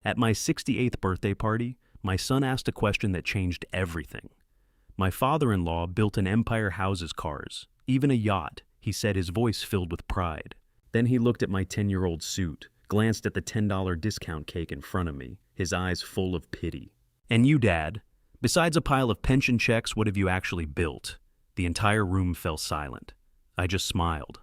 At my 68th birthday party, my son asked a question that changed everything. My father-in-law built an empire houses cars, even a yacht, he said, his voice filled with pride. Then he looked at my 10-year-old suit, glanced at the $10 discount cake in front of me, his eyes full of pity. And you, Dad, besides a pile of pension checks, what have you actually built? The entire room fell silent. I just smiled.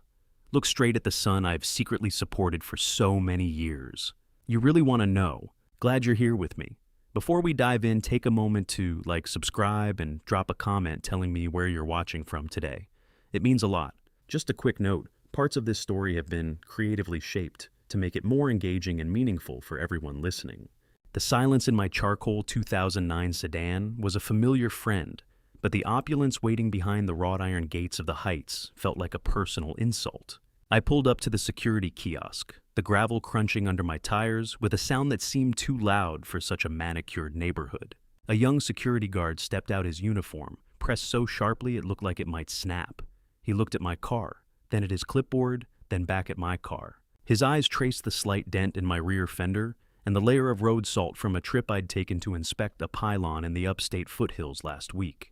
Looked straight at the son I've secretly supported for so many years. You really want to know? Glad you're here with me. Before we dive in, take a moment to subscribe and drop a comment telling me where you're watching from today. It means a lot. Just a quick note, parts of this story have been creatively shaped to make it more engaging and meaningful for everyone listening. The silence in my charcoal 2009 sedan was a familiar friend, but the opulence waiting behind the wrought iron gates of the Heights felt like a personal insult. I pulled up to the security kiosk, the gravel crunching under my tires with a sound that seemed too loud for such a manicured neighborhood. A young security guard stepped out his uniform, pressed so sharply it looked like it might snap. He looked at my car, then at his clipboard, then back at my car. His eyes traced the slight dent in my rear fender and the layer of road salt from a trip I'd taken to inspect a pylon in the upstate foothills last week.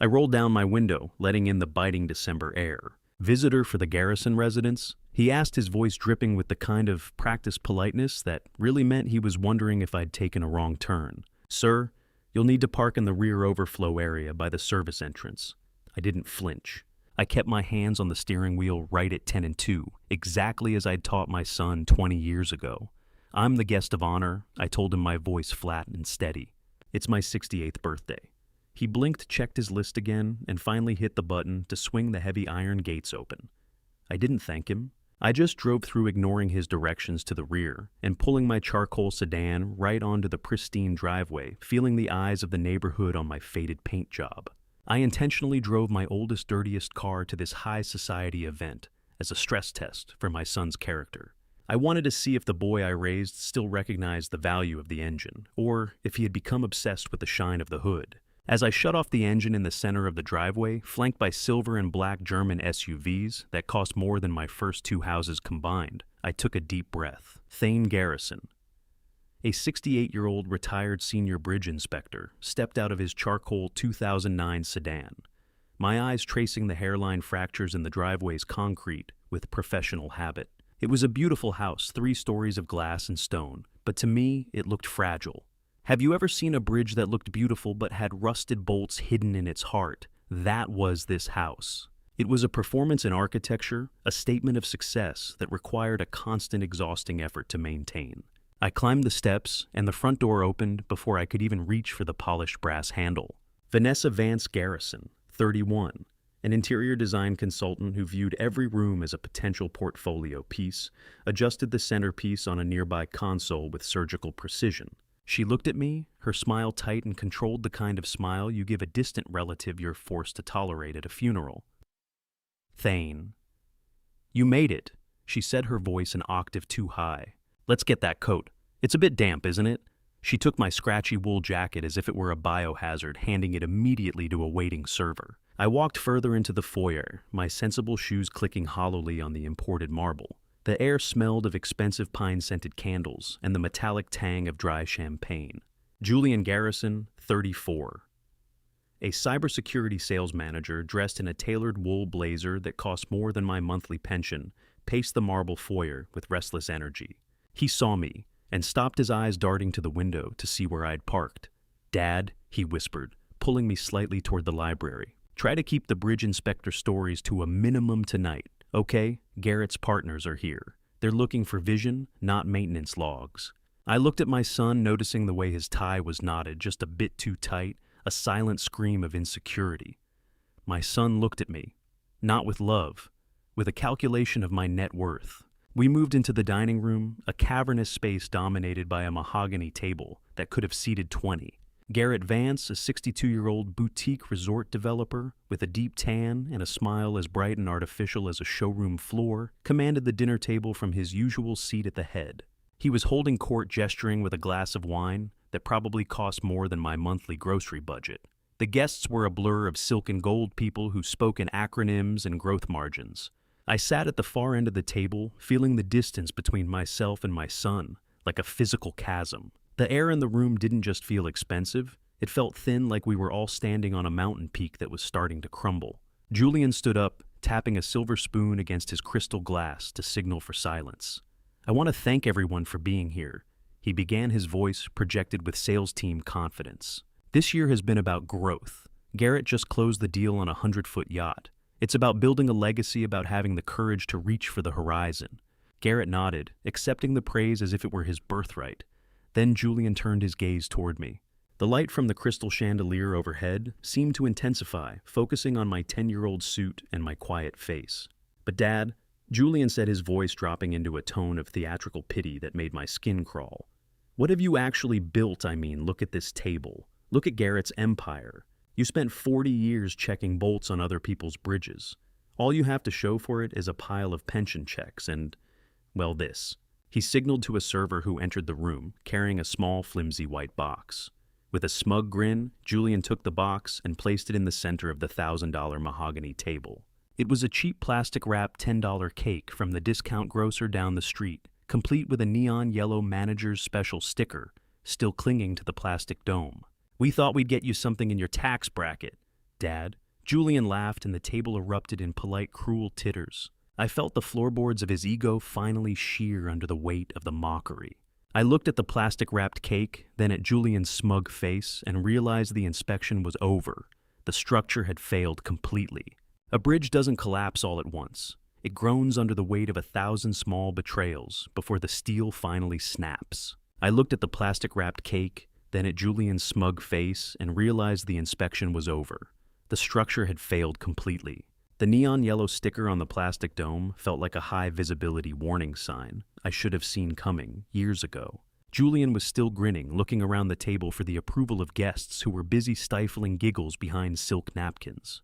I rolled down my window, letting in the biting December air. "Visitor for the Garrison residence?" He asked, his voice dripping with the kind of practiced politeness that really meant he was wondering if I'd taken a wrong turn. "Sir, you'll need to park in the rear overflow area by the service entrance." I didn't flinch. I kept my hands on the steering wheel right at 10 and 2, exactly as I'd taught my son 20 years ago. "I'm the guest of honor," I told him, my voice flat and steady. "It's my 68th birthday." He blinked, checked his list again, and finally hit the button to swing the heavy iron gates open. I didn't thank him. I just drove through, ignoring his directions to the rear, and pulling my charcoal sedan right onto the pristine driveway, feeling the eyes of the neighborhood on my faded paint job. I intentionally drove my oldest, dirtiest car to this high society event as a stress test for my son's character. I wanted to see if the boy I raised still recognized the value of the engine, or if he had become obsessed with the shine of the hood. As I shut off the engine in the center of the driveway, flanked by silver and black German SUVs that cost more than my first two houses combined, I took a deep breath. Thane Garrison, a 68-year-old retired senior bridge inspector, stepped out of his charcoal 2009 sedan, my eyes tracing the hairline fractures in the driveway's concrete with professional habit. It was a beautiful house, 3 stories of glass and stone, but to me, it looked fragile. Have you ever seen a bridge that looked beautiful but had rusted bolts hidden in its heart? That was this house. It was a performance in architecture, a statement of success that required a constant, exhausting effort to maintain. I climbed the steps, and the front door opened before I could even reach for the polished brass handle. Vanessa Vance Garrison, 31, an interior design consultant who viewed every room as a potential portfolio piece, adjusted the centerpiece on a nearby console with surgical precision. She looked at me, her smile tight and controlled, the kind of smile you give a distant relative you're forced to tolerate at a funeral. "Thane, you made it," she said, her voice an octave too high. "Let's get that coat. It's a bit damp, isn't it?" She took my scratchy wool jacket as if it were a biohazard, handing it immediately to a waiting server. I walked further into the foyer, my sensible shoes clicking hollowly on the imported marble. The air smelled of expensive pine-scented candles and the metallic tang of dry champagne. Julian Garrison, 34. A cybersecurity sales manager dressed in a tailored wool blazer that cost more than my monthly pension paced the marble foyer with restless energy. He saw me and stopped, his eyes darting to the window to see where I'd parked. "Dad," he whispered, pulling me slightly toward the library. "Try to keep the bridge inspector stories to a minimum tonight. Okay, Garrett's partners are here. They're looking for vision, not maintenance logs." I looked at my son, noticing the way his tie was knotted just a bit too tight, a silent scream of insecurity. My son looked at me, not with love, with a calculation of my net worth. We moved into the dining room, a cavernous space dominated by a mahogany table that could have seated 20. Garrett Vance, a 62-year-old boutique resort developer with a deep tan and a smile as bright and artificial as a showroom floor, commanded the dinner table from his usual seat at the head. He was holding court, gesturing with a glass of wine that probably cost more than my monthly grocery budget. The guests were a blur of silk and gold people who spoke in acronyms and growth margins. I sat at the far end of the table, feeling the distance between myself and my son, like a physical chasm. The air in the room didn't just feel expensive, it felt thin, like we were all standing on a mountain peak that was starting to crumble. Julian stood up, tapping a silver spoon against his crystal glass to signal for silence. "I want to thank everyone for being here." He began, his voice projected with sales team confidence. "This year has been about growth. Garrett just closed the deal on a 100-foot yacht. It's about building a legacy, about having the courage to reach for the horizon." Garrett nodded, accepting the praise as if it were his birthright. Then Julian turned his gaze toward me. The light from the crystal chandelier overhead seemed to intensify, focusing on my 10-year-old suit and my quiet face. "But Dad," Julian said, his voice dropping into a tone of theatrical pity that made my skin crawl, "what have you actually built? I mean, look at this table. Look at Garrett's empire. You spent 40 years checking bolts on other people's bridges. All you have to show for it is a pile of pension checks and, well, this." He signaled to a server who entered the room, carrying a small, flimsy white box. With a smug grin, Julian took the box and placed it in the center of the $1,000 mahogany table. It was a cheap plastic-wrapped $10 cake from the discount grocer down the street, complete with a neon yellow manager's special sticker, still clinging to the plastic dome. "We thought we'd get you something in your tax bracket, Dad." Julian laughed and the table erupted in polite, cruel titters. I felt the floorboards of his ego finally shear under the weight of the mockery. I looked at the plastic-wrapped cake, then at Julian's smug face, and realized the inspection was over. The structure had failed completely. A bridge doesn't collapse all at once. It groans under the weight of 1,000 small betrayals before the steel finally snaps. I looked at the plastic-wrapped cake, then at Julian's smug face, and realized the inspection was over. The structure had failed completely. The neon yellow sticker on the plastic dome felt like a high-visibility warning sign I should have seen coming years ago. Julian was still grinning, looking around the table for the approval of guests who were busy stifling giggles behind silk napkins.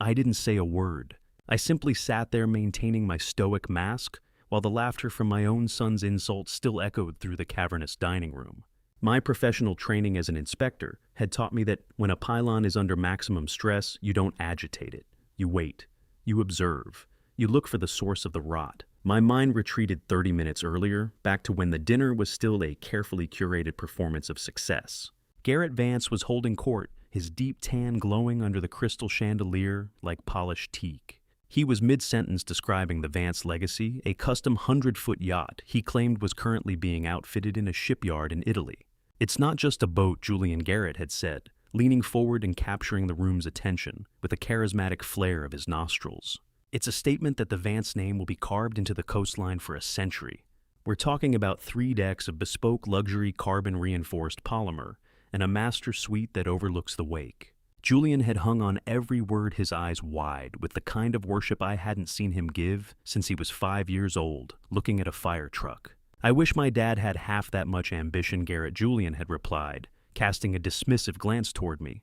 I didn't say a word. I simply sat there maintaining my stoic mask, while the laughter from my own son's insults still echoed through the cavernous dining room. My professional training as an inspector had taught me that when a pylon is under maximum stress, you don't agitate it. You wait. You observe. You look for the source of the rot. My mind retreated 30 minutes earlier, back to when the dinner was still a carefully curated performance of success. Garrett Vance was holding court, his deep tan glowing under the crystal chandelier like polished teak. He was mid-sentence describing the Vance legacy, a custom 100-foot yacht he claimed was currently being outfitted in a shipyard in Italy. "It's not just a boat," Julian Garrett had said, leaning forward and capturing the room's attention with a charismatic flare of his nostrils. "It's a statement that the Vance name will be carved into the coastline for a century. We're talking about 3 decks of bespoke luxury carbon-reinforced polymer and a master suite that overlooks the wake." Julian had hung on every word, his eyes wide, with the kind of worship I hadn't seen him give since he was 5 years old, looking at a fire truck. "I wish my dad had half that much ambition," Garrett Julian had replied, casting a dismissive glance toward me.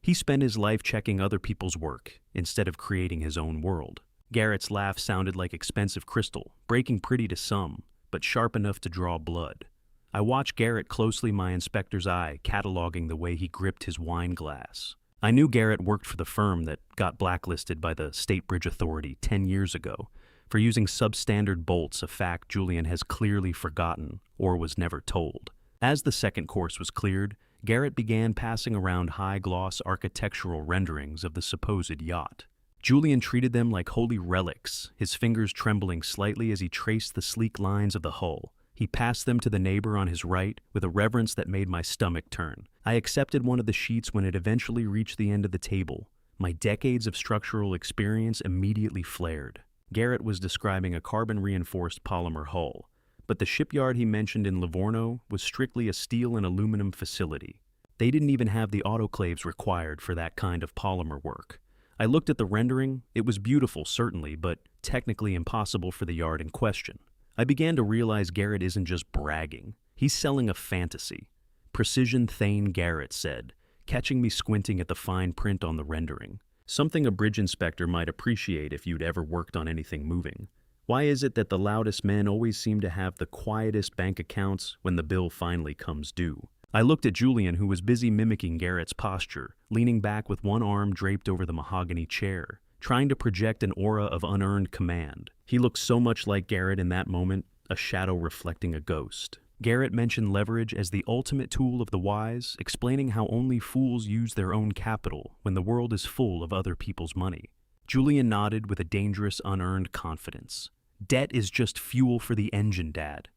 "He spent his life checking other people's work instead of creating his own world." Garrett's laugh sounded like expensive crystal, breaking pretty to some, but sharp enough to draw blood. I watched Garrett closely, my inspector's eye cataloging the way he gripped his wine glass. I knew Garrett worked for the firm that got blacklisted by the State Bridge Authority 10 years ago for using substandard bolts, a fact Julian has clearly forgotten or was never told. As the second course was cleared, Garrett began passing around high-gloss architectural renderings of the supposed yacht. Julian treated them like holy relics, his fingers trembling slightly as he traced the sleek lines of the hull. He passed them to the neighbor on his right with a reverence that made my stomach turn. I accepted one of the sheets when it eventually reached the end of the table. My decades of structural experience immediately flared. Garrett was describing a carbon-reinforced polymer hull, but the shipyard he mentioned in Livorno was strictly a steel and aluminum facility. They didn't even have the autoclaves required for that kind of polymer work. I looked at the rendering. It was beautiful, certainly, but technically impossible for the yard in question. I began to realize Garrett isn't just bragging. He's selling a fantasy. "Precision Thane," Garrett said, catching me squinting at the fine print on the rendering. "Something a bridge inspector might appreciate if you'd ever worked on anything moving. Why is it that the loudest men always seem to have the quietest bank accounts when the bill finally comes due?" I looked at Julian, who was busy mimicking Garrett's posture, leaning back with one arm draped over the mahogany chair, trying to project an aura of unearned command. He looked so much like Garrett in that moment, a shadow reflecting a ghost. Garrett mentioned leverage as the ultimate tool of the wise, explaining how only fools use their own capital when the world is full of other people's money. Julian nodded with a dangerous, unearned confidence. "Debt is just fuel for the engine, Dad,"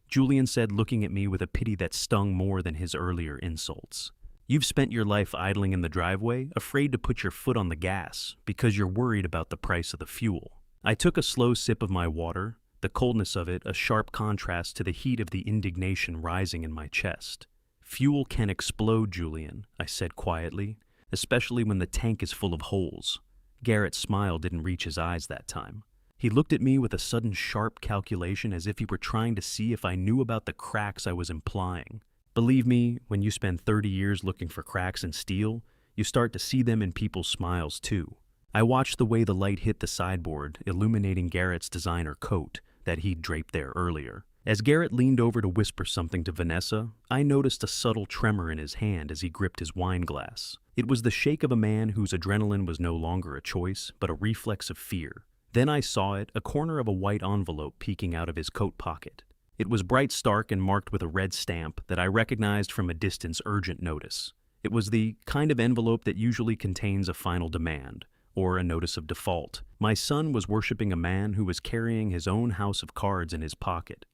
Julian said, looking at me with a pity that stung more than his earlier insults. "You've spent your life idling in the driveway, afraid to put your foot on the gas, because you're worried about the price of the fuel." I took a slow sip of my water, the coldness of it a sharp contrast to the heat of the indignation rising in my chest. "Fuel can explode, Julian," I said quietly, "especially when the tank is full of holes." Garrett's smile didn't reach his eyes that time. He looked at me with a sudden sharp calculation as if he were trying to see if I knew about the cracks I was implying. Believe me, when you spend 30 years looking for cracks in steel, you start to see them in people's smiles too. I watched the way the light hit the sideboard, illuminating Garrett's designer coat that he'd draped there earlier. As Garrett leaned over to whisper something to Vanessa, I noticed a subtle tremor in his hand as he gripped his wine glass. It was the shake of a man whose adrenaline was no longer a choice, but a reflex of fear. Then I saw it, a corner of a white envelope peeking out of his coat pocket. It was bright stark and marked with a red stamp that I recognized from a distance urgent notice. It was the kind of envelope that usually contains a final demand, or a notice of default. My son was worshiping a man who was carrying his own house of cards in his pocket.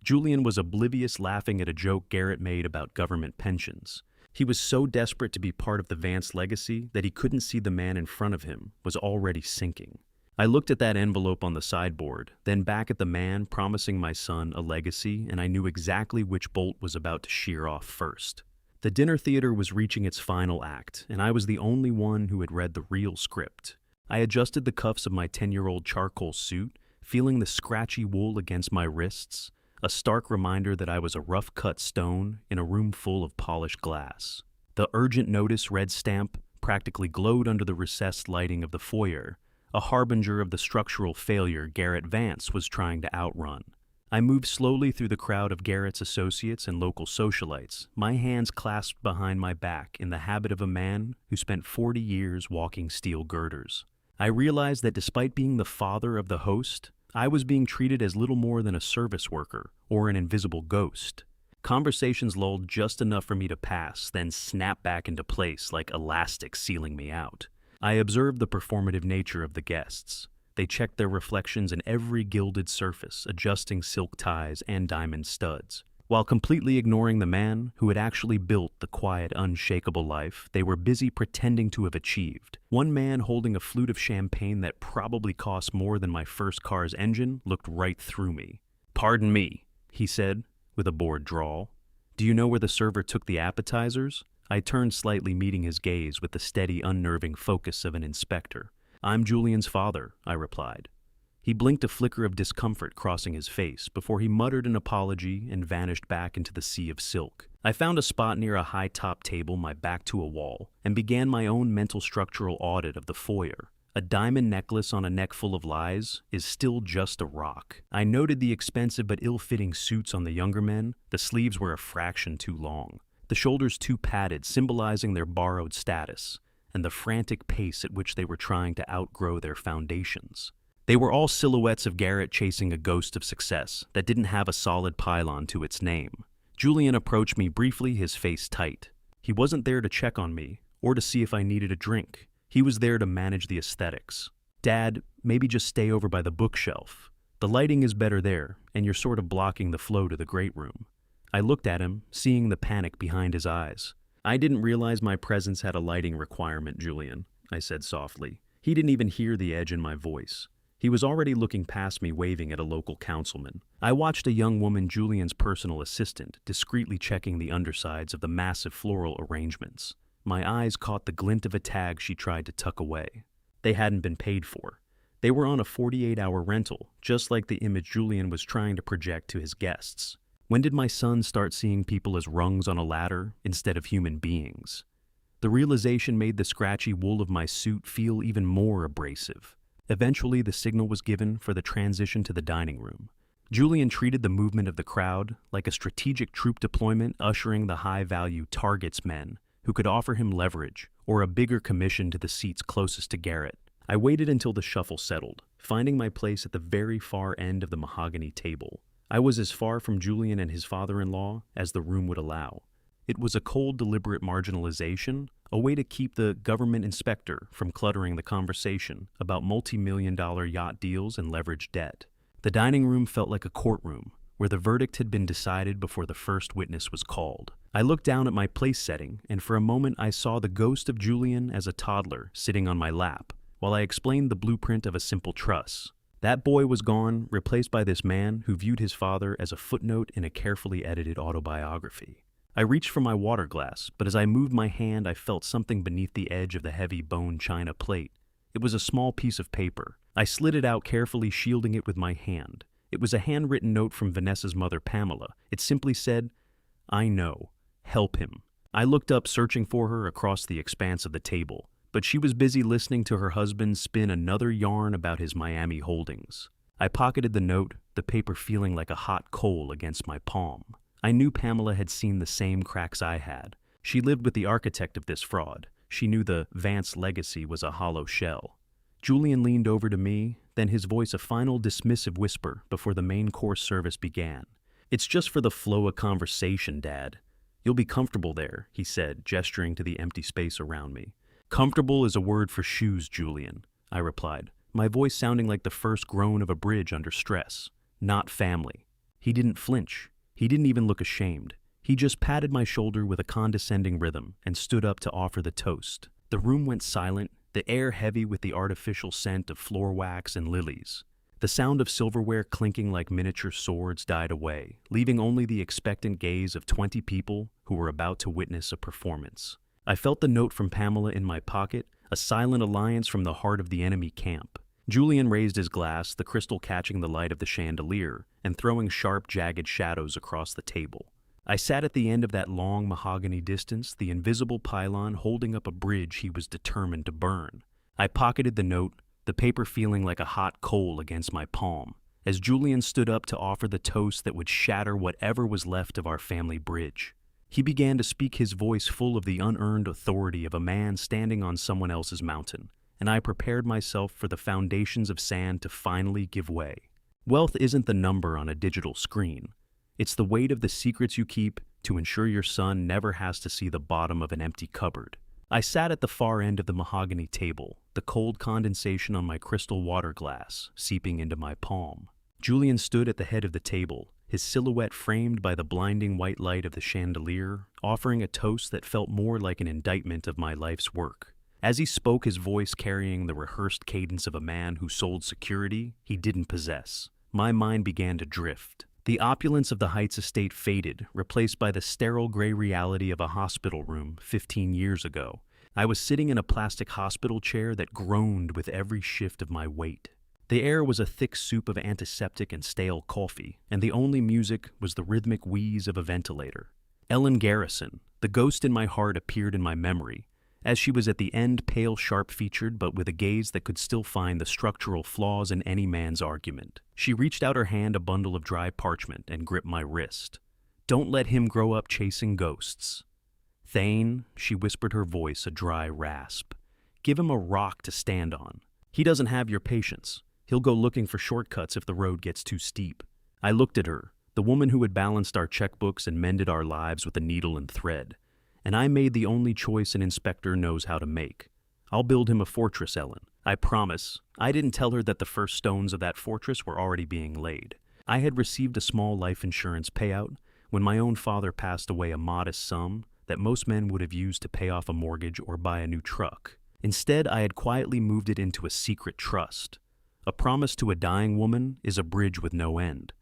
Julian was oblivious, laughing at a joke Garrett made about government pensions. He was so desperate to be part of the Vance legacy that he couldn't see the man in front of him was already sinking. I looked at that envelope on the sideboard, then back at the man promising my son a legacy, and I knew exactly which bolt was about to shear off first. The dinner theater was reaching its final act, and I was the only one who had read the real script. I adjusted the cuffs of my 10-year-old charcoal suit, feeling the scratchy wool against my wrists, a stark reminder that I was a rough-cut stone in a room full of polished glass. The urgent notice red stamp practically glowed under the recessed lighting of the foyer, a harbinger of the structural failure Garrett Vance was trying to outrun. I moved slowly through the crowd of Garrett's associates and local socialites, my hands clasped behind my back in the habit of a man who spent 40 years walking steel girders. I realized that despite being the father of the host, I was being treated as little more than a service worker or an invisible ghost. Conversations lulled just enough for me to pass, then snap back into place like elastic sealing me out. I observed the performative nature of the guests. They checked their reflections in every gilded surface, adjusting silk ties and diamond studs. While completely ignoring the man who had actually built the quiet, unshakable life they were busy pretending to have achieved. One man holding a flute of champagne that probably cost more than my first car's engine looked right through me. "Pardon me," he said, with a bored drawl. "Do you know where the server took the appetizers?" I turned slightly, meeting his gaze with the steady, unnerving focus of an inspector. "I'm Julian's father," I replied. He blinked, a flicker of discomfort crossing his face before he muttered an apology and vanished back into the sea of silk. I found a spot near a high-top table, my back to a wall, and began my own mental structural audit of the foyer. A diamond necklace on a neck full of lies is still just a rock. I noted the expensive but ill-fitting suits on the younger men. The sleeves were a fraction too long, the shoulders too padded, symbolizing their borrowed status, and the frantic pace at which they were trying to outgrow their foundations. They were all silhouettes of Garrett chasing a ghost of success that didn't have a solid pylon to its name. Julian approached me briefly, his face tight. He wasn't there to check on me or to see if I needed a drink. He was there to manage the aesthetics. "Dad, maybe just stay over by the bookshelf. The lighting is better there, and you're sort of blocking the flow to the great room." I looked at him, seeing the panic behind his eyes. "I didn't realize my presence had a lighting requirement, Julian," I said softly. He didn't even hear the edge in my voice. He was already looking past me, waving at a local councilman. I watched a young woman, Julian's personal assistant, discreetly checking the undersides of the massive floral arrangements. My eyes caught the glint of a tag she tried to tuck away. They hadn't been paid for. They were on a 48-hour rental, just like the image Julian was trying to project to his guests. When did my son start seeing people as rungs on a ladder instead of human beings? The realization made the scratchy wool of my suit feel even more abrasive. Eventually, the signal was given for the transition to the dining room. Julian treated the movement of the crowd like a strategic troop deployment, ushering the high-value targets men who could offer him leverage or a bigger commission to the seats closest to Garrett. I waited until the shuffle settled, finding my place at the very far end of the mahogany table. I was as far from Julian and his father-in-law as the room would allow. It was a cold, deliberate marginalization, a way to keep the government inspector from cluttering the conversation about multi-million-dollar yacht deals and leveraged debt. The dining room felt like a courtroom, where the verdict had been decided before the first witness was called. I looked down at my place setting, and for a moment I saw the ghost of Julian as a toddler sitting on my lap, while I explained the blueprint of a simple truss. That boy was gone, replaced by this man who viewed his father as a footnote in a carefully edited autobiography. I reached for my water glass, but as I moved my hand I felt something beneath the edge of the heavy bone china plate. It was a small piece of paper. I slid it out carefully, shielding it with my hand. It was a handwritten note from Vanessa's mother, Pamela. It simply said, "I know. Help him." I looked up, searching for her across the expanse of the table, but she was busy listening to her husband spin another yarn about his Miami holdings. I pocketed the note, the paper feeling like a hot coal against my palm. I knew Pamela had seen the same cracks I had. She lived with the architect of this fraud. She knew the Vance legacy was a hollow shell. Julian leaned over to me, then his voice a final dismissive whisper before the main course service began. "It's just for the flow of conversation, Dad. You'll be comfortable there," he said, gesturing to the empty space around me. "Comfortable is a word for shoes, Julian," I replied, my voice sounding like the first groan of a bridge under stress. "Not family." He didn't flinch. He didn't even look ashamed. He just patted my shoulder with a condescending rhythm and stood up to offer the toast. The room went silent, the air heavy with the artificial scent of floor wax and lilies. The sound of silverware clinking like miniature swords died away, leaving only the expectant gaze of 20 people who were about to witness a performance. I felt the note from Pamela in my pocket, a silent alliance from the heart of the enemy camp. Julian raised his glass, the crystal catching the light of the chandelier and throwing sharp, jagged shadows across the table. I sat at the end of that long mahogany distance, the invisible pylon holding up a bridge he was determined to burn. I pocketed the note, the paper feeling like a hot coal against my palm, as Julian stood up to offer the toast that would shatter whatever was left of our family bridge. He began to speak, his voice full of the unearned authority of a man standing on someone else's mountain, and I prepared myself for the foundations of sand to finally give way. Wealth isn't the number on a digital screen. It's the weight of the secrets you keep to ensure your son never has to see the bottom of an empty cupboard. I sat at the far end of the mahogany table, the cold condensation on my crystal water glass seeping into my palm. Julian stood at the head of the table, his silhouette framed by the blinding white light of the chandelier, offering a toast that felt more like an indictment of my life's work. As he spoke, his voice carrying the rehearsed cadence of a man who sold security he didn't possess. My mind began to drift. The opulence of the Heights estate faded, replaced by the sterile gray reality of a hospital room 15 years ago. I was sitting in a plastic hospital chair that groaned with every shift of my weight. The air was a thick soup of antiseptic and stale coffee, and the only music was the rhythmic wheeze of a ventilator. Ellen Garrison, the ghost in my heart, appeared in my memory, as she was at the end, pale, sharp-featured, but with a gaze that could still find the structural flaws in any man's argument. She reached out her hand, a bundle of dry parchment, and gripped my wrist. "Don't let him grow up chasing ghosts." "Thane," she whispered, her voice a dry rasp. "Give him a rock to stand on. He doesn't have your patience. He'll go looking for shortcuts if the road gets too steep." I looked at her, the woman who had balanced our checkbooks and mended our lives with a needle and thread. And I made the only choice an inspector knows how to make. "I'll build him a fortress, Ellen. I promise." I didn't tell her that the first stones of that fortress were already being laid. I had received a small life insurance payout when my own father passed away, a modest sum that most men would have used to pay off a mortgage or buy a new truck. Instead, I had quietly moved it into a secret trust. A promise to a dying woman is a bridge with no end.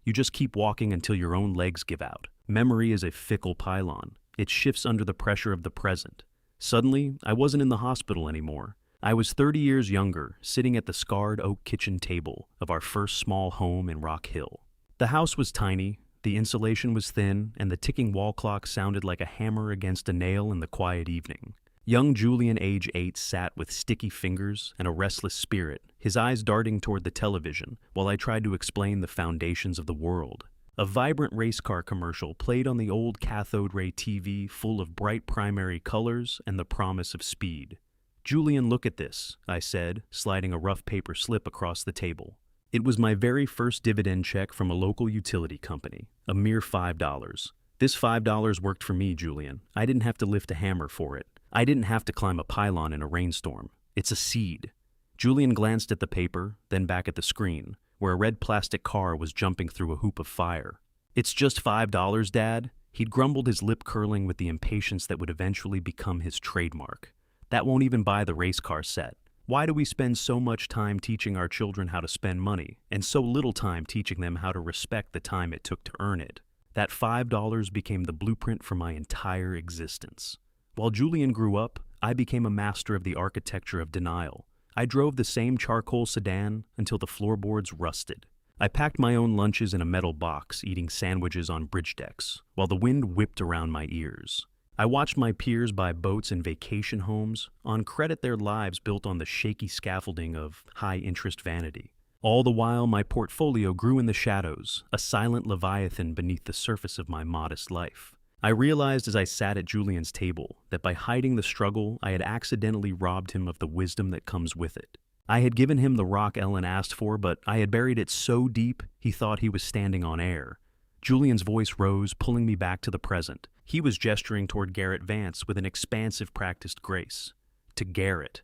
You just keep walking until your own legs give out. Memory is a fickle pylon. It shifts under the pressure of the present. Suddenly, I wasn't in the hospital anymore. I was 30 years younger, sitting at the scarred oak kitchen table of our first small home in Rock Hill. The house was tiny, the insulation was thin, and the ticking wall clock sounded like a hammer against a nail in the quiet evening. Young Julian, age 8, sat with sticky fingers and a restless spirit, his eyes darting toward the television, while I tried to explain the foundations of the world. A vibrant race car commercial played on the old cathode ray TV, full of bright primary colors and the promise of speed. "Julian, look at this," I said, sliding a rough paper slip across the table. It was my very first dividend check from a local utility company, a mere $5. This $5 worked for me, Julian. I didn't have to lift a hammer for it. I didn't have to climb a pylon in a rainstorm. It's a seed. Julian glanced at the paper, then back at the screen, where a red plastic car was jumping through a hoop of fire. It's just $5, Dad. He'd grumbled, his lip curling with the impatience that would eventually become his trademark. That won't even buy the race car set. Why do we spend so much time teaching our children how to spend money, and so little time teaching them how to respect the time it took to earn it? That $5 became the blueprint for my entire existence. While Julian grew up, I became a master of the architecture of denial. I drove the same charcoal sedan until the floorboards rusted. I packed my own lunches in a metal box, eating sandwiches on bridge decks, while the wind whipped around my ears. I watched my peers buy boats and vacation homes, on credit their lives built on the shaky scaffolding of high-interest vanity. All the while, my portfolio grew in the shadows, a silent leviathan beneath the surface of my modest life. I realized as I sat at Julian's table that by hiding the struggle, I had accidentally robbed him of the wisdom that comes with it. I had given him the rock Ellen asked for, but I had buried it so deep he thought he was standing on air. Julian's voice rose, pulling me back to the present. He was gesturing toward Garrett Vance with an expansive, practiced grace. To Garrett.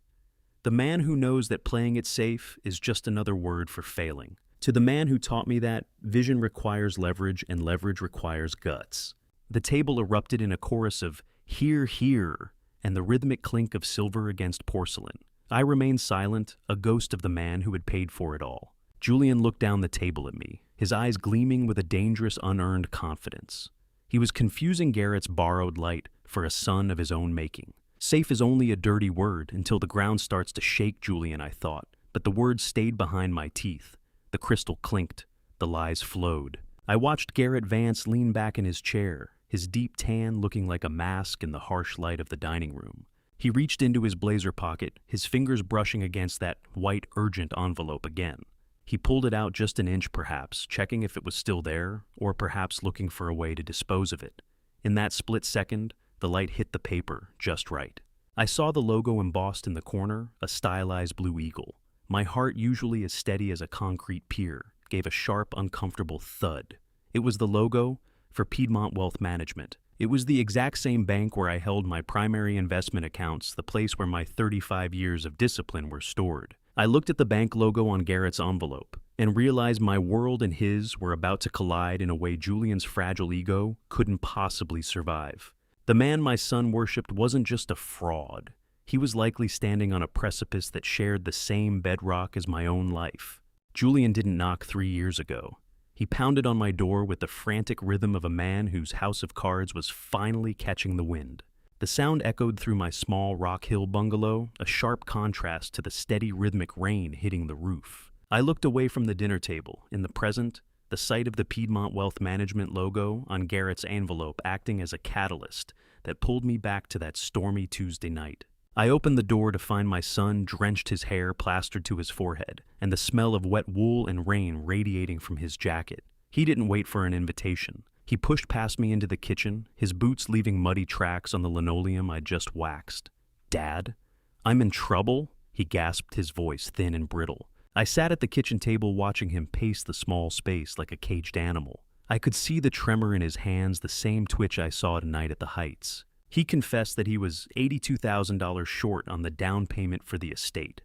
The man who knows that playing it safe is just another word for failing. To the man who taught me that vision requires leverage and leverage requires guts. The table erupted in a chorus of "hear, hear," and the rhythmic clink of silver against porcelain. I remained silent, a ghost of the man who had paid for it all. Julian looked down the table at me, his eyes gleaming with a dangerous, unearned confidence. He was confusing Garrett's borrowed light for a sun of his own making. Safe is only a dirty word until the ground starts to shake, Julian, I thought, but the words stayed behind my teeth. The crystal clinked, the lies flowed. I watched Garrett Vance lean back in his chair, his deep tan looking like a mask in the harsh light of the dining room. He reached into his blazer pocket, his fingers brushing against that white, urgent envelope again. He pulled it out just an inch perhaps, checking if it was still there, or perhaps looking for a way to dispose of it. In that split second, the light hit the paper just right. I saw the logo embossed in the corner, a stylized blue eagle. My heart, usually as steady as a concrete pier, gave a sharp, uncomfortable thud. It was the logo for Piedmont Wealth Management. It was the exact same bank where I held my primary investment accounts, the place where my 35 years of discipline were stored. I looked at the bank logo on Garrett's envelope and realized my world and his were about to collide in a way Julian's fragile ego couldn't possibly survive. The man my son worshipped wasn't just a fraud. He was likely standing on a precipice that shared the same bedrock as my own life. Julian didn't knock 3 years ago. He pounded on my door with the frantic rhythm of a man whose house of cards was finally catching the wind. The sound echoed through my small Rock Hill bungalow, a sharp contrast to the steady rhythmic rain hitting the roof. I looked away from the dinner table. In the present, the sight of the Piedmont Wealth Management logo on Garrett's envelope acting as a catalyst that pulled me back to that stormy Tuesday night. I opened the door to find my son drenched, his hair plastered to his forehead, and the smell of wet wool and rain radiating from his jacket. He didn't wait for an invitation. He pushed past me into the kitchen, his boots leaving muddy tracks on the linoleum I'd just waxed. "Dad? I'm in trouble?" he gasped, his voice thin and brittle. I sat at the kitchen table watching him pace the small space like a caged animal. I could see the tremor in his hands, the same twitch I saw tonight at the Heights. He confessed that he was $82,000 short on the down payment for the estate.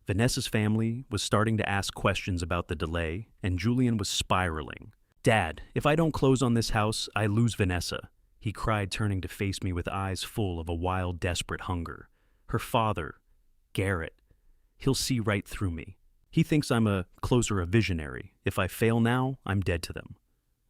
Vanessa's family was starting to ask questions about the delay, and Julian was spiraling. "Dad, if I don't close on this house, I lose Vanessa," he cried, turning to face me with eyes full of a wild, desperate hunger. "Her father, Garrett, he'll see right through me. He thinks I'm a visionary. If I fail now, I'm dead to them."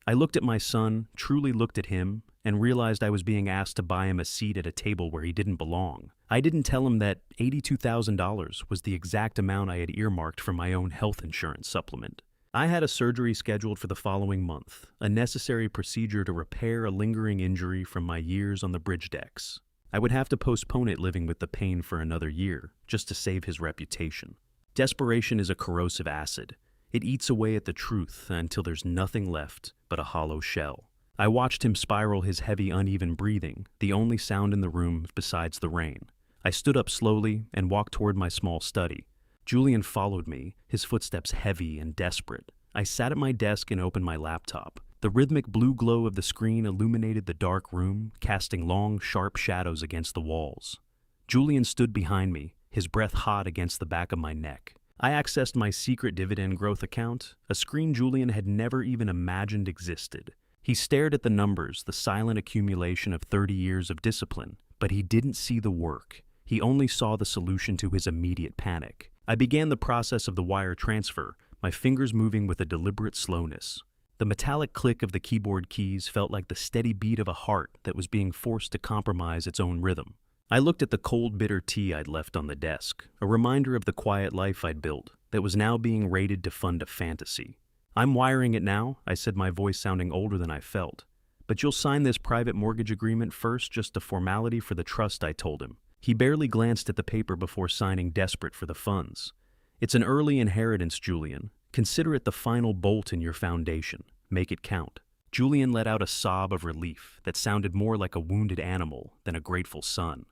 I looked at my son, truly looked at him, and realized I was being asked to buy him a seat at a table where he didn't belong. I didn't tell him that $82,000 was the exact amount I had earmarked for my own health insurance supplement. I had a surgery scheduled for the following month, a necessary procedure to repair a lingering injury from my years on the bridge decks. I would have to postpone it living with the pain for another year, just to save his reputation. Desperation is a corrosive acid. It eats away at the truth until there's nothing left but a hollow shell. I watched him spiral, his heavy, uneven breathing, the only sound in the room besides the rain. I stood up slowly and walked toward my small study. Julian followed me, his footsteps heavy and desperate. I sat at my desk and opened my laptop. The rhythmic blue glow of the screen illuminated the dark room, casting long, sharp shadows against the walls. Julian stood behind me, his breath hot against the back of my neck. I accessed my secret dividend growth account, a screen Julian had never even imagined existed. He stared at the numbers, the silent accumulation of 30 years of discipline, but he didn't see the work. He only saw the solution to his immediate panic. I began the process of the wire transfer, my fingers moving with a deliberate slowness. The metallic click of the keyboard keys felt like the steady beat of a heart that was being forced to compromise its own rhythm. I looked at the cold, bitter tea I'd left on the desk, a reminder of the quiet life I'd built that was now being raided to fund a fantasy. "I'm wiring it now," I said, my voice sounding older than I felt. "But you'll sign this private mortgage agreement first, just a formality for the trust," I told him. He barely glanced at the paper before signing, desperate for the funds. "It's an early inheritance, Julian. Consider it the final bolt in your foundation. Make it count." Julian let out a sob of relief that sounded more like a wounded animal than a grateful son.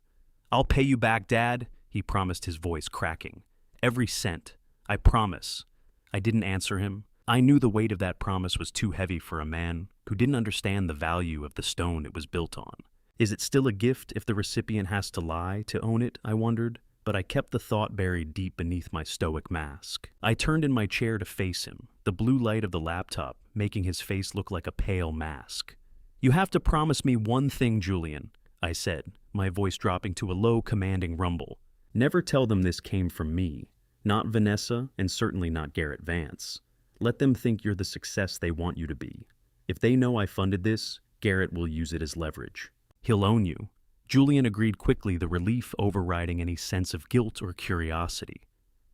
"I'll pay you back, Dad," he promised, his voice cracking. "Every cent. I promise." I didn't answer him. I knew the weight of that promise was too heavy for a man who didn't understand the value of the stone it was built on. Is it still a gift if the recipient has to lie to own it, I wondered, but I kept the thought buried deep beneath my stoic mask. I turned in my chair to face him, the blue light of the laptop making his face look like a pale mask. "You have to promise me one thing, Julian," I said, my voice dropping to a low, commanding rumble. "Never tell them this came from me, not Vanessa, and certainly not Garrett Vance. Let them think you're the success they want you to be. If they know I funded this, Garrett will use it as leverage. He'll own you." Julian agreed quickly, the relief overriding any sense of guilt or curiosity.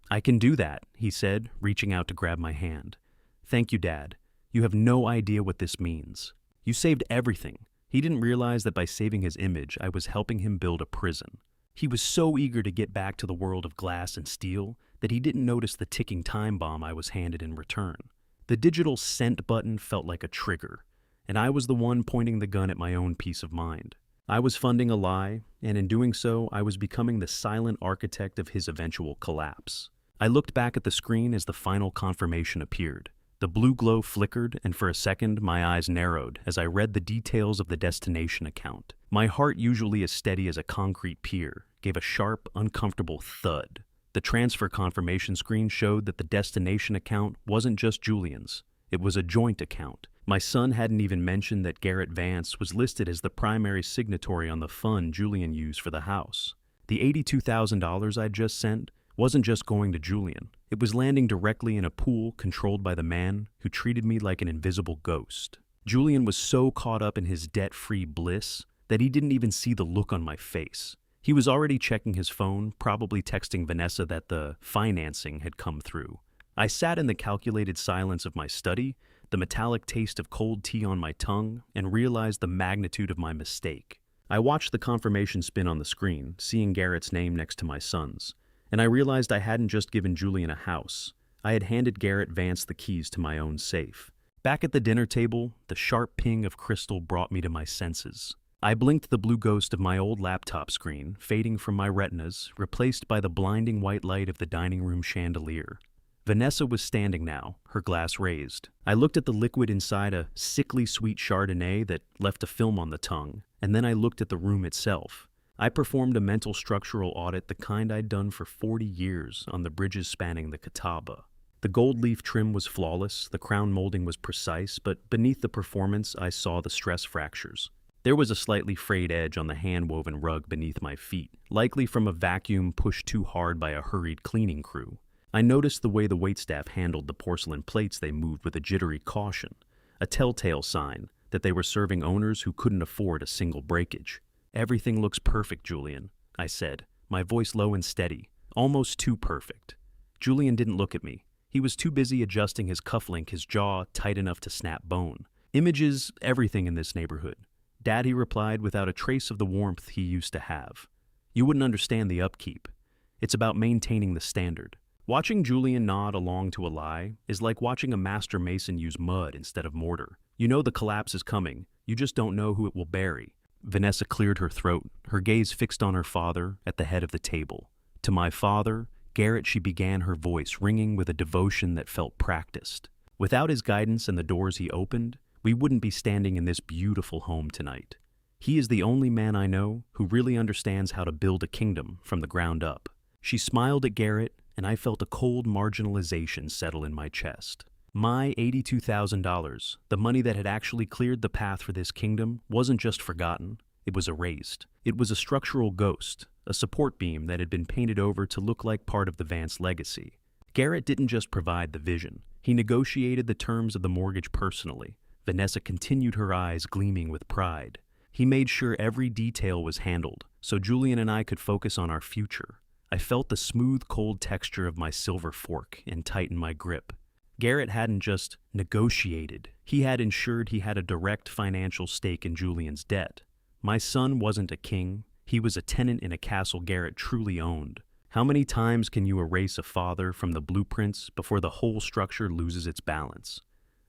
"I can do that," he said, reaching out to grab my hand. "Thank you, Dad. You have no idea what this means. You saved everything." He didn't realize that by saving his image, I was helping him build a prison. He was so eager to get back to the world of glass and steel that he didn't notice the ticking time bomb I was handed in return. The digital sent button felt like a trigger, and I was the one pointing the gun at my own peace of mind. I was funding a lie, and in doing so, I was becoming the silent architect of his eventual collapse. I looked back at the screen as the final confirmation appeared. The blue glow flickered, and for a second, my eyes narrowed as I read the details of the destination account. My heart, usually as steady as a concrete pier, gave a sharp, uncomfortable thud. The transfer confirmation screen showed that the destination account wasn't just Julian's. It was a joint account. My son hadn't even mentioned that Garrett Vance was listed as the primary signatory on the fund Julian used for the house. The $82,000 I'd just sent wasn't just going to Julian. It was landing directly in a pool controlled by the man who treated me like an invisible ghost. Julian was so caught up in his debt-free bliss that he didn't even see the look on my face. He was already checking his phone, probably texting Vanessa that the financing had come through. I sat in the calculated silence of my study, the metallic taste of cold tea on my tongue, and realized the magnitude of my mistake. I watched the confirmation spin on the screen, seeing Garrett's name next to my son's, and I realized I hadn't just given Julian a house. I had handed Garrett Vance the keys to my own safe. Back at the dinner table, the sharp ping of crystal brought me to my senses. I blinked, the blue ghost of my old laptop screen fading from my retinas, replaced by the blinding white light of the dining room chandelier. Vanessa was standing now, her glass raised. I looked at the liquid inside, a sickly sweet Chardonnay that left a film on the tongue, and then I looked at the room itself. I performed a mental structural audit, the kind I'd done for 40 years on the bridges spanning the Catawba. The gold leaf trim was flawless, the crown molding was precise, but beneath the performance I saw the stress fractures. There was a slightly frayed edge on the hand-woven rug beneath my feet, likely from a vacuum pushed too hard by a hurried cleaning crew. I noticed the way the waitstaff handled the porcelain plates they moved with a jittery caution, a telltale sign that they were serving owners who couldn't afford a single breakage. "Everything looks perfect, Julian," I said, my voice low and steady, almost too perfect. Julian didn't look at me. He was too busy adjusting his cufflink, his jaw tight enough to snap bone. "Images, everything in this neighborhood." "Dad," he replied without a trace of the warmth he used to have. "You wouldn't understand the upkeep. It's about maintaining the standard." Watching Julian nod along to a lie is like watching a master mason use mud instead of mortar. You know the collapse is coming, you just don't know who it will bury. Vanessa cleared her throat, her gaze fixed on her father at the head of the table. "To my father, Garrett, she began, her voice ringing with a devotion that felt practiced. Without his guidance and the doors he opened, we wouldn't be standing in this beautiful home tonight. He is the only man I know who really understands how to build a kingdom from the ground up. She smiled at Garrett, and I felt a cold marginalization settle in my chest. My $82,000, the money that had actually cleared the path for this kingdom, wasn't just forgotten, it was erased. It was a structural ghost, a support beam that had been painted over to look like part of the Vance legacy. Garrett didn't just provide the vision, he negotiated the terms of the mortgage personally. Vanessa continued, her eyes gleaming with pride. He made sure every detail was handled, so Julian and I could focus on our future. I felt the smooth, cold texture of my silver fork and tightened my grip. Garrett hadn't just negotiated, he had ensured he had a direct financial stake in Julian's debt. My son wasn't a king, he was a tenant in a castle Garrett truly owned. How many times can you erase a father from the blueprints before the whole structure loses its balance?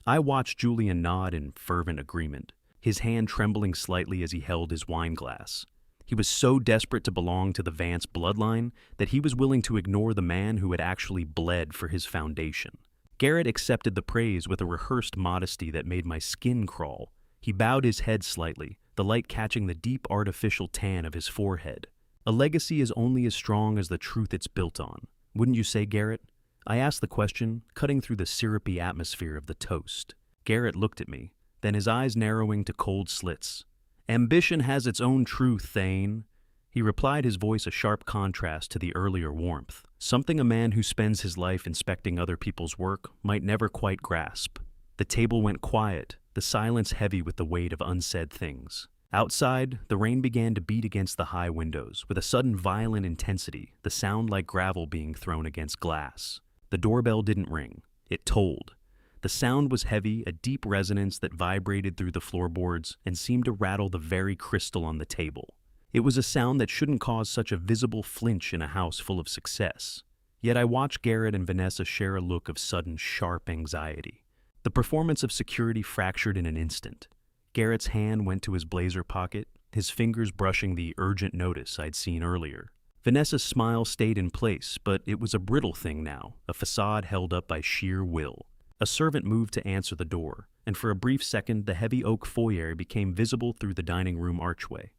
I watched Julian nod in fervent agreement, his hand trembling slightly as he held his wine glass. He was so desperate to belong to the Vance bloodline that he was willing to ignore the man who had actually bled for his foundation. Garrett accepted the praise with a rehearsed modesty that made my skin crawl. He bowed his head slightly, the light catching the deep artificial tan of his forehead. A legacy is only as strong as the truth it's built on. Wouldn't you say, Garrett? I asked the question, cutting through the syrupy atmosphere of the toast. Garrett looked at me, then his eyes narrowing to cold slits. Ambition has its own truth, Thane. He replied, his voice a sharp contrast to the earlier warmth, something a man who spends his life inspecting other people's work might never quite grasp. The table went quiet, the silence heavy with the weight of unsaid things. Outside, the rain began to beat against the high windows with a sudden violent intensity, the sound like gravel being thrown against glass. The doorbell didn't ring. It tolled. The sound was heavy, a deep resonance that vibrated through the floorboards and seemed to rattle the very crystal on the table. It was a sound that shouldn't cause such a visible flinch in a house full of success. Yet I watched Garrett and Vanessa share a look of sudden, sharp anxiety. The performance of security fractured in an instant. Garrett's hand went to his blazer pocket, his fingers brushing the urgent notice I'd seen earlier. Vanessa's smile stayed in place, but it was a brittle thing now, a facade held up by sheer will. A servant moved to answer the door, and for a brief second the heavy oak foyer became visible through the dining room archway.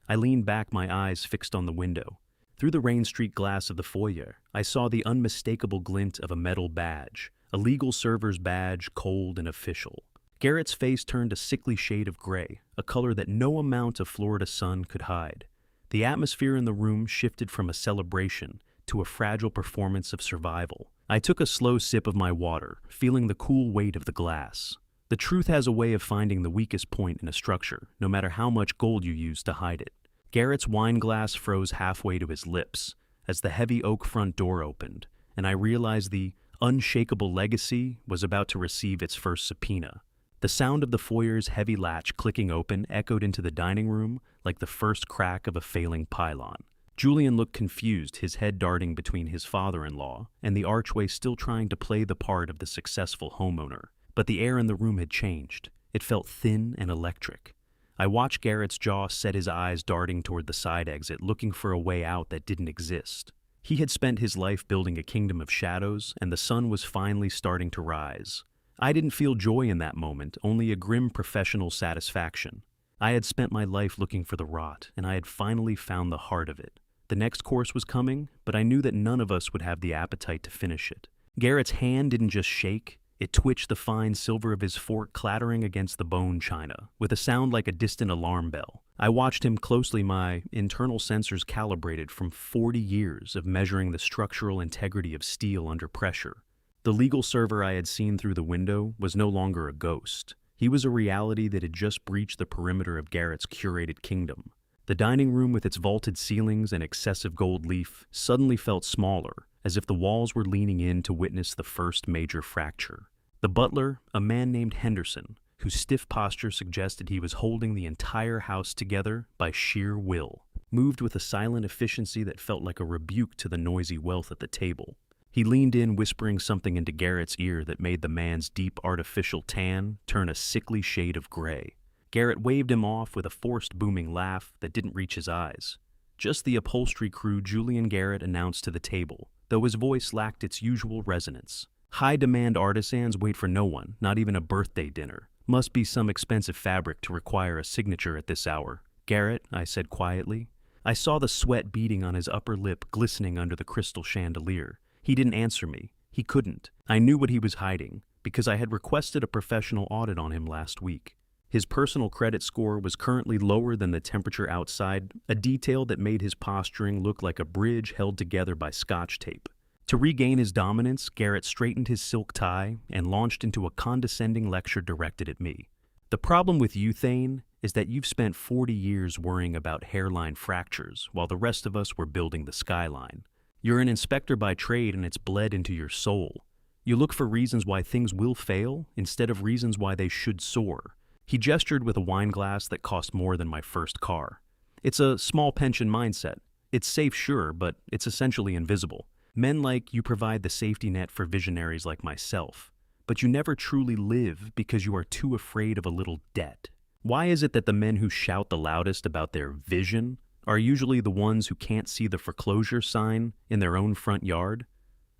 I leaned back, my eyes fixed on the window. Through the rain-streaked glass of the foyer, I saw the unmistakable glint of a metal badge, a legal server's badge, cold and official. Garrett's face turned a sickly shade of gray, a color that no amount of Florida sun could hide. The atmosphere in the room shifted from a celebration to a fragile performance of survival. I took a slow sip of my water, feeling the cool weight of the glass. The truth has a way of finding the weakest point in a structure, no matter how much gold you use to hide it. Garrett's wine glass froze halfway to his lips as the heavy oak front door opened, and I realized the unshakable legacy was about to receive its first subpoena. The sound of the foyer's heavy latch clicking open echoed into the dining room like the first crack of a failing pylon. Julian looked confused, his head darting between his father-in-law and the archway, still trying to play the part of the successful homeowner. But the air in the room had changed. It felt thin and electric. I watched Garrett's jaw set, his eyes darting toward the side exit, looking for a way out that didn't exist. He had spent his life building a kingdom of shadows, and the sun was finally starting to rise. I didn't feel joy in that moment, only a grim professional satisfaction. I had spent my life looking for the rot, and I had finally found the heart of it. The next course was coming, but I knew that none of us would have the appetite to finish it. Garrett's hand didn't just shake, it twitched, the fine silver of his fork clattering against the bone china, with a sound like a distant alarm bell. I watched him closely, my internal sensors calibrated from 40 years of measuring the structural integrity of steel under pressure. The legal server I had seen through the window was no longer a ghost. He was a reality that had just breached the perimeter of Garrett's curated kingdom. The dining room, with its vaulted ceilings and excessive gold leaf, suddenly felt smaller, as if the walls were leaning in to witness the first major fracture. The butler, a man named Henderson, whose stiff posture suggested he was holding the entire house together by sheer will, moved with a silent efficiency that felt like a rebuke to the noisy wealth at the table. He leaned in, whispering something into Garrett's ear that made the man's deep artificial tan turn a sickly shade of gray. Garrett waved him off with a forced booming laugh that didn't reach his eyes. Just the upholstery crew, Julian, Garrett announced to the table. though his voice lacked its usual resonance. High-demand artisans wait for no one, not even a birthday dinner. Must be some expensive fabric to require a signature at this hour. Garrett, I said quietly. I saw the sweat beading on his upper lip glistening under the crystal chandelier. He didn't answer me. He couldn't. I knew what he was hiding, because I had requested a professional audit on him last week. His personal credit score was currently lower than the temperature outside, a detail that made his posturing look like a bridge held together by scotch tape. To regain his dominance, Garrett straightened his silk tie and launched into a condescending lecture directed at me. The problem with you, Thane, is that you've spent 40 years worrying about hairline fractures while the rest of us were building the skyline. You're an inspector by trade and it's bled into your soul. You look for reasons why things will fail instead of reasons why they should soar. He gestured with a wine glass that cost more than my first car. It's a small pension mindset. It's safe, sure, but it's essentially invisible. Men like you provide the safety net for visionaries like myself, but you never truly live because you are too afraid of a little debt. Why is it that the men who shout the loudest about their vision are usually the ones who can't see the foreclosure sign in their own front yard?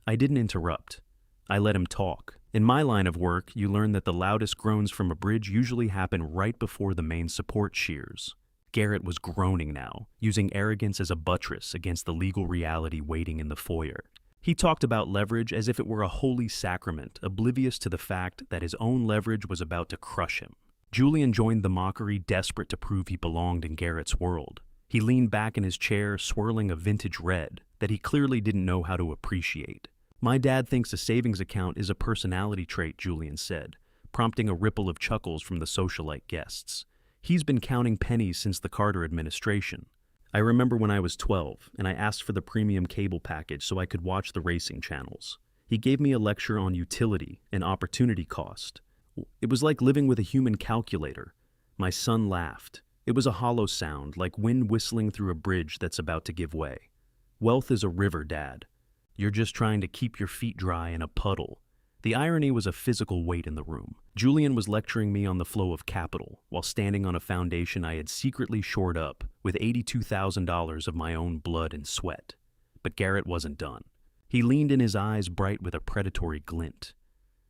I didn't interrupt. I let him talk. In my line of work, you learn that the loudest groans from a bridge usually happen right before the main support shears. Garrett was groaning now, using arrogance as a buttress against the legal reality waiting in the foyer. He talked about leverage as if it were a holy sacrament, oblivious to the fact that his own leverage was about to crush him. Julian joined the mockery, desperate to prove he belonged in Garrett's world. He leaned back in his chair, swirling a vintage red that he clearly didn't know how to appreciate. My dad thinks a savings account is a personality trait, Julian said, prompting a ripple of chuckles from the socialite guests. He's been counting pennies since the Carter administration. I remember when I was 12, and I asked for the premium cable package so I could watch the racing channels. He gave me a lecture on utility and opportunity cost. It was like living with a human calculator. My son laughed. It was a hollow sound, like wind whistling through a bridge that's about to give way. Wealth is a river, Dad. You're just trying to keep your feet dry in a puddle. The irony was a physical weight in the room. Julian was lecturing me on the flow of capital, while standing on a foundation I had secretly shored up with $82,000 of my own blood and sweat. But Garrett wasn't done. He leaned in, his eyes bright with a predatory glint.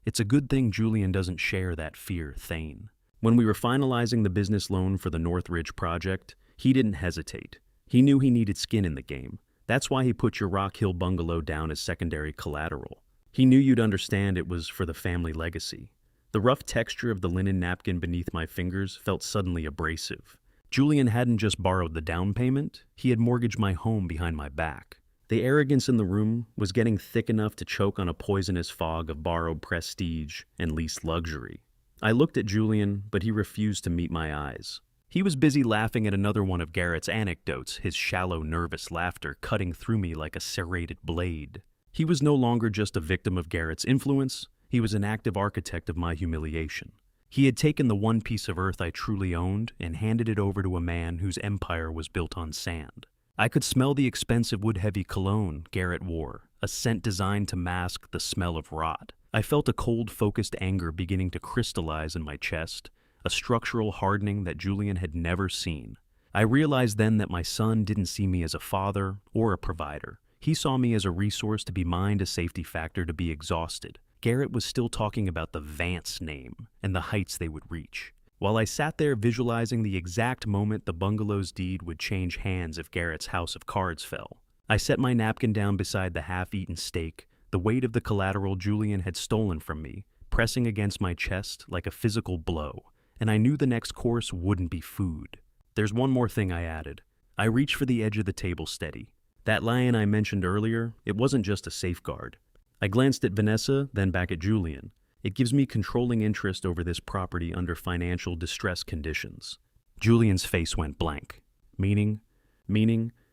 It's a good thing Julian doesn't share that fear, Thane. When we were finalizing the business loan for the Northridge project, he didn't hesitate. He knew he needed skin in the game. That's why he put your Rock Hill bungalow down as secondary collateral. He knew you'd understand it was for the family legacy. The rough texture of the linen napkin beneath my fingers felt suddenly abrasive. Julian hadn't just borrowed the down payment, he had mortgaged my home behind my back. The arrogance in the room was getting thick enough to choke on a poisonous fog of borrowed prestige and leased luxury. I looked at Julian, but he refused to meet my eyes. He was busy laughing at another one of Garrett's anecdotes, his shallow, nervous laughter cutting through me like a serrated blade. He was no longer just a victim of Garrett's influence, he was an active architect of my humiliation. He had taken the one piece of earth I truly owned and handed it over to a man whose empire was built on sand. I could smell the expensive wood-heavy cologne Garrett wore, a scent designed to mask the smell of rot. I felt a cold, focused anger beginning to crystallize in my chest, a structural hardening that Julian had never seen. I realized then that my son didn't see me as a father or a provider. He saw me as a resource to be mined, a safety factor to be exhausted. Garrett was still talking about the Vance name and the heights they would reach. While I sat there visualizing the exact moment the bungalow's deed would change hands if Garrett's house of cards fell, I set my napkin down beside the half-eaten steak, the weight of the collateral Julian had stolen from me, pressing against my chest like a physical blow, and I knew the next course wouldn't be food. There's one more thing, I added. I reached for the edge of the table steady. That lion I mentioned earlier, it wasn't just a safeguard. I glanced at Vanessa, then back at Julian. It gives me controlling interest over this property under financial distress conditions. Julian's face went blank. Meaning?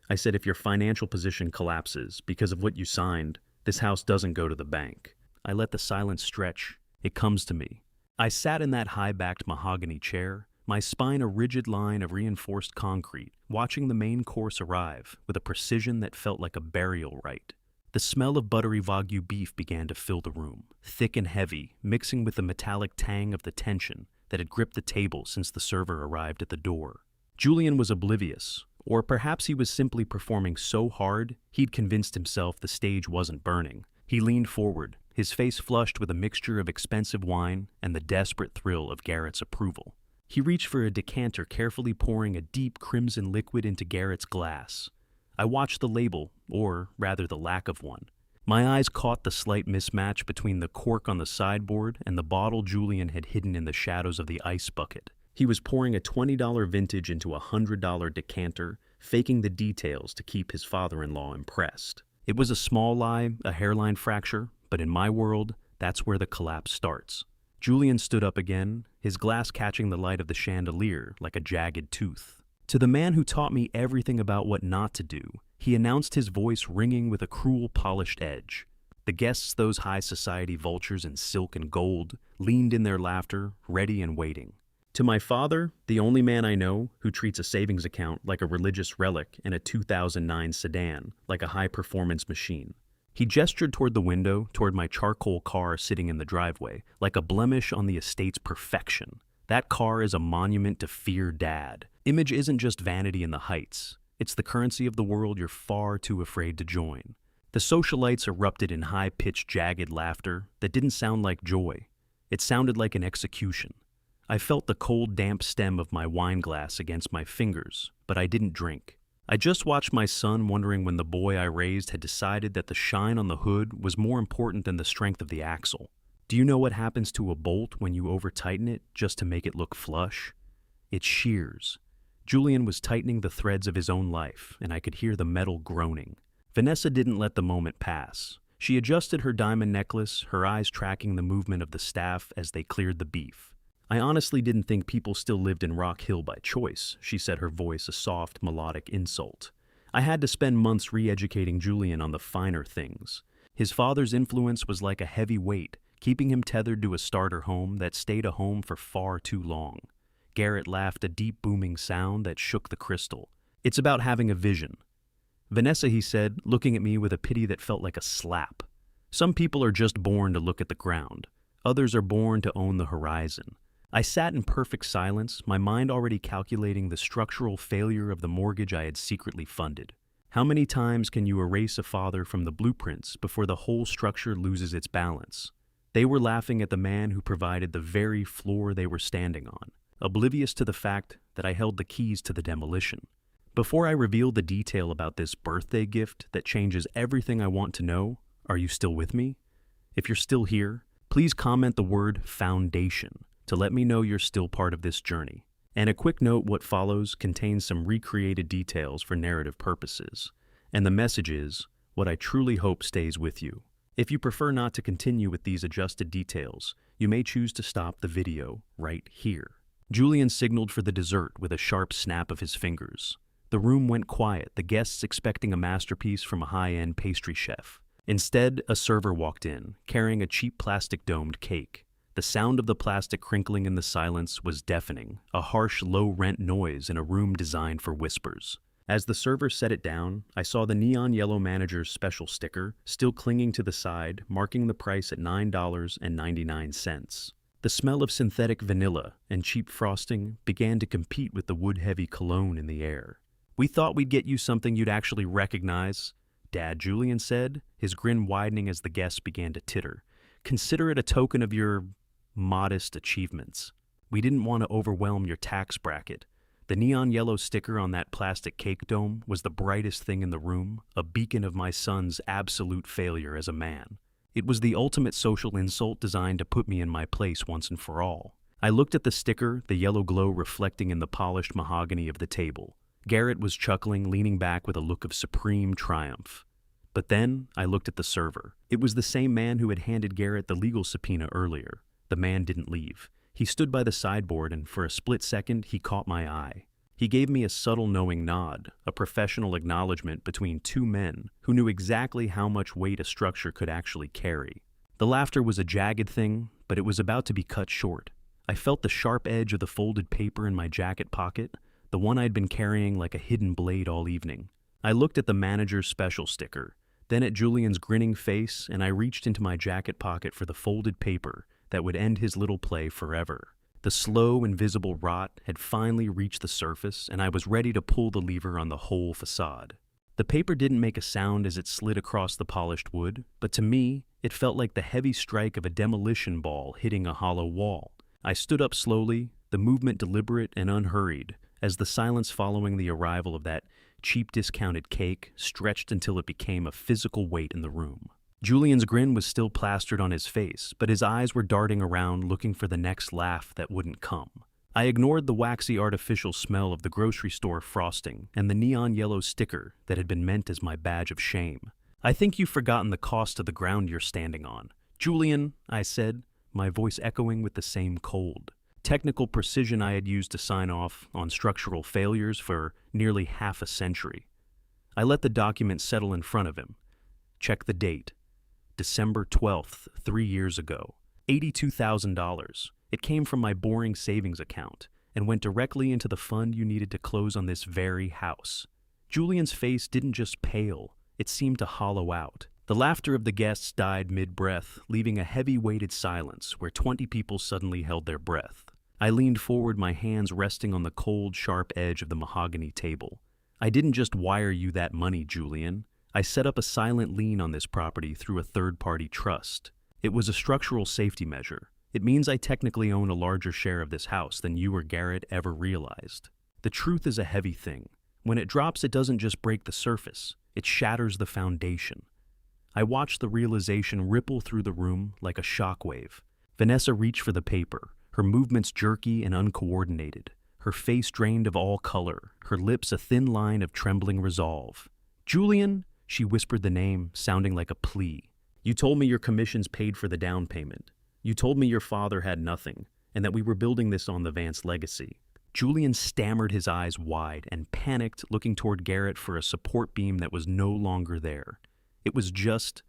I said, if your financial position collapses because of what you signed, this house doesn't go to the bank. I let the silence stretch. It comes to me. I sat in that high-backed mahogany chair, my spine a rigid line of reinforced concrete, watching the main course arrive with a precision that felt like a burial rite. The smell of buttery Wagyu beef began to fill the room, thick and heavy, mixing with the metallic tang of the tension that had gripped the table since the server arrived at the door. Julian was oblivious, Or perhaps he was simply performing so hard, he'd convinced himself the stage wasn't burning. He leaned forward, his face flushed with a mixture of expensive wine and the desperate thrill of Garrett's approval. He reached for a decanter, carefully pouring a deep crimson liquid into Garrett's glass. I watched the label, or rather the lack of one. My eyes caught the slight mismatch between the cork on the sideboard and the bottle Julian had hidden in the shadows of the ice bucket. He was pouring a $20 vintage into a $100 decanter, faking the details to keep his father-in-law impressed. It was a small lie, a hairline fracture, but in my world, that's where the collapse starts. Julian stood up again, his glass catching the light of the chandelier like a jagged tooth. To the man who taught me everything about what not to do, he announced, his voice ringing with a cruel, polished edge. The guests, those high society vultures in silk and gold, leaned in their laughter, ready and waiting. To my father, the only man I know who treats a savings account like a religious relic and a 2009 sedan like a high-performance machine. He gestured toward the window, toward my charcoal car sitting in the driveway, like a blemish on the estate's perfection. That car is a monument to fear, Dad. Image isn't just vanity in the heights. It's the currency of the world you're far too afraid to join. The socialites erupted in high-pitched, jagged laughter that didn't sound like joy. It sounded like an execution. I felt the cold, damp stem of my wine glass against my fingers, but I didn't drink. I just watched my son, wondering when the boy I raised had decided that the shine on the hood was more important than the strength of the axle. Do you know what happens to a bolt when you over-tighten it just to make it look flush? It shears. Julian was tightening the threads of his own life, and I could hear the metal groaning. Vanessa didn't let the moment pass. She adjusted her diamond necklace, her eyes tracking the movement of the staff as they cleared the beef. I honestly didn't think people still lived in Rock Hill by choice, she said, her voice a soft, melodic insult. I had to spend months re-educating Julian on the finer things. His father's influence was like a heavy weight, keeping him tethered to a starter home that stayed a home for far too long. Garrett laughed, a deep booming sound that shook the crystal. It's about having a vision. Vanessa, he said, looking at me with a pity that felt like a slap. Some people are just born to look at the ground. Others are born to own the horizon. I sat in perfect silence, my mind already calculating the structural failure of the mortgage I had secretly funded. How many times can you erase a father from the blueprints before the whole structure loses its balance? They were laughing at the man who provided the very floor they were standing on, oblivious to the fact that I held the keys to the demolition. Before I reveal the detail about this birthday gift that changes everything I want to know, are you still with me? If you're still here, please comment the word foundation to let me know you're still part of this journey. And a quick note, what follows contains some recreated details for narrative purposes. And the message is, what I truly hope stays with you. If you prefer not to continue with these adjusted details, you may choose to stop the video right here. Julian signaled for the dessert with a sharp snap of his fingers. The room went quiet, the guests expecting a masterpiece from a high-end pastry chef. Instead, a server walked in, carrying a cheap plastic-domed cake. The sound of the plastic crinkling in the silence was deafening, a harsh, low-rent noise in a room designed for whispers. As the server set it down, I saw the neon yellow manager's special sticker still clinging to the side, marking the price at $9.99. The smell of synthetic vanilla and cheap frosting began to compete with the wood-heavy cologne in the air. "We thought we'd get you something you'd actually recognize," Dad, Julian said, his grin widening as the guests began to titter. "Consider it a token of your modest achievements. We didn't want to overwhelm your tax bracket." The neon yellow sticker on that plastic cake dome was the brightest thing in the room, a beacon of my son's absolute failure as a man. It was the ultimate social insult designed to put me in my place once and for all. I looked at the sticker, the yellow glow reflecting in the polished mahogany of the table. Garrett was chuckling, leaning back with a look of supreme triumph. But then I looked at the server. It was the same man who had handed Garrett the legal subpoena earlier. The man didn't leave. He stood by the sideboard, and for a split second, he caught my eye. He gave me a subtle knowing nod, a professional acknowledgement between two men who knew exactly how much weight a structure could actually carry. The laughter was a jagged thing, but it was about to be cut short. I felt the sharp edge of the folded paper in my jacket pocket, the one I'd been carrying like a hidden blade all evening. I looked at the manager's special sticker, then at Julian's grinning face, and I reached into my jacket pocket for the folded paper that would end his little play forever. The slow, invisible rot had finally reached the surface, and I was ready to pull the lever on the whole facade. The paper didn't make a sound as it slid across the polished wood, but to me, it felt like the heavy strike of a demolition ball hitting a hollow wall. I stood up slowly, the movement deliberate and unhurried, as the silence following the arrival of that cheap discounted cake stretched until it became a physical weight in the room. Julian's grin was still plastered on his face, but his eyes were darting around looking for the next laugh that wouldn't come. I ignored the waxy artificial smell of the grocery store frosting and the neon yellow sticker that had been meant as my badge of shame. "I think you've forgotten the cost of the ground you're standing on." "Julian," I said, my voice echoing with the same cold, technical precision I had used to sign off on structural failures for nearly half a century. I let the document settle in front of him. Check the date. December 12th, 3 years ago. $82,000. It came from my boring savings account and went directly into the fund you needed to close on this very house. Julian's face didn't just pale, it seemed to hollow out. The laughter of the guests died mid-breath, leaving a heavy-weighted silence where 20 people suddenly held their breath. I leaned forward, my hands resting on the cold, sharp edge of the mahogany table. "I didn't just wire you that money, Julian. I set up a silent lien on this property through a third-party trust. It was a structural safety measure. It means I technically own a larger share of this house than you or Garrett ever realized. The truth is a heavy thing. When it drops, it doesn't just break the surface. It shatters the foundation." I watched the realization ripple through the room like a shockwave. Vanessa reached for the paper, her movements jerky and uncoordinated, her face drained of all color, her lips a thin line of trembling resolve. "Julian," she whispered the name, sounding like a plea. "You told me your commissions paid for the down payment. You told me your father had nothing, and that we were building this on the Vance legacy." Julian stammered, his eyes wide, and panicked, looking toward Garrett for a support beam that was no longer there. It was just...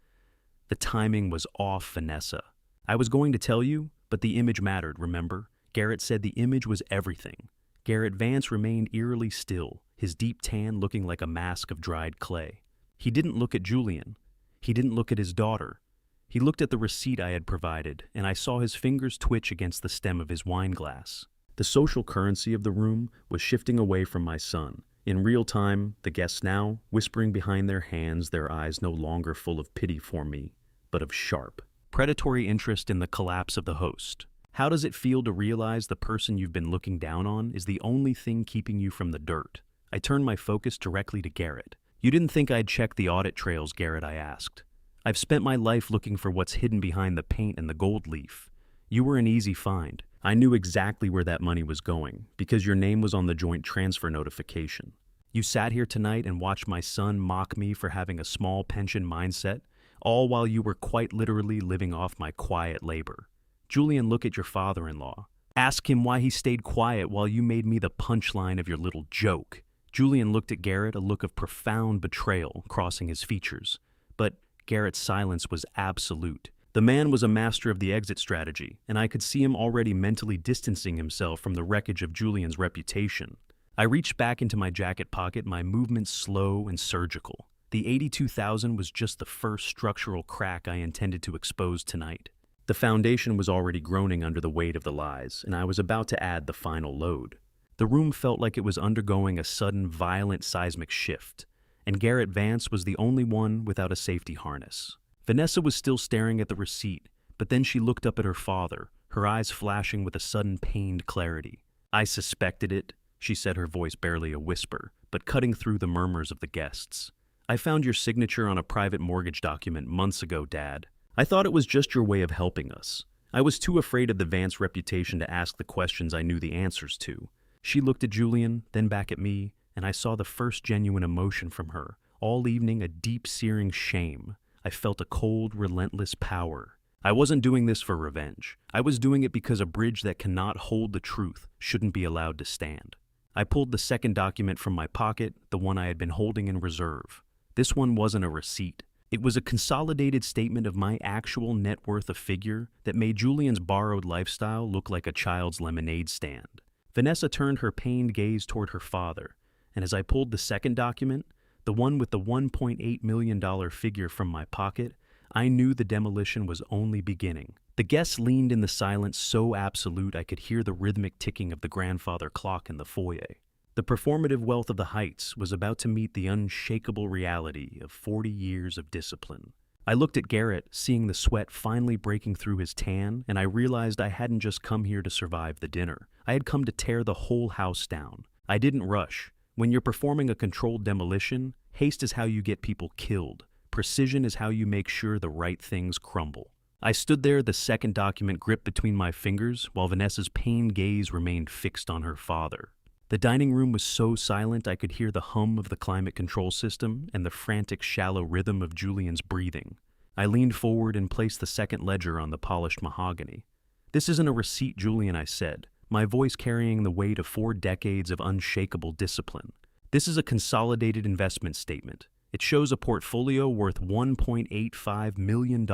the timing was off, Vanessa. "I was going to tell you, but the image mattered, remember? Garrett said the image was everything." Garrett Vance remained eerily still, his deep tan looking like a mask of dried clay. He didn't look at Julian. He didn't look at his daughter. He looked at the receipt I had provided, and I saw his fingers twitch against the stem of his wine glass. The social currency of the room was shifting away from my son. In real time, the guests now, whispering behind their hands, their eyes no longer full of pity for me, but of sharp, predatory interest in the collapse of the host. How does it feel to realize the person you've been looking down on is the only thing keeping you from the dirt? I turned my focus directly to Garrett. "You didn't think I'd check the audit trails, Garrett," I asked. "I've spent my life looking for what's hidden behind the paint and the gold leaf. You were an easy find. I knew exactly where that money was going, because your name was on the joint transfer notification. You sat here tonight and watched my son mock me for having a small pension mindset, all while you were quite literally living off my quiet labor. Julian, look at your father-in-law. Ask him why he stayed quiet while you made me the punchline of your little joke." Julian looked at Garrett, a look of profound betrayal crossing his features. But Garrett's silence was absolute. The man was a master of the exit strategy, and I could see him already mentally distancing himself from the wreckage of Julian's reputation. I reached back into my jacket pocket, my movements slow and surgical. The 82,000 was just the first structural crack I intended to expose tonight. The foundation was already groaning under the weight of the lies, and I was about to add the final load. The room felt like it was undergoing a sudden, violent seismic shift, and Garrett Vance was the only one without a safety harness. Vanessa was still staring at the receipt, but then she looked up at her father, her eyes flashing with a sudden pained clarity. "I suspected it," she said, her voice barely a whisper, but cutting through the murmurs of the guests. "I found your signature on a private mortgage document months ago, Dad. I thought it was just your way of helping us. I was too afraid of the Vance reputation to ask the questions I knew the answers to." She looked at Julian, then back at me, and I saw the first genuine emotion from her, all evening a deep, searing shame. I felt a cold, relentless power. I wasn't doing this for revenge. I was doing it because a bridge that cannot hold the truth shouldn't be allowed to stand. I pulled the second document from my pocket, the one I had been holding in reserve. This one wasn't a receipt. It was a consolidated statement of my actual net worth, a figure that made Julian's borrowed lifestyle look like a child's lemonade stand. Vanessa turned her pained gaze toward her father, and as I pulled the second document, the one with the $1.8 million figure from my pocket, I knew the demolition was only beginning. The guests leaned in the silence so absolute I could hear the rhythmic ticking of the grandfather clock in the foyer. The performative wealth of the Heights was about to meet the unshakable reality of 40 years of discipline. I looked at Garrett, seeing the sweat finally breaking through his tan, and I realized I hadn't just come here to survive the dinner. I had come to tear the whole house down. I didn't rush. When you're performing a controlled demolition, haste is how you get people killed. Precision is how you make sure the right things crumble. I stood there, the second document gripped between my fingers, while Vanessa's pained gaze remained fixed on her father. The dining room was so silent I could hear the hum of the climate control system and the frantic, shallow rhythm of Julian's breathing. I leaned forward and placed the second ledger on the polished mahogany. "This isn't a receipt, Julian," I said, my voice carrying the weight of 4 decades of unshakable discipline. "This is a consolidated investment statement. It shows a portfolio worth $1.85 million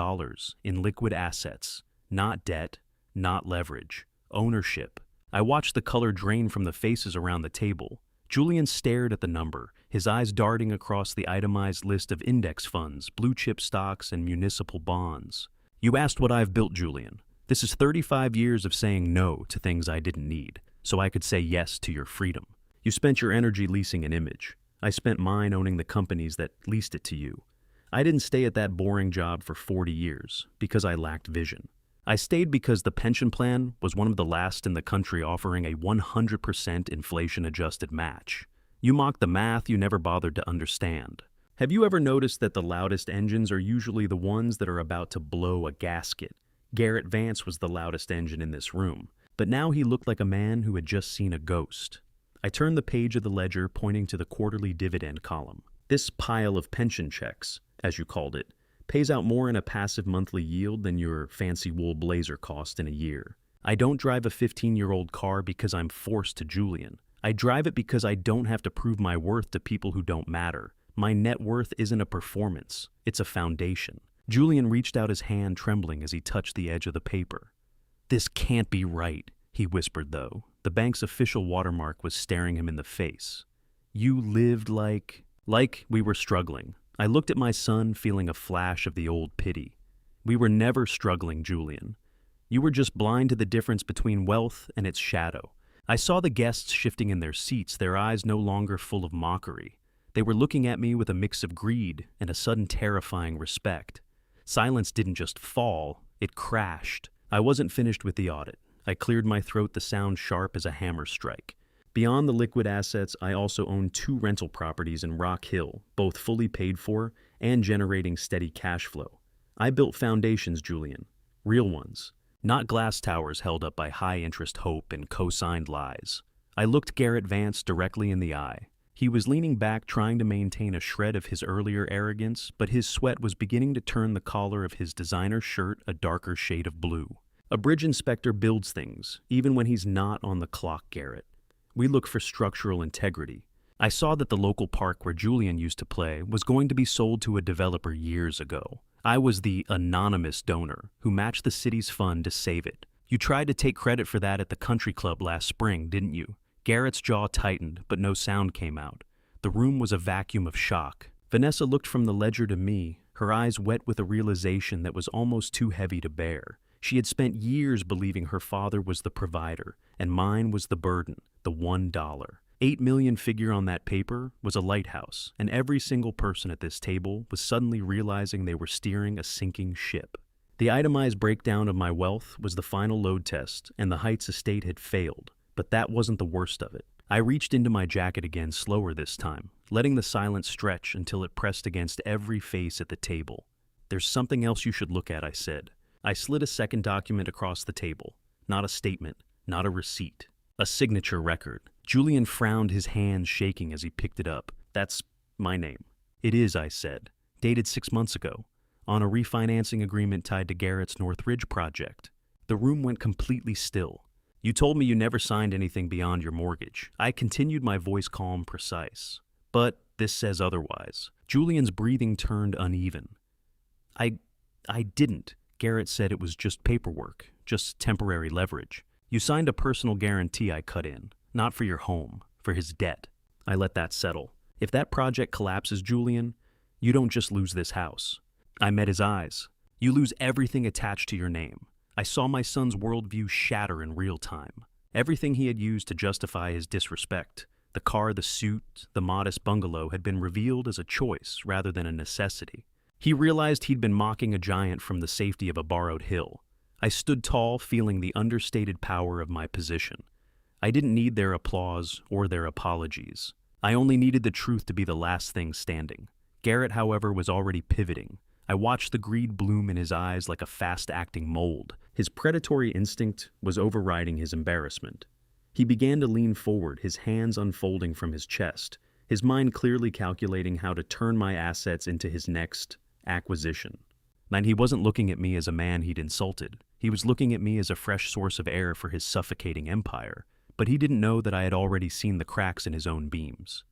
in liquid assets, not debt, not leverage, ownership." I watched the color drain from the faces around the table. Julian stared at the number, his eyes darting across the itemized list of index funds, blue-chip stocks, and municipal bonds. "You asked what I've built, Julian. This is 35 years of saying no to things I didn't need, so I could say yes to your freedom. You spent your energy leasing an image. I spent mine owning the companies that leased it to you. I didn't stay at that boring job for 40 years because I lacked vision. I stayed because the pension plan was one of the last in the country offering a 100% inflation-adjusted match. You mocked the math you never bothered to understand. Have you ever noticed that the loudest engines are usually the ones that are about to blow a gasket? Garrett Vance was the loudest engine in this room, but now he looked like a man who had just seen a ghost. I turned the page of the ledger, pointing to the quarterly dividend column. "This pile of pension checks, as you called it, pays out more in a passive monthly yield than your fancy wool blazer cost in a year. I don't drive a 15-year-old car because I'm forced to, Julian. I drive it because I don't have to prove my worth to people who don't matter. My net worth isn't a performance, it's a foundation." Julian reached out his hand, trembling as he touched the edge of the paper. "This can't be right," he whispered, though. The bank's official watermark was staring him in the face. "You lived like we were struggling." I looked at my son, feeling a flash of the old pity. "We were never struggling, Julian. You were just blind to the difference between wealth and its shadow." I saw the guests shifting in their seats, their eyes no longer full of mockery. They were looking at me with a mix of greed and a sudden terrifying respect. Silence didn't just fall, it crashed. I wasn't finished with the audit. I cleared my throat, the sound sharp as a hammer strike. Beyond the liquid assets, I also owned 2 rental properties in Rock Hill, both fully paid for and generating steady cash flow. I built foundations, Julian. Real ones. Not glass towers held up by high-interest hope and co-signed lies. I looked Garrett Vance directly in the eye. He was leaning back, trying to maintain a shred of his earlier arrogance, but his sweat was beginning to turn the collar of his designer shirt a darker shade of blue. "A bridge inspector builds things, even when he's not on the clock, Garrett. We look for structural integrity." I saw that the local park where Julian used to play was going to be sold to a developer years ago. I was the anonymous donor who matched the city's fund to save it. "You tried to take credit for that at the country club last spring, didn't you?" Garrett's jaw tightened, but no sound came out. The room was a vacuum of shock. Vanessa looked from the ledger to me, her eyes wet with a realization that was almost too heavy to bear. She had spent years believing her father was the provider, and mine was the burden, the $1. $8 million figure on that paper was a lighthouse, and every single person at this table was suddenly realizing they were steering a sinking ship. The itemized breakdown of my wealth was the final load test, and the Heights estate had failed. But that wasn't the worst of it. I reached into my jacket again, slower this time, letting the silence stretch until it pressed against every face at the table. "There's something else you should look at," I said. I slid a second document across the table. Not a statement, not a receipt. A signature record. Julian frowned, his hands shaking as he picked it up. "That's my name." "It is," I said. "Dated 6 months ago. On a refinancing agreement tied to Garrett's Northridge project." The room went completely still. "You told me you never signed anything beyond your mortgage." I continued, my voice calm, precise. "But this says otherwise." Julian's breathing turned uneven. I didn't. Garrett said it was just paperwork, just temporary leverage. "You signed a personal guarantee," I cut in. "Not for your home, for his debt." I let that settle. "If that project collapses, Julian, you don't just lose this house." I met his eyes. You lose everything attached to your name. I saw my son's worldview shatter in real time. Everything he had used to justify his disrespect, the car, the suit, the modest bungalow, had been revealed as a choice rather than a necessity. He realized he'd been mocking a giant from the safety of a borrowed hill. I stood tall, feeling the understated power of my position. I didn't need their applause or their apologies. I only needed the truth to be the last thing standing. Garrett, however, was already pivoting. I watched the greed bloom in his eyes like a fast-acting mold. His predatory instinct was overriding his embarrassment. He began to lean forward, his hands unfolding from his chest, his mind clearly calculating how to turn my assets into his next acquisition. And he wasn't looking at me as a man he'd insulted. He was looking at me as a fresh source of air for his suffocating empire. But he didn't know that I had already seen the cracks in his own beams.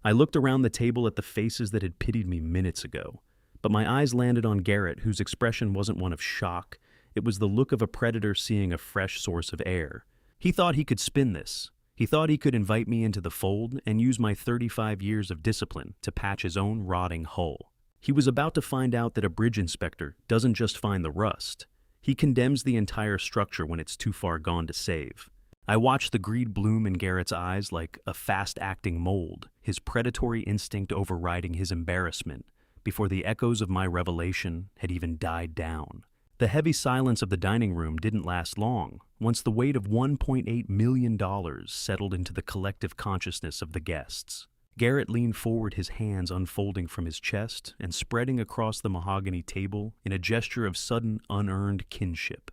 I looked around the table at the faces that had pitied me minutes ago, but my eyes landed on Garrett, whose expression wasn't one of shock. It was the look of a predator seeing a fresh source of air. He thought he could spin this. He thought he could invite me into the fold and use my 35 years of discipline to patch his own rotting hull. He was about to find out that a bridge inspector doesn't just find the rust. He condemns the entire structure when it's too far gone to save. I watched the greed bloom in Garrett's eyes like a fast-acting mold, his predatory instinct overriding his embarrassment before the echoes of my revelation had even died down. The heavy silence of the dining room didn't last long, once the weight of $1.8 million settled into the collective consciousness of the guests. Garrett leaned forward, his hands unfolding from his chest and spreading across the mahogany table in a gesture of sudden, unearned kinship.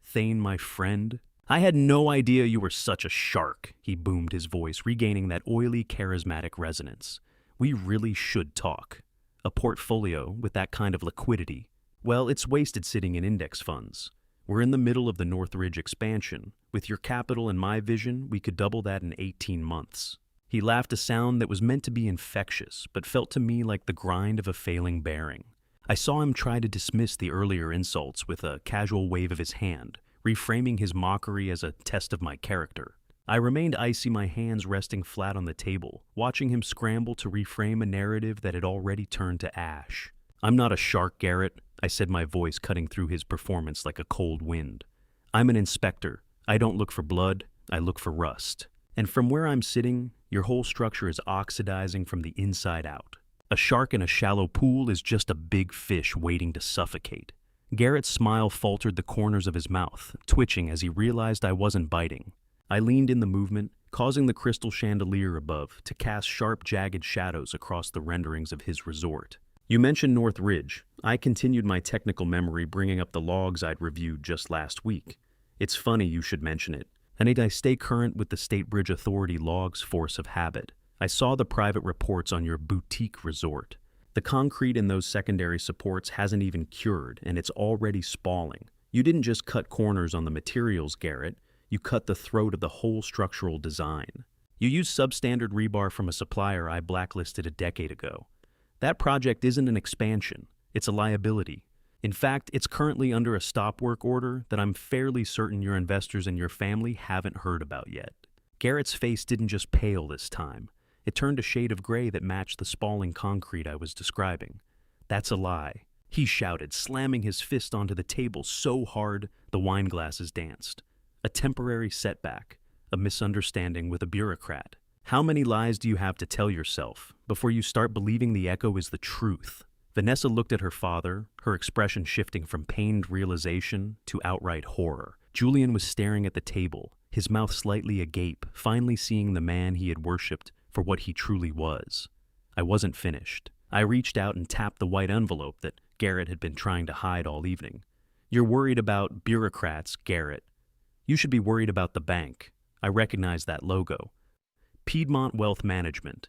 "Thane, my friend, I had no idea you were such a shark," he boomed, his voice regaining that oily, charismatic resonance. "We really should talk. A portfolio with that kind of liquidity, well, it's wasted sitting in index funds. We're in the middle of the Northridge expansion. With your capital and my vision, we could double that in 18 months. He laughed, a sound that was meant to be infectious, but felt to me like the grind of a failing bearing. I saw him try to dismiss the earlier insults with a casual wave of his hand, reframing his mockery as a test of my character. I remained icy, my hands resting flat on the table, watching him scramble to reframe a narrative that had already turned to ash. "I'm not a shark, Garrett," I said, my voice cutting through his performance like a cold wind. "I'm an inspector. I don't look for blood, I look for rust. And from where I'm sitting, your whole structure is oxidizing from the inside out. A shark in a shallow pool is just a big fish waiting to suffocate." Garrett's smile faltered the corners of his mouth, twitching as he realized I wasn't biting. I leaned in the movement, causing the crystal chandelier above to cast sharp, jagged shadows across the renderings of his resort. "You mentioned Northridge." I continued my technical memory, bringing up the logs I'd reviewed just last week. "It's funny you should mention it. I stay current with the State Bridge Authority logs force of habit. I saw the private reports on your boutique resort. The concrete in those secondary supports hasn't even cured, and it's already spalling. You didn't just cut corners on the materials, Garrett. You cut the throat of the whole structural design. You used substandard rebar from a supplier I blacklisted a decade ago. That project isn't an expansion. It's a liability. In fact, it's currently under a stop work order that I'm fairly certain your investors and your family haven't heard about yet." Garrett's face didn't just pale this time. It turned a shade of gray that matched the spalling concrete I was describing. "That's a lie," he shouted, slamming his fist onto the table so hard the wine glasses danced. "A temporary setback, a misunderstanding with a bureaucrat. How many lies do you have to tell yourself before you start believing the echo is the truth?" Vanessa looked at her father, her expression shifting from pained realization to outright horror. Julian was staring at the table, his mouth slightly agape, finally seeing the man he had worshipped for what he truly was. I wasn't finished. I reached out and tapped the white envelope that Garrett had been trying to hide all evening. "You're worried about bureaucrats, Garrett. You should be worried about the bank." I recognized that logo. Piedmont Wealth Management.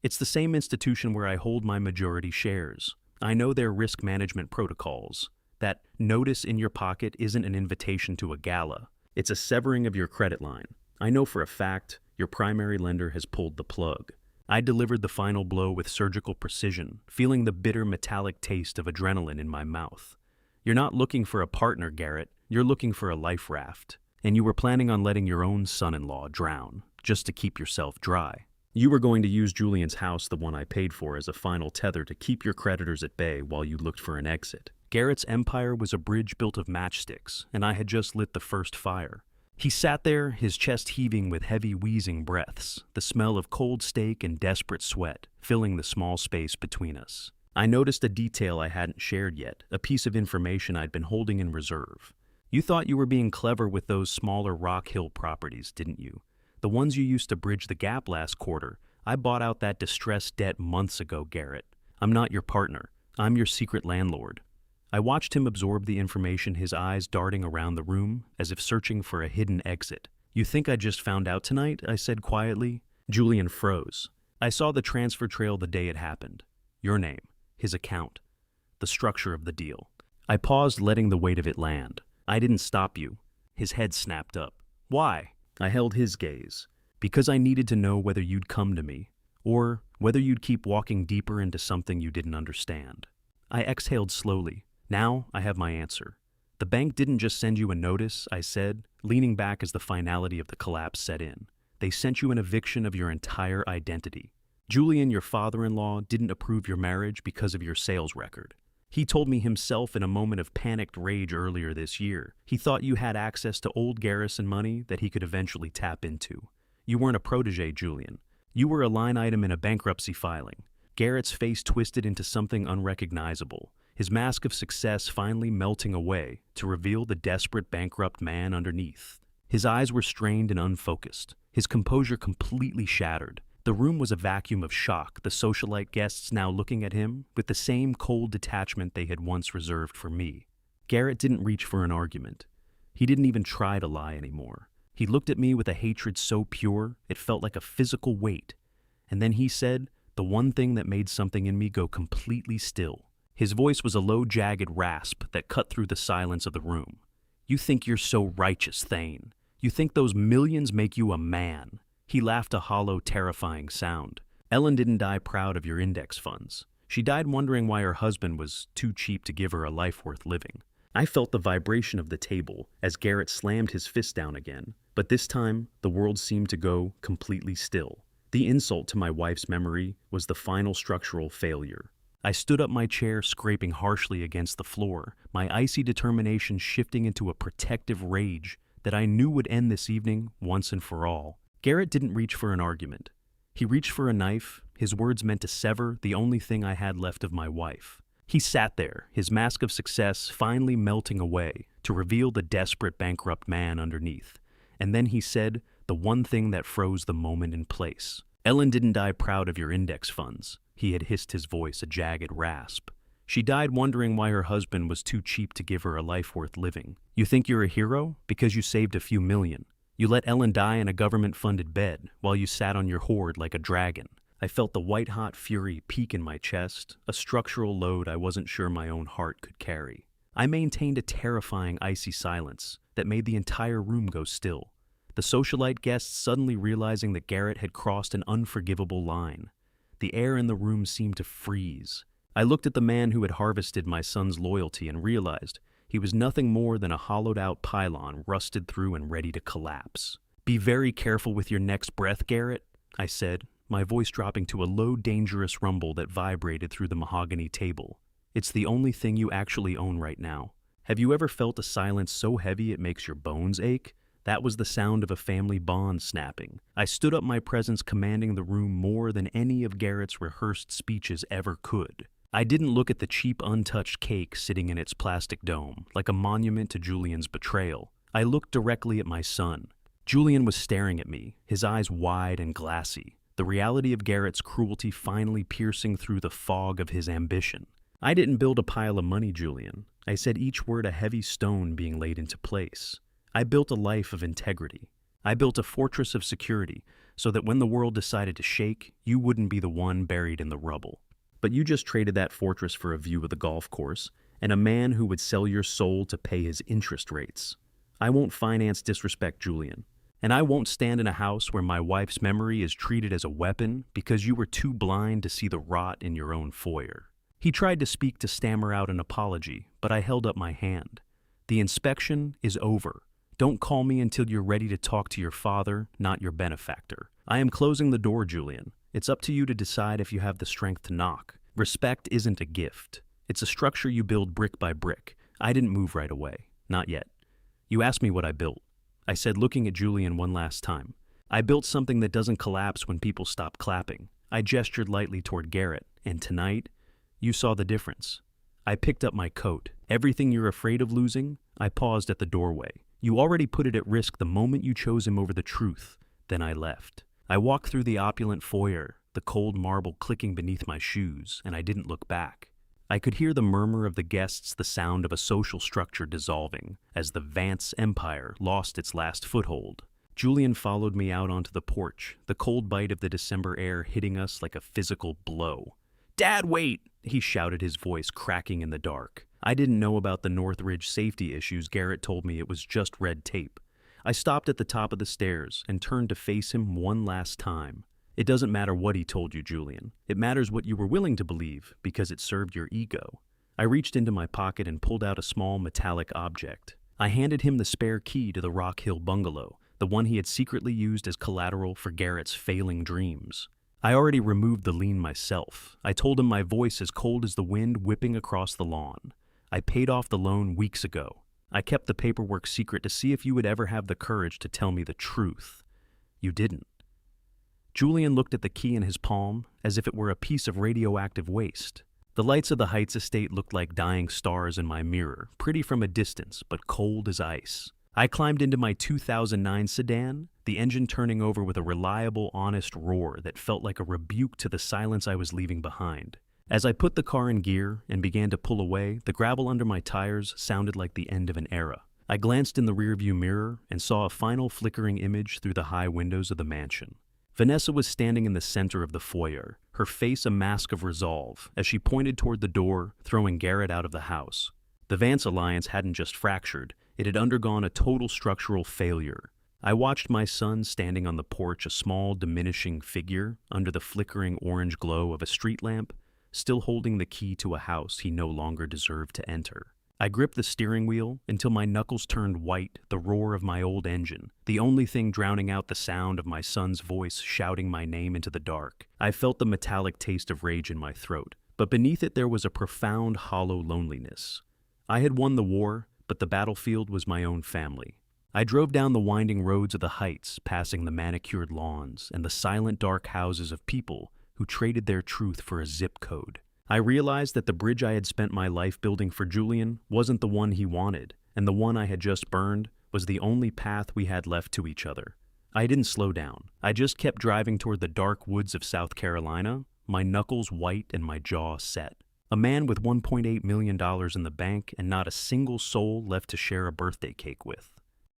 It's the same institution where I hold my majority shares. I know their risk management protocols. That notice in your pocket isn't an invitation to a gala. It's a severing of your credit line. I know for a fact your primary lender has pulled the plug. I delivered the final blow with surgical precision, feeling the bitter metallic taste of adrenaline in my mouth. "You're not looking for a partner, Garrett. You're looking for a life raft. And you were planning on letting your own son-in-law drown, just to keep yourself dry." You were going to use Julian's house, the one I paid for, as a final tether to keep your creditors at bay while you looked for an exit. Garrett's empire was a bridge built of matchsticks, and I had just lit the first fire. He sat there, his chest heaving with heavy, wheezing breaths, the smell of cold steak and desperate sweat filling the small space between us. I noticed a detail I hadn't shared yet, a piece of information I'd been holding in reserve. You thought you were being clever with those smaller Rock Hill properties, didn't you? The ones you used to bridge the gap last quarter. I bought out that distressed debt months ago, Garrett. I'm not your partner. I'm your secret landlord. I watched him absorb the information, his eyes darting around the room, as if searching for a hidden exit. You think I just found out tonight? I said quietly. Julian froze. I saw the transfer trail the day it happened. Your name, his account, the structure of the deal. I paused, letting the weight of it land. I didn't stop you. His head snapped up. Why? I held his gaze. Because I needed to know whether you'd come to me, or whether you'd keep walking deeper into something you didn't understand. I exhaled slowly. Now I have my answer. The bank didn't just send you a notice, I said, leaning back as the finality of the collapse set in. They sent you an eviction of your entire identity. Julian, your father-in-law, didn't approve your marriage because of your sales record. He told me himself in a moment of panicked rage earlier this year. He thought you had access to old Garrison money that he could eventually tap into. You weren't a protege, Julian. You were a line item in a bankruptcy filing. Garrett's face twisted into something unrecognizable, his mask of success finally melting away to reveal the desperate bankrupt man underneath. His eyes were strained and unfocused, his composure completely shattered. The room was a vacuum of shock, the socialite guests now looking at him with the same cold detachment they had once reserved for me. Garrett didn't reach for an argument. He didn't even try to lie anymore. He looked at me with a hatred so pure, it felt like a physical weight. And then he said the one thing that made something in me go completely still. His voice was a low, jagged rasp that cut through the silence of the room. You think you're so righteous, Thane. You think those millions make you a man. He laughed, a hollow, terrifying sound. Ellen didn't die proud of your index funds. She died wondering why her husband was too cheap to give her a life worth living. I felt the vibration of the table as Garrett slammed his fist down again, but this time the world seemed to go completely still. The insult to my wife's memory was the final structural failure. I stood up my chair, scraping harshly against the floor, my icy determination shifting into a protective rage that I knew would end this evening once and for all. Garrett didn't reach for an argument. He reached for a knife, his words meant to sever the only thing I had left of my wife. He sat there, his mask of success finally melting away to reveal the desperate bankrupt man underneath. And then he said the one thing that froze the moment in place. Ellen didn't die proud of your index funds. He had hissed, his voice a jagged rasp. She died wondering why her husband was too cheap to give her a life worth living. You think you're a hero because you saved a few million. You let Ellen die in a government-funded bed while you sat on your hoard like a dragon. I felt the white-hot fury peak in my chest, a structural load I wasn't sure my own heart could carry. I maintained a terrifying icy silence that made the entire room go still. The socialite guests suddenly realizing that Garrett had crossed an unforgivable line. The air in the room seemed to freeze. I looked at the man who had harvested my son's loyalty and realized he was nothing more than a hollowed-out pylon, rusted through and ready to collapse. Be very careful with your next breath, Garrett, I said, my voice dropping to a low, dangerous rumble that vibrated through the mahogany table. It's the only thing you actually own right now. Have you ever felt a silence so heavy it makes your bones ache? That was the sound of a family bond snapping. I stood up, my presence commanding the room more than any of Garrett's rehearsed speeches ever could. I didn't look at the cheap, untouched cake sitting in its plastic dome, like a monument to Julian's betrayal. I looked directly at my son. Julian was staring at me, his eyes wide and glassy, the reality of Garrett's cruelty finally piercing through the fog of his ambition. I didn't build a pile of money, Julian. I said, each word a heavy stone being laid into place. I built a life of integrity. I built a fortress of security so that when the world decided to shake, you wouldn't be the one buried in the rubble. But you just traded that fortress for a view of the golf course and a man who would sell your soul to pay his interest rates. I won't finance disrespect, Julian. And I won't stand in a house where my wife's memory is treated as a weapon because you were too blind to see the rot in your own foyer. He tried to speak, to stammer out an apology, but I held up my hand. The inspection is over. Don't call me until you're ready to talk to your father, not your benefactor. I am closing the door, Julian. It's up to you to decide if you have the strength to knock. Respect isn't a gift. It's a structure you build brick by brick. I didn't move right away. Not yet. You asked me what I built. I said, looking at Julian one last time. I built something that doesn't collapse when people stop clapping. I gestured lightly toward Garrett, and tonight, you saw the difference. I picked up my coat. Everything you're afraid of losing, I paused at the doorway. You already put it at risk the moment you chose him over the truth. Then I left. I walked through the opulent foyer, the cold marble clicking beneath my shoes, and I didn't look back. I could hear the murmur of the guests, the sound of a social structure dissolving, as the Vance empire lost its last foothold. Julian followed me out onto the porch, the cold bite of the December air hitting us like a physical blow. "Dad, wait!" he shouted, his voice cracking in the dark. I didn't know about the Northridge safety issues. Garrett told me it was just red tape. I stopped at the top of the stairs and turned to face him one last time. It doesn't matter what he told you, Julian. It matters what you were willing to believe, because it served your ego. I reached into my pocket and pulled out a small metallic object. I handed him the spare key to the Rock Hill bungalow, the one he had secretly used as collateral for Garrett's failing dreams. I already removed the lien myself. I told him, my voice as cold as the wind whipping across the lawn. I paid off the loan weeks ago. I kept the paperwork secret to see if you would ever have the courage to tell me the truth. You didn't. Julian looked at the key in his palm as if it were a piece of radioactive waste. The lights of the Heights estate looked like dying stars in my mirror, pretty from a distance, but cold as ice. I climbed into my 2009 sedan, the engine turning over with a reliable, honest roar that felt like a rebuke to the silence I was leaving behind. As I put the car in gear and began to pull away, the gravel under my tires sounded like the end of an era. I glanced in the rearview mirror and saw a final flickering image through the high windows of the mansion. Vanessa was standing in the center of the foyer, her face a mask of resolve, as she pointed toward the door, throwing Garrett out of the house. The Vance alliance hadn't just fractured, it had undergone a total structural failure. I watched my son standing on the porch, a small, diminishing figure under the flickering orange glow of a street lamp, still holding the key to a house he no longer deserved to enter. I gripped the steering wheel until my knuckles turned white, the roar of my old engine, the only thing drowning out the sound of my son's voice shouting my name into the dark. I felt the metallic taste of rage in my throat, but beneath it there was a profound, hollow loneliness. I had won the war, but the battlefield was my own family. I drove down the winding roads of the Heights, passing the manicured lawns and the silent, dark houses of people who traded their truth for a zip code. I realized that the bridge I had spent my life building for Julian wasn't the one he wanted, and the one I had just burned was the only path we had left to each other. I didn't slow down. I just kept driving toward the dark woods of South Carolina, my knuckles white and my jaw set. A man with $1.8 million in the bank and not a single soul left to share a birthday cake with.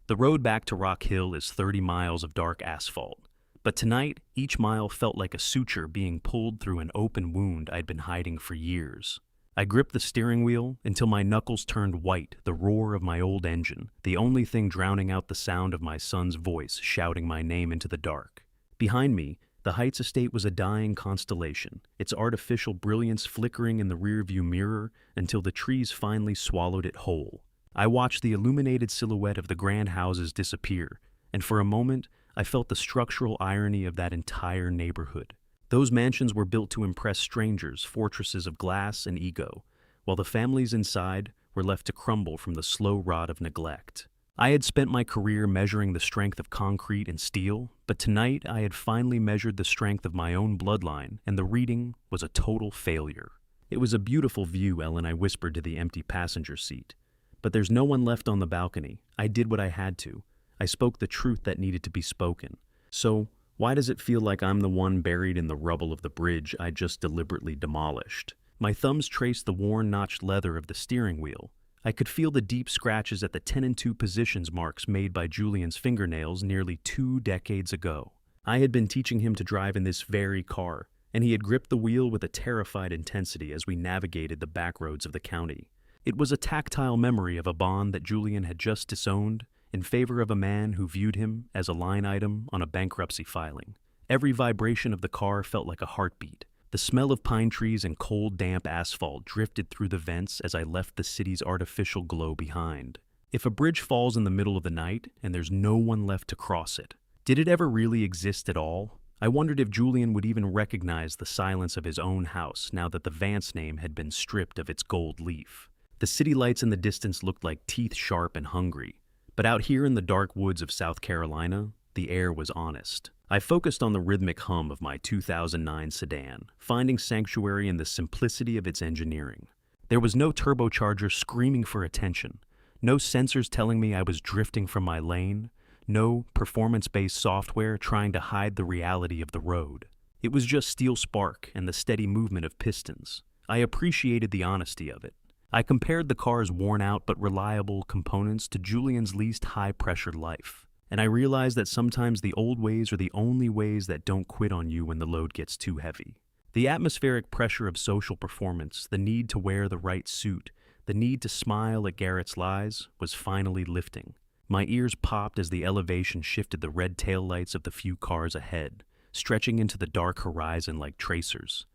The road back to Rock Hill is 30 miles of dark asphalt. But tonight, each mile felt like a suture being pulled through an open wound I'd been hiding for years. I gripped the steering wheel until my knuckles turned white, the roar of my old engine, the only thing drowning out the sound of my son's voice shouting my name into the dark. Behind me, the Heights estate was a dying constellation, its artificial brilliance flickering in the rearview mirror until the trees finally swallowed it whole. I watched the illuminated silhouette of the grand houses disappear, and for a moment, I felt the structural irony of that entire neighborhood. Those mansions were built to impress strangers, fortresses of glass and ego, while the families inside were left to crumble from the slow rot of neglect. I had spent my career measuring the strength of concrete and steel, but tonight I had finally measured the strength of my own bloodline, and the reading was a total failure. It was a beautiful view, Ellen, I whispered to the empty passenger seat. But there's no one left on the balcony. I did what I had to. I spoke the truth that needed to be spoken. So, why does it feel like I'm the one buried in the rubble of the bridge I just deliberately demolished? My thumbs traced the worn, notched leather of the steering wheel. I could feel the deep scratches at the 10 and 2 positions marks made by Julian's fingernails nearly 2 decades ago. I had been teaching him to drive in this very car, and he had gripped the wheel with a terrified intensity as we navigated the back roads of the county. It was a tactile memory of a bond that Julian had just disowned in favor of a man who viewed him as a line item on a bankruptcy filing. Every vibration of the car felt like a heartbeat. The smell of pine trees and cold, damp asphalt drifted through the vents as I left the city's artificial glow behind. If a bridge falls in the middle of the night and there's no one left to cross it, did it ever really exist at all? I wondered if Julian would even recognize the silence of his own house now that the Vance name had been stripped of its gold leaf. The city lights in the distance looked like teeth sharp and hungry, but out here in the dark woods of South Carolina, the air was honest. I focused on the rhythmic hum of my 2009 sedan, finding sanctuary in the simplicity of its engineering. There was no turbocharger screaming for attention, no sensors telling me I was drifting from my lane, no performance-based software trying to hide the reality of the road. It was just steel spark and the steady movement of pistons. I appreciated the honesty of it. I compared the car's worn-out but reliable components to Julian's least high-pressure life, and I realized that sometimes the old ways are the only ways that don't quit on you when the load gets too heavy. The atmospheric pressure of social performance, the need to wear the right suit, the need to smile at Garrett's lies, was finally lifting. My ears popped as the elevation shifted the red taillights of the few cars ahead, stretching into the dark horizon like tracers.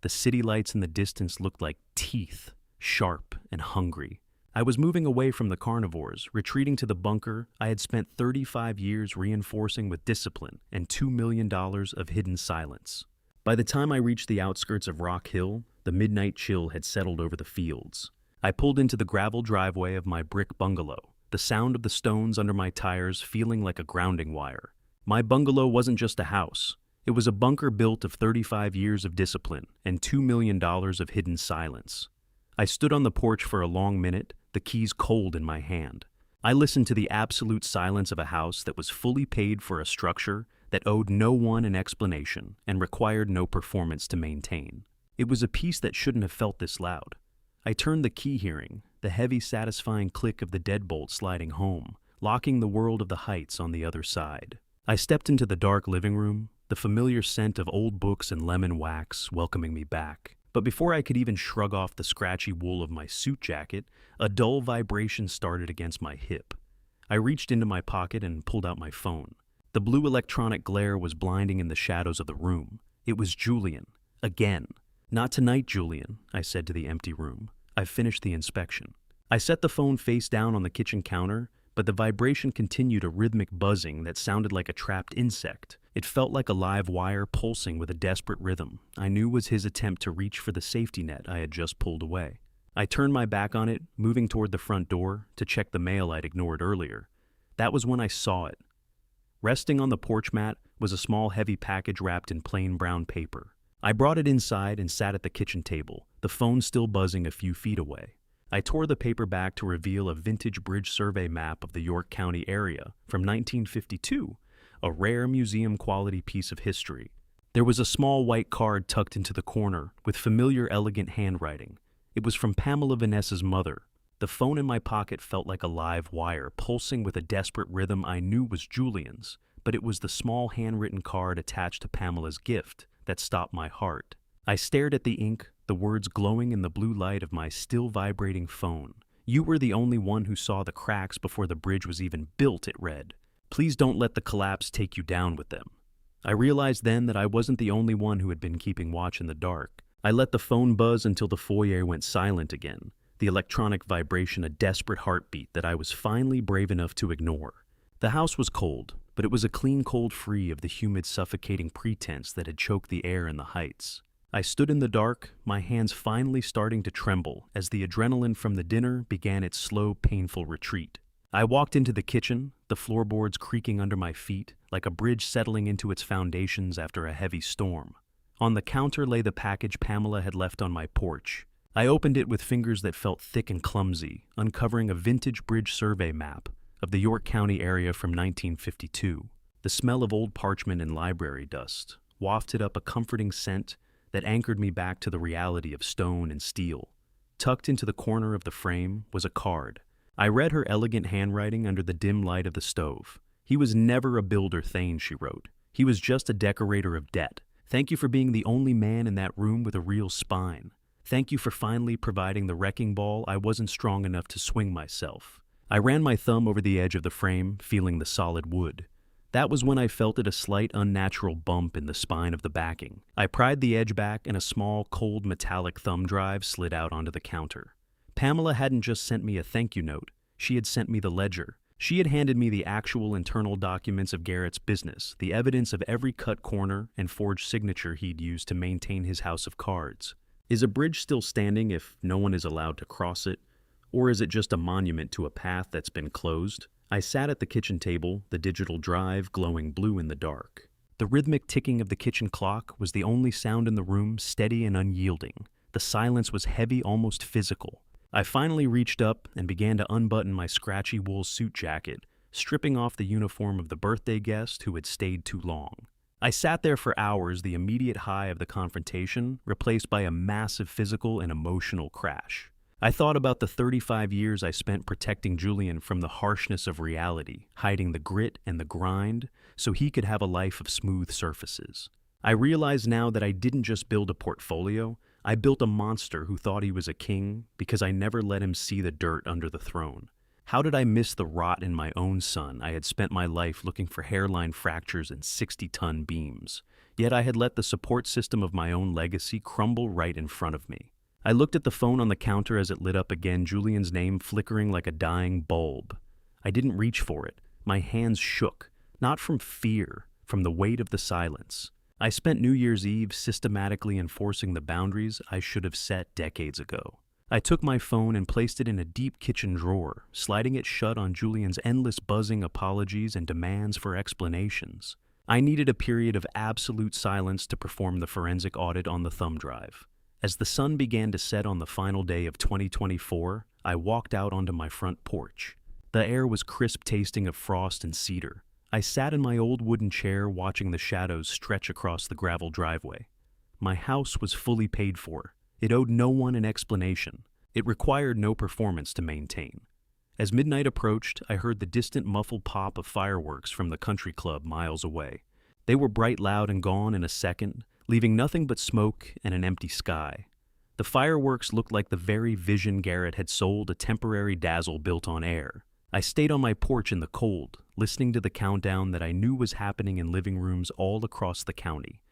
The city lights in the distance looked like teeth, sharp and hungry. I was moving away from the carnivores, retreating to the bunker I had spent 35 years reinforcing with discipline and $2 million of hidden silence. By the time I reached the outskirts of Rock Hill, the midnight chill had settled over the fields. I pulled into the gravel driveway of my brick bungalow, the sound of the stones under my tires feeling like a grounding wire. My bungalow wasn't just a house. It was a bunker built of 35 years of discipline and $2 million of hidden silence. I stood on the porch for a long minute, the keys cold in my hand. I listened to the absolute silence of a house that was fully paid for a structure that owed no one an explanation and required no performance to maintain. It was a peace that shouldn't have felt this loud. I turned the key, hearing the heavy, satisfying click of the deadbolt sliding home, locking the world of the heights on the other side. I stepped into the dark living room, the familiar scent of old books and lemon wax welcoming me back. But before I could even shrug off the scratchy wool of my suit jacket, a dull vibration started against my hip. I reached into my pocket and pulled out my phone. The blue electronic glare was blinding in the shadows of the room. It was Julian. Again. "Not tonight, Julian," I said to the empty room. "I've finished the inspection." I set the phone face down on the kitchen counter, but the vibration continued, a rhythmic buzzing that sounded like a trapped insect. It felt like a live wire pulsing with a desperate rhythm I knew was his attempt to reach for the safety net I had just pulled away. I turned my back on it, moving toward the front door to check the mail I'd ignored earlier. That was when I saw it. Resting on the porch mat was a small, heavy package wrapped in plain brown paper. I brought it inside and sat at the kitchen table, the phone still buzzing a few feet away. I tore the paper back to reveal a vintage bridge survey map of the York County area from 1952, a rare museum-quality piece of history. There was a small white card tucked into the corner with familiar, elegant handwriting. It was from Vanessa's mother. The phone in my pocket felt like a live wire, pulsing with a desperate rhythm I knew was Julian's, but it was the small handwritten card attached to Pamela's gift that stopped my heart. I stared at the ink, the words glowing in the blue light of my still vibrating phone. "You were the only one who saw the cracks before the bridge was even built," it read. "Please don't let the collapse take you down with them." I realized then that I wasn't the only one who had been keeping watch in the dark. I let the phone buzz until the foyer went silent again, the electronic vibration a desperate heartbeat that I was finally brave enough to ignore. The house was cold, but it was a clean cold free of the humid, suffocating pretense that had choked the air in the heights. I stood in the dark, my hands finally starting to tremble as the adrenaline from the dinner began its slow, painful retreat. I walked into the kitchen, the floorboards creaking under my feet, like a bridge settling into its foundations after a heavy storm. On the counter lay the package Pamela had left on my porch. I opened it with fingers that felt thick and clumsy, uncovering a vintage bridge survey map of the York County area from 1952. The smell of old parchment and library dust wafted up a comforting scent that anchored me back to the reality of stone and steel. Tucked into the corner of the frame was a card. I read her elegant handwriting under the dim light of the stove. "He was never a builder Thane," she wrote. "He was just a decorator of debt. Thank you for being the only man in that room with a real spine. Thank you for finally providing the wrecking ball I wasn't strong enough to swing myself." I ran my thumb over the edge of the frame, feeling the solid wood. That was when I felt it, a slight, unnatural bump in the spine of the backing. I pried the edge back and a small, cold, metallic thumb drive slid out onto the counter. Pamela hadn't just sent me a thank you note. She had sent me the ledger. She had handed me the actual internal documents of Garrett's business, the evidence of every cut corner and forged signature he'd used to maintain his house of cards. Is a bridge still standing if no one is allowed to cross it? Or is it just a monument to a path that's been closed? I sat at the kitchen table, the digital drive glowing blue in the dark. The rhythmic ticking of the kitchen clock was the only sound in the room, steady and unyielding. The silence was heavy, almost physical. I finally reached up and began to unbutton my scratchy wool suit jacket, stripping off the uniform of the birthday guest who had stayed too long. I sat there for hours, the immediate high of the confrontation replaced by a massive physical and emotional crash. I thought about the 35 years I spent protecting Julian from the harshness of reality, hiding the grit and the grind so he could have a life of smooth surfaces. I realize now that I didn't just build a portfolio, I built a monster who thought he was a king because I never let him see the dirt under the throne. How did I miss the rot in my own son? I had spent my life looking for hairline fractures and 60-ton beams. Yet I had let the support system of my own legacy crumble right in front of me. I looked at the phone on the counter as it lit up again, Julian's name flickering like a dying bulb. I didn't reach for it. My hands shook, not from fear, from the weight of the silence. I spent New Year's Eve systematically enforcing the boundaries I should have set decades ago. I took my phone and placed it in a deep kitchen drawer, sliding it shut on Julian's endless buzzing apologies and demands for explanations. I needed a period of absolute silence to perform the forensic audit on the thumb drive. As the sun began to set on the final day of 2024, I walked out onto my front porch. The air was crisp, tasting of frost and cedar. I sat in my old wooden chair watching the shadows stretch across the gravel driveway. My house was fully paid for. It owed no one an explanation. It required no performance to maintain. As midnight approached, I heard the distant muffled pop of fireworks from the country club miles away. They were bright, loud, and gone in a second, leaving nothing but smoke and an empty sky. The fireworks looked like the very vision Garrett had sold, a temporary dazzle built on air. I stayed on my porch in the cold, listening to the countdown that I knew was happening in living rooms all across the county.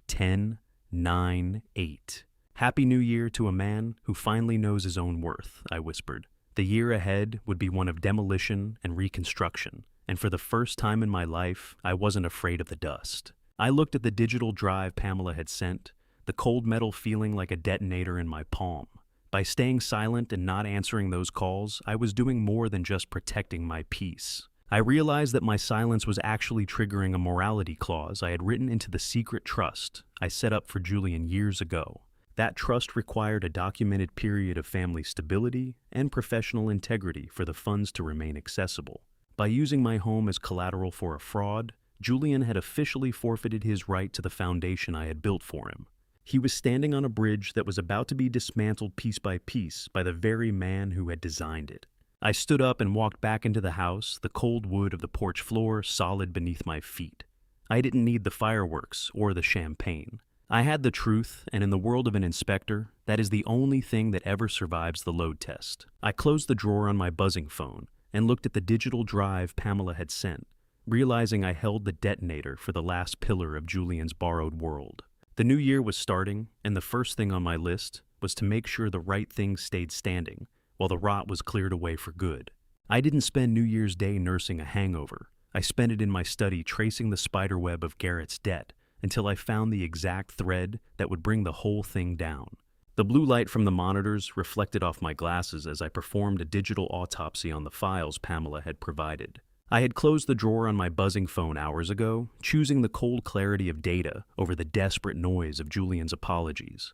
10, 9, 8. Happy New Year to a man who finally knows his own worth, I whispered. The year ahead would be one of demolition and reconstruction, and for the first time in my life, I wasn't afraid of the dust. I looked at the digital drive Pamela had sent, the cold metal feeling like a detonator in my palm. By staying silent and not answering those calls, I was doing more than just protecting my peace. I realized that my silence was actually triggering a morality clause I had written into the secret trust I set up for Julian years ago. That trust required a documented period of family stability and professional integrity for the funds to remain accessible. By using my home as collateral for a fraud, Julian had officially forfeited his right to the foundation I had built for him. He was standing on a bridge that was about to be dismantled piece by piece by the very man who had designed it. I stood up and walked back into the house, the cold wood of the porch floor solid beneath my feet. I didn't need the fireworks or the champagne. I had the truth, and in the world of an inspector, that is the only thing that ever survives the load test. I closed the drawer on my buzzing phone and looked at the digital drive Pamela had sent, realizing I held the detonator for the last pillar of Julian's borrowed world. The new year was starting, and the first thing on my list was to make sure the right things stayed standing, while the rot was cleared away for good. I didn't spend New Year's Day nursing a hangover. I spent it in my study tracing the spiderweb of Garrett's debt until I found the exact thread that would bring the whole thing down. The blue light from the monitors reflected off my glasses as I performed a digital autopsy on the files Pamela had provided. I had closed the drawer on my buzzing phone hours ago, choosing the cold clarity of data over the desperate noise of Julian's apologies.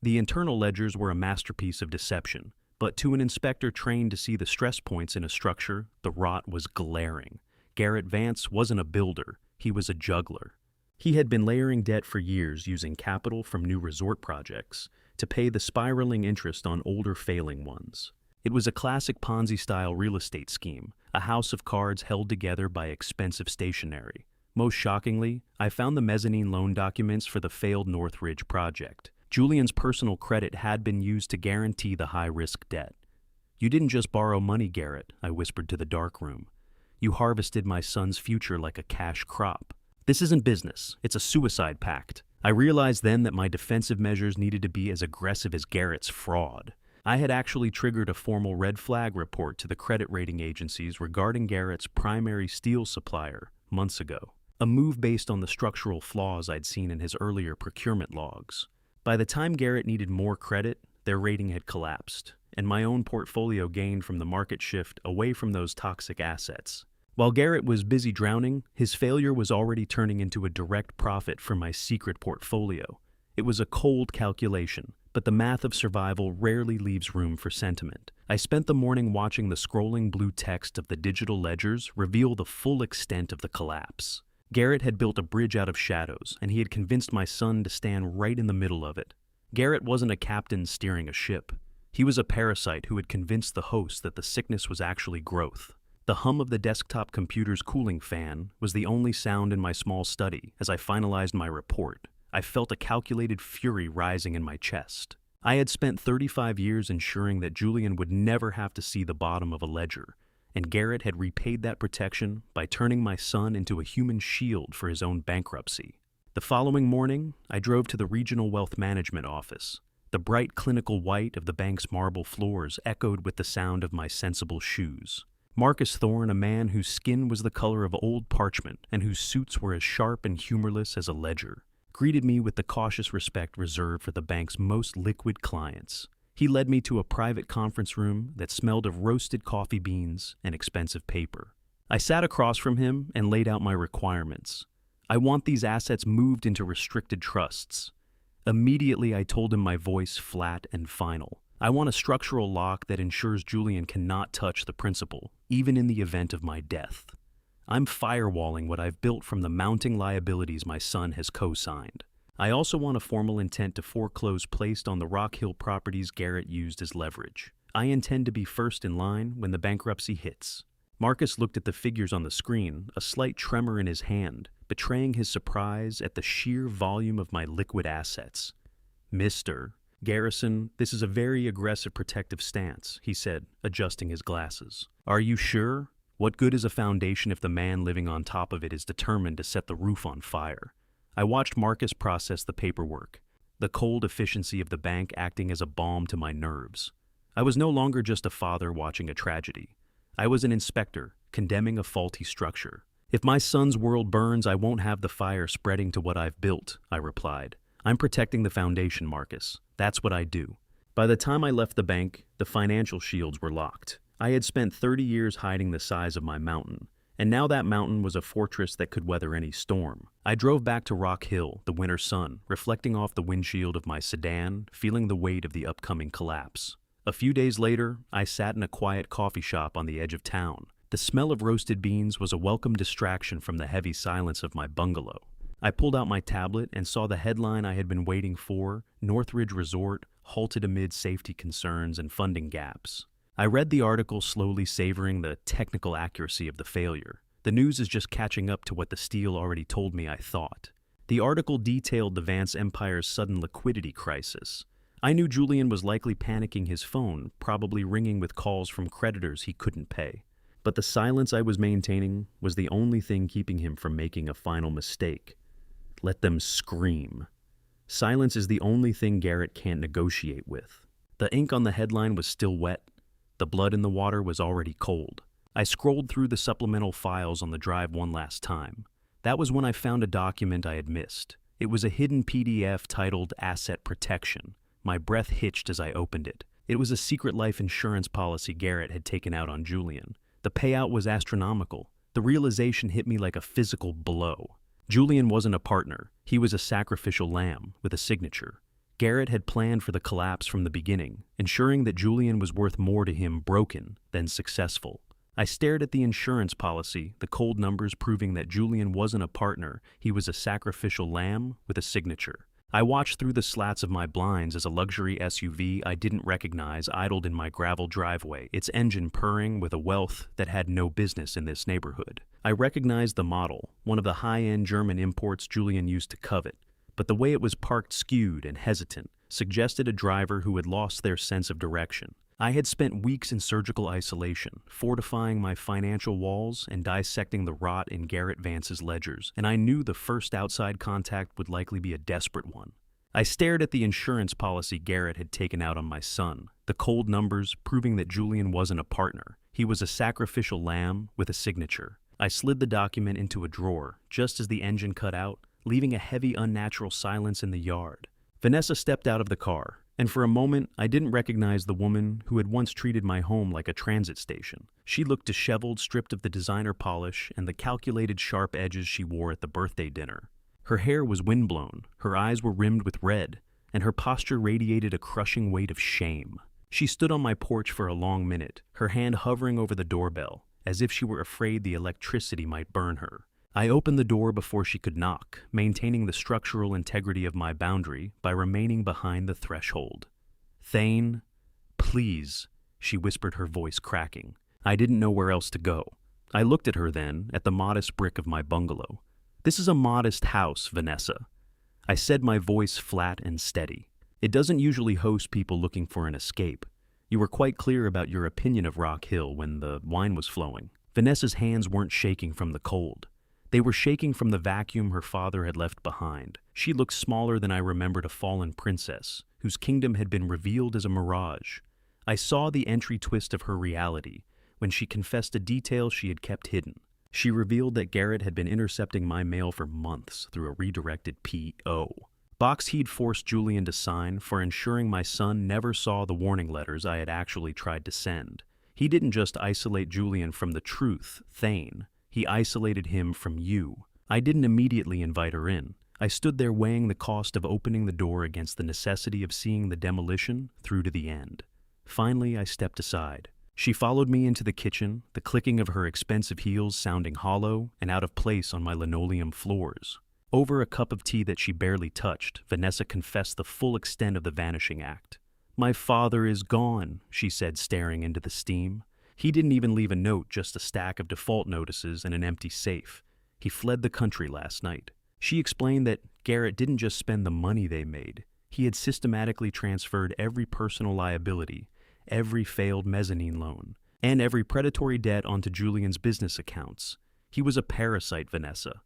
The internal ledgers were a masterpiece of deception, but to an inspector trained to see the stress points in a structure, the rot was glaring. Garrett Vance wasn't a builder, he was a juggler. He had been layering debt for years using capital from new resort projects to pay the spiraling interest on older failing ones. It was a classic Ponzi-style real estate scheme, a house of cards held together by expensive stationery. Most shockingly, I found the mezzanine loan documents for the failed Northridge project. Julian's personal credit had been used to guarantee the high-risk debt. "You didn't just borrow money, Garrett," I whispered to the dark room. "You harvested my son's future like a cash crop. This isn't business, it's a suicide pact." I realized then that my defensive measures needed to be as aggressive as Garrett's fraud. I had actually triggered a formal red flag report to the credit rating agencies regarding Garrett's primary steel supplier months ago, a move based on the structural flaws I'd seen in his earlier procurement logs. By the time Garrett needed more credit, their rating had collapsed, and my own portfolio gained from the market shift away from those toxic assets. While Garrett was busy drowning, his failure was already turning into a direct profit for my secret portfolio. It was a cold calculation, but the math of survival rarely leaves room for sentiment. I spent the morning watching the scrolling blue text of the digital ledgers reveal the full extent of the collapse. Garrett had built a bridge out of shadows, and he had convinced my son to stand right in the middle of it. Garrett wasn't a captain steering a ship. He was a parasite who had convinced the host that the sickness was actually growth. The hum of the desktop computer's cooling fan was the only sound in my small study as I finalized my report. I felt a calculated fury rising in my chest. I had spent 35 years ensuring that Julian would never have to see the bottom of a ledger, and Garrett had repaid that protection by turning my son into a human shield for his own bankruptcy. The following morning, I drove to the Regional Wealth Management office. The bright clinical white of the bank's marble floors echoed with the sound of my sensible shoes. Marcus Thorne, a man whose skin was the color of old parchment and whose suits were as sharp and humorless as a ledger, greeted me with the cautious respect reserved for the bank's most liquid clients. He led me to a private conference room that smelled of roasted coffee beans and expensive paper. I sat across from him and laid out my requirements. I want these assets moved into restricted trusts. Immediately, I told him, my voice flat and final. I want a structural lock that ensures Julian cannot touch the principal, even in the event of my death. I'm firewalling what I've built from the mounting liabilities my son has co-signed. I also want a formal intent to foreclose placed on the Rock Hill properties Garrett used as leverage. I intend to be first in line when the bankruptcy hits. Marcus looked at the figures on the screen, a slight tremor in his hand, betraying his surprise at the sheer volume of my liquid assets. Mr. Garrison, this is a very aggressive protective stance, he said, adjusting his glasses. Are you sure? What good is a foundation if the man living on top of it is determined to set the roof on fire? I watched Marcus process the paperwork, the cold efficiency of the bank acting as a balm to my nerves. I was no longer just a father watching a tragedy. I was an inspector, condemning a faulty structure. If my son's world burns, I won't have the fire spreading to what I've built, I replied. I'm protecting the foundation, Marcus. That's what I do. By the time I left the bank, the financial shields were locked. I had spent 30 years hiding the size of my mountain, and now that mountain was a fortress that could weather any storm. I drove back to Rock Hill, the winter sun, reflecting off the windshield of my sedan, feeling the weight of the upcoming collapse. A few days later, I sat in a quiet coffee shop on the edge of town. The smell of roasted beans was a welcome distraction from the heavy silence of my bungalow. I pulled out my tablet and saw the headline I had been waiting for: Northridge Resort halted amid safety concerns and funding gaps. I read the article, slowly savoring the technical accuracy of the failure. The news is just catching up to what the Steel already told me I thought. The article detailed the Vance Empire's sudden liquidity crisis. I knew Julian was likely panicking his phone, probably ringing with calls from creditors he couldn't pay. But the silence I was maintaining was the only thing keeping him from making a final mistake. Let them scream. Silence is the only thing Garrett can't negotiate with. The ink on the headline was still wet. The blood in the water was already cold. I scrolled through the supplemental files on the drive one last time. That was when I found a document I had missed. It was a hidden PDF titled Asset Protection. My breath hitched as I opened it. It was a secret life insurance policy Garrett had taken out on Julian. The payout was astronomical. The realization hit me like a physical blow. Julian wasn't a partner. He was a sacrificial lamb with a signature. Garrett had planned for the collapse from the beginning, ensuring that Julian was worth more to him broken than successful. I stared at the insurance policy, the cold numbers proving that Julian wasn't a partner, he was a sacrificial lamb with a signature. I watched through the slats of my blinds as a luxury SUV I didn't recognize idled in my gravel driveway, its engine purring with a wealth that had no business in this neighborhood. I recognized the model, one of the high-end German imports Julian used to covet. But the way it was parked skewed and hesitant suggested a driver who had lost their sense of direction. I had spent weeks in surgical isolation, fortifying my financial walls and dissecting the rot in Garrett Vance's ledgers, and I knew the first outside contact would likely be a desperate one. I stared at the insurance policy Garrett had taken out on my son, the cold numbers proving that Julian wasn't a partner. He was a sacrificial lamb with a signature. I slid the document into a drawer just as the engine cut out, leaving a heavy, unnatural silence in the yard. Vanessa stepped out of the car, and for a moment I didn't recognize the woman who had once treated my home like a transit station. She looked disheveled, stripped of the designer polish and the calculated sharp edges she wore at the birthday dinner. Her hair was windblown, her eyes were rimmed with red, and her posture radiated a crushing weight of shame. She stood on my porch for a long minute, her hand hovering over the doorbell, as if she were afraid the electricity might burn her. I opened the door before she could knock, maintaining the structural integrity of my boundary by remaining behind the threshold. "Thane, please," she whispered, her voice cracking. I didn't know where else to go. I looked at her then, at the modest brick of my bungalow. "This is a modest house, Vanessa." I said, my voice flat and steady. "It doesn't usually host people looking for an escape. You were quite clear about your opinion of Rock Hill when the wine was flowing." Vanessa's hands weren't shaking from the cold. They were shaking from the vacuum her father had left behind. She looked smaller than I remembered a fallen princess, whose kingdom had been revealed as a mirage. I saw the entry twist of her reality when she confessed a detail she had kept hidden. She revealed that Garrett had been intercepting my mail for months through a redirected P.O. box he'd forced Julian to sign for ensuring my son never saw the warning letters I had actually tried to send. He didn't just isolate Julian from the truth, Thane. He isolated him from you. I didn't immediately invite her in. I stood there weighing the cost of opening the door against the necessity of seeing the demolition through to the end. Finally, I stepped aside. She followed me into the kitchen, the clicking of her expensive heels sounding hollow and out of place on my linoleum floors. Over a cup of tea that she barely touched, Vanessa confessed the full extent of the vanishing act. "My father is gone," she said, staring into the steam. "He didn't even leave a note, just a stack of default notices and an empty safe. He fled the country last night." She explained that Garrett didn't just spend the money they made. He had systematically transferred every personal liability, every failed mezzanine loan, and every predatory debt onto Julian's business accounts. He was a parasite, Vanessa.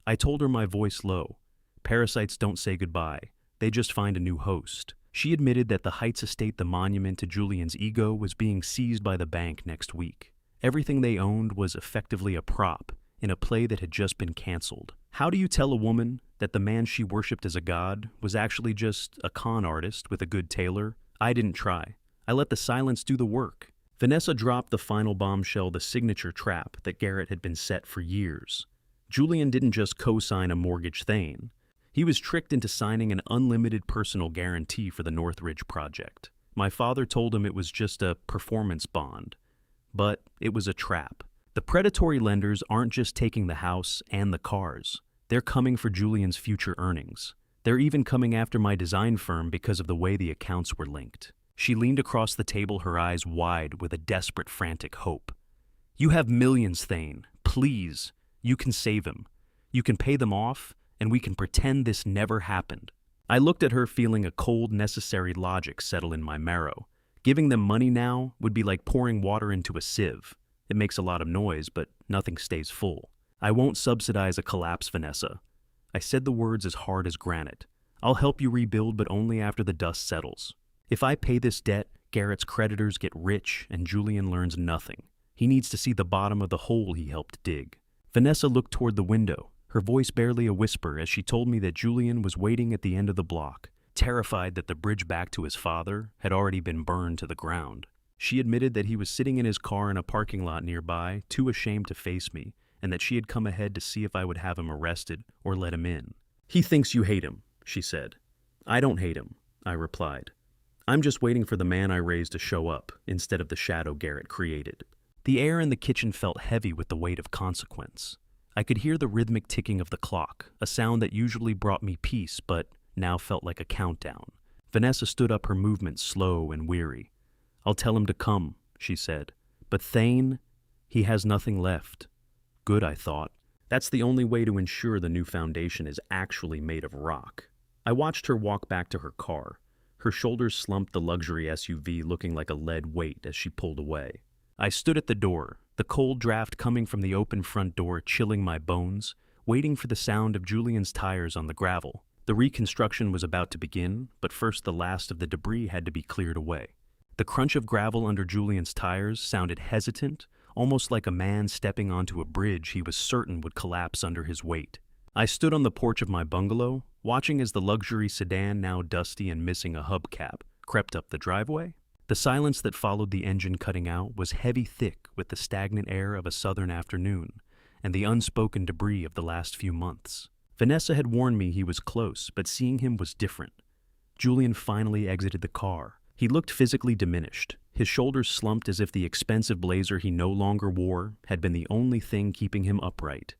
I told her, my voice low. Parasites don't say goodbye. They just find a new host. She admitted that the Heights estate, the monument to Julian's ego, was being seized by the bank next week. Everything they owned was effectively a prop in a play that had just been canceled. How do you tell a woman that the man she worshipped as a god was actually just a con artist with a good tailor? I didn't try. I let the silence do the work. Vanessa dropped the final bombshell, the signature trap that Garrett had been set for years. Julian didn't just co-sign a mortgage Thane. He was tricked into signing an unlimited personal guarantee for the Northridge project. My father told him it was just a performance bond, but it was a trap. The predatory lenders aren't just taking the house and the cars. They're coming for Julian's future earnings. They're even coming after my design firm because of the way the accounts were linked. She leaned across the table, her eyes wide with a desperate, frantic hope. "You have millions, Thane. Please, you can save him. You can pay them off, and we can pretend this never happened." I looked at her, feeling a cold, necessary logic settle in my marrow. Giving them money now would be like pouring water into a sieve. It makes a lot of noise, but nothing stays full. "I won't subsidize a collapse, Vanessa." I said the words as hard as granite. "I'll help you rebuild, but only after the dust settles. If I pay this debt, Garrett's creditors get rich and Julian learns nothing. He needs to see the bottom of the hole he helped dig." Vanessa looked toward the window, her voice barely a whisper, as she told me that Julian was waiting at the end of the block, terrified that the bridge back to his father had already been burned to the ground. She admitted that he was sitting in his car in a parking lot nearby, too ashamed to face me, and that she had come ahead to see if I would have him arrested or let him in. "He thinks you hate him," she said. "I don't hate him," I replied. "I'm just waiting for the man I raised to show up, instead of the shadow Garrett created." The air in the kitchen felt heavy with the weight of consequence. I could hear the rhythmic ticking of the clock, a sound that usually brought me peace, but now felt like a countdown. Vanessa stood up, her movements slow and weary. "I'll tell him to come," she said. "But Thane, he has nothing left." Good, I thought. That's the only way to ensure the new foundation is actually made of rock. I watched her walk back to her car. Her shoulders slumped, the luxury SUV looking like a lead weight as she pulled away. I stood at the door, the cold draft coming from the open front door chilling my bones, waiting for the sound of Julian's tires on the gravel. The reconstruction was about to begin, but first the last of the debris had to be cleared away. The crunch of gravel under Julian's tires sounded hesitant, almost like a man stepping onto a bridge he was certain would collapse under his weight. I stood on the porch of my bungalow, watching as the luxury sedan, now dusty and missing a hubcap, crept up the driveway. The silence that followed the engine cutting out was heavy thick with the stagnant air of a southern afternoon and the unspoken debris of the last few months. Vanessa had warned me he was close, but seeing him was different. Julian finally exited the car. He looked physically diminished. His shoulders slumped as if the expensive blazer he no longer wore had been the only thing keeping him upright.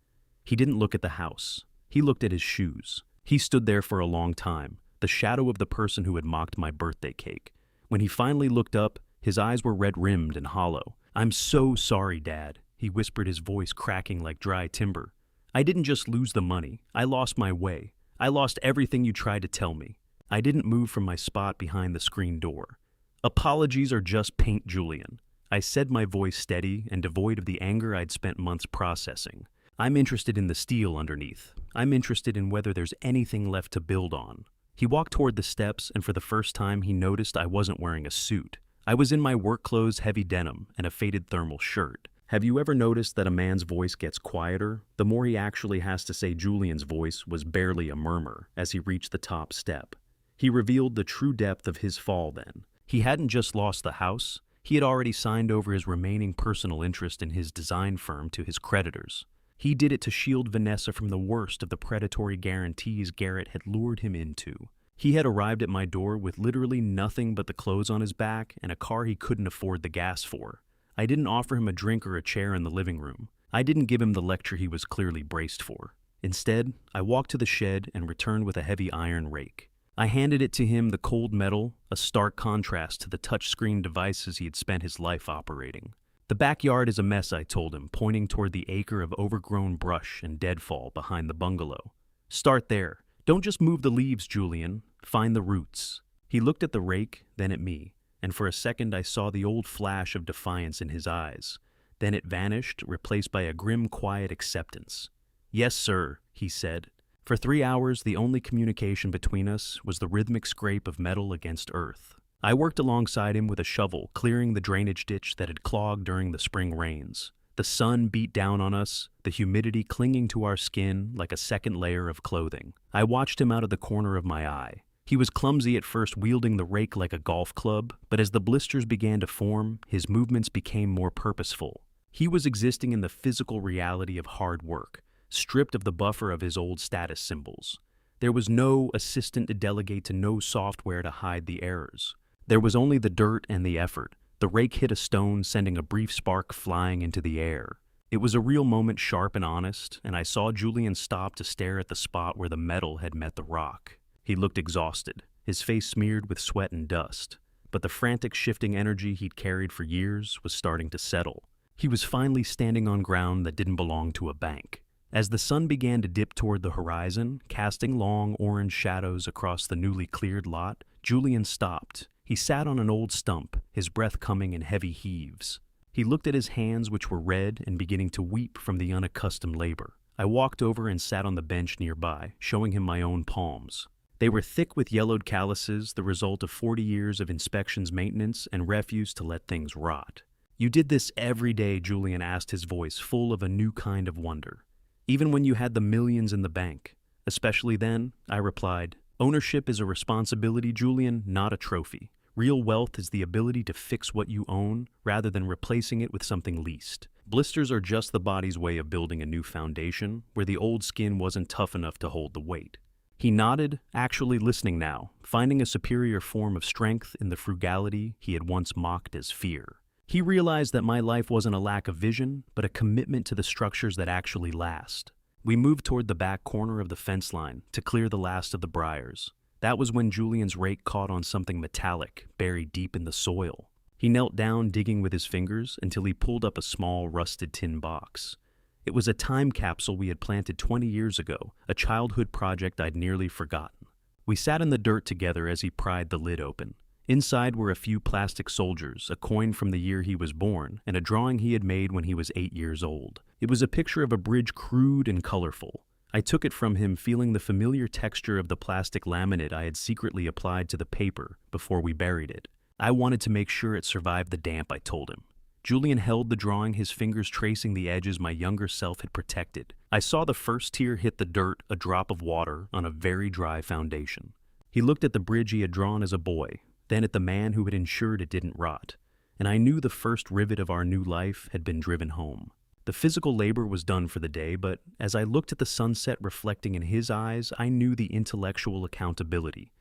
He didn't look at the house. He looked at his shoes. He stood there for a long time, the shadow of the person who had mocked my birthday cake. When he finally looked up, his eyes were red-rimmed and hollow. "I'm so sorry, Dad," he whispered, his voice cracking like dry timber. "I didn't just lose the money. I lost my way. I lost everything you tried to tell me." I didn't move from my spot behind the screen door. "Apologies are just paint, Julian." I said, my voice steady and devoid of the anger I'd spent months processing. "I'm interested in the steel underneath. I'm interested in whether there's anything left to build on." He walked toward the steps, and for the first time he noticed I wasn't wearing a suit. I was in my work clothes, heavy denim, and a faded thermal shirt. Have you ever noticed that a man's voice gets quieter the more he actually has to say? Julian's voice was barely a murmur as he reached the top step. He revealed the true depth of his fall then. He hadn't just lost the house, he had already signed over his remaining personal interest in his design firm to his creditors. He did it to shield Vanessa from the worst of the predatory guarantees Garrett had lured him into. He had arrived at my door with literally nothing but the clothes on his back and a car he couldn't afford the gas for. I didn't offer him a drink or a chair in the living room. I didn't give him the lecture he was clearly braced for. Instead, I walked to the shed and returned with a heavy iron rake. I handed it to him, the cold metal, a stark contrast to the touchscreen devices he had spent his life operating. "The backyard is a mess," I told him, pointing toward the acre of overgrown brush and deadfall behind the bungalow. "Start there. Don't just move the leaves, Julian. Find the roots." He looked at the rake, then at me, and for a second I saw the old flash of defiance in his eyes. Then it vanished, replaced by a grim, quiet acceptance. "Yes, sir," he said. For 3 hours, the only communication between us was the rhythmic scrape of metal against earth. I worked alongside him with a shovel, clearing the drainage ditch that had clogged during the spring rains. The sun beat down on us, the humidity clinging to our skin like a second layer of clothing. I watched him out of the corner of my eye. He was clumsy at first, wielding the rake like a golf club, but as the blisters began to form, his movements became more purposeful. He was existing in the physical reality of hard work, stripped of the buffer of his old status symbols. There was no assistant to delegate to, no software to hide the errors. There was only the dirt and the effort. The rake hit a stone, sending a brief spark flying into the air. It was a real moment, sharp and honest, and I saw Julian stop to stare at the spot where the metal had met the rock. He looked exhausted, his face smeared with sweat and dust, but the frantic shifting energy he'd carried for years was starting to settle. He was finally standing on ground that didn't belong to a bank. As the sun began to dip toward the horizon, casting long orange shadows across the newly cleared lot, Julian stopped. He sat on an old stump, his breath coming in heavy heaves. He looked at his hands, which were red and beginning to weep from the unaccustomed labor. I walked over and sat on the bench nearby, showing him my own palms. They were thick with yellowed calluses, the result of 40 years of inspections, maintenance, and refuse to let things rot. "You did this every day," Julian asked, his voice full of a new kind of wonder. "Even when you had the millions in the bank?" "Especially then," I replied. "Ownership is a responsibility, Julian, not a trophy. Real wealth is the ability to fix what you own rather than replacing it with something leased. Blisters are just the body's way of building a new foundation where the old skin wasn't tough enough to hold the weight." He nodded, actually listening now, finding a superior form of strength in the frugality he had once mocked as fear. He realized that my life wasn't a lack of vision, but a commitment to the structures that actually last. We moved toward the back corner of the fence line to clear the last of the briars. That was when Julian's rake caught on something metallic, buried deep in the soil. He knelt down, digging with his fingers, until he pulled up a small, rusted tin box. It was a time capsule we had planted 20 years ago, a childhood project I'd nearly forgotten. We sat in the dirt together as he pried the lid open. Inside were a few plastic soldiers, a coin from the year he was born, and a drawing he had made when he was 8 years old. It was a picture of a bridge, crude and colorful. I took it from him, feeling the familiar texture of the plastic laminate I had secretly applied to the paper before we buried it. I wanted to make sure it survived the damp, I told him. Julian held the drawing, his fingers tracing the edges my younger self had protected. I saw the first tear hit the dirt, a drop of water on a very dry foundation. He looked at the bridge he had drawn as a boy, then at the man who had ensured it didn't rot, and I knew the first rivet of our new life had been driven home. The physical labor was done for the day, but as I looked at the sunset reflecting in his eyes, I knew the intellectual accountability.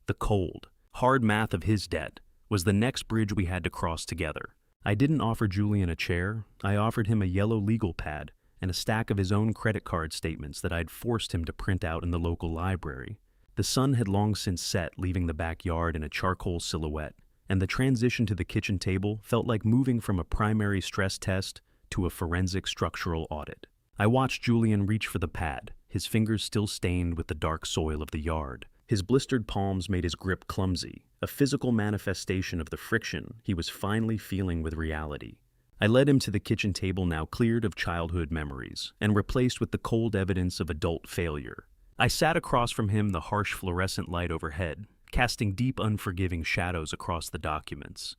The cold, hard math of his debt was the next bridge we had to cross together. I didn't offer Julian a chair. I offered him a yellow legal pad and a stack of his own credit card statements that I'd forced him to print out in the local library. The sun had long since set, leaving the backyard in a charcoal silhouette, and the transition to the kitchen table felt like moving from a primary stress test to a forensic structural audit. I watched Julian reach for the pad, his fingers still stained with the dark soil of the yard. His blistered palms made his grip clumsy, a physical manifestation of the friction he was finally feeling with reality. I led him to the kitchen table, now cleared of childhood memories and replaced with the cold evidence of adult failure. I sat across from him, the harsh fluorescent light overhead, casting deep, unforgiving shadows across the documents.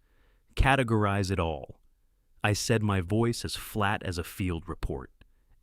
Categorize it all, I said, my voice as flat as a field report.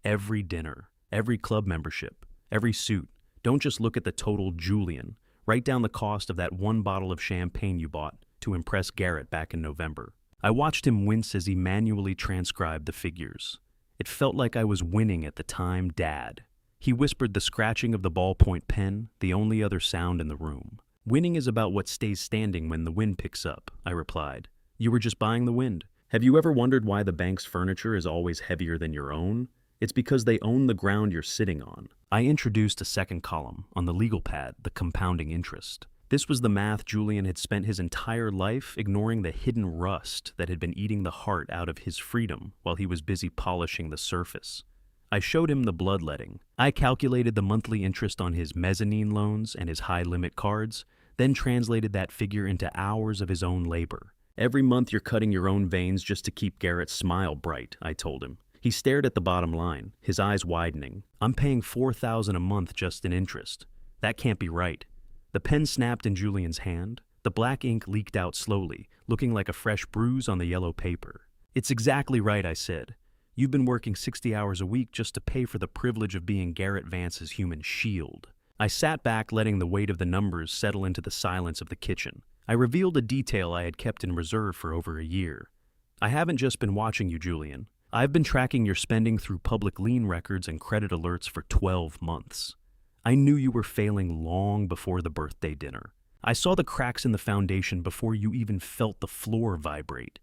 Every dinner, every club membership, every suit. Don't just look at the total, Julian. Write down the cost of that one bottle of champagne you bought to impress Garrett back in November. I watched him wince as he manually transcribed the figures. It felt like I was winning at the time, Dad. He whispered, the scratching of the ballpoint pen, the only other sound in the room. Winning is about what stays standing when the wind picks up, I replied. You were just buying the wind. Have you ever wondered why the bank's furniture is always heavier than your own? It's because they own the ground you're sitting on. I introduced a second column on the legal pad, the compounding interest. This was the math Julian had spent his entire life ignoring, the hidden rust that had been eating the heart out of his freedom while he was busy polishing the surface. I showed him the bloodletting. I calculated the monthly interest on his mezzanine loans and his high-limit cards, then translated that figure into hours of his own labor. Every month you're cutting your own veins just to keep Garrett's smile bright, I told him. He stared at the bottom line, his eyes widening. I'm paying $4,000 a month just in interest. That can't be right. The pen snapped in Julian's hand. The black ink leaked out slowly, looking like a fresh bruise on the yellow paper. It's exactly right, I said. You've been working 60 hours a week just to pay for the privilege of being Garrett Vance's human shield. I sat back, letting the weight of the numbers settle into the silence of the kitchen. I revealed a detail I had kept in reserve for over a year. I haven't just been watching you, Julian. I've been tracking your spending through public lien records and credit alerts for 12 months. I knew you were failing long before the birthday dinner. I saw the cracks in the foundation before you even felt the floor vibrate.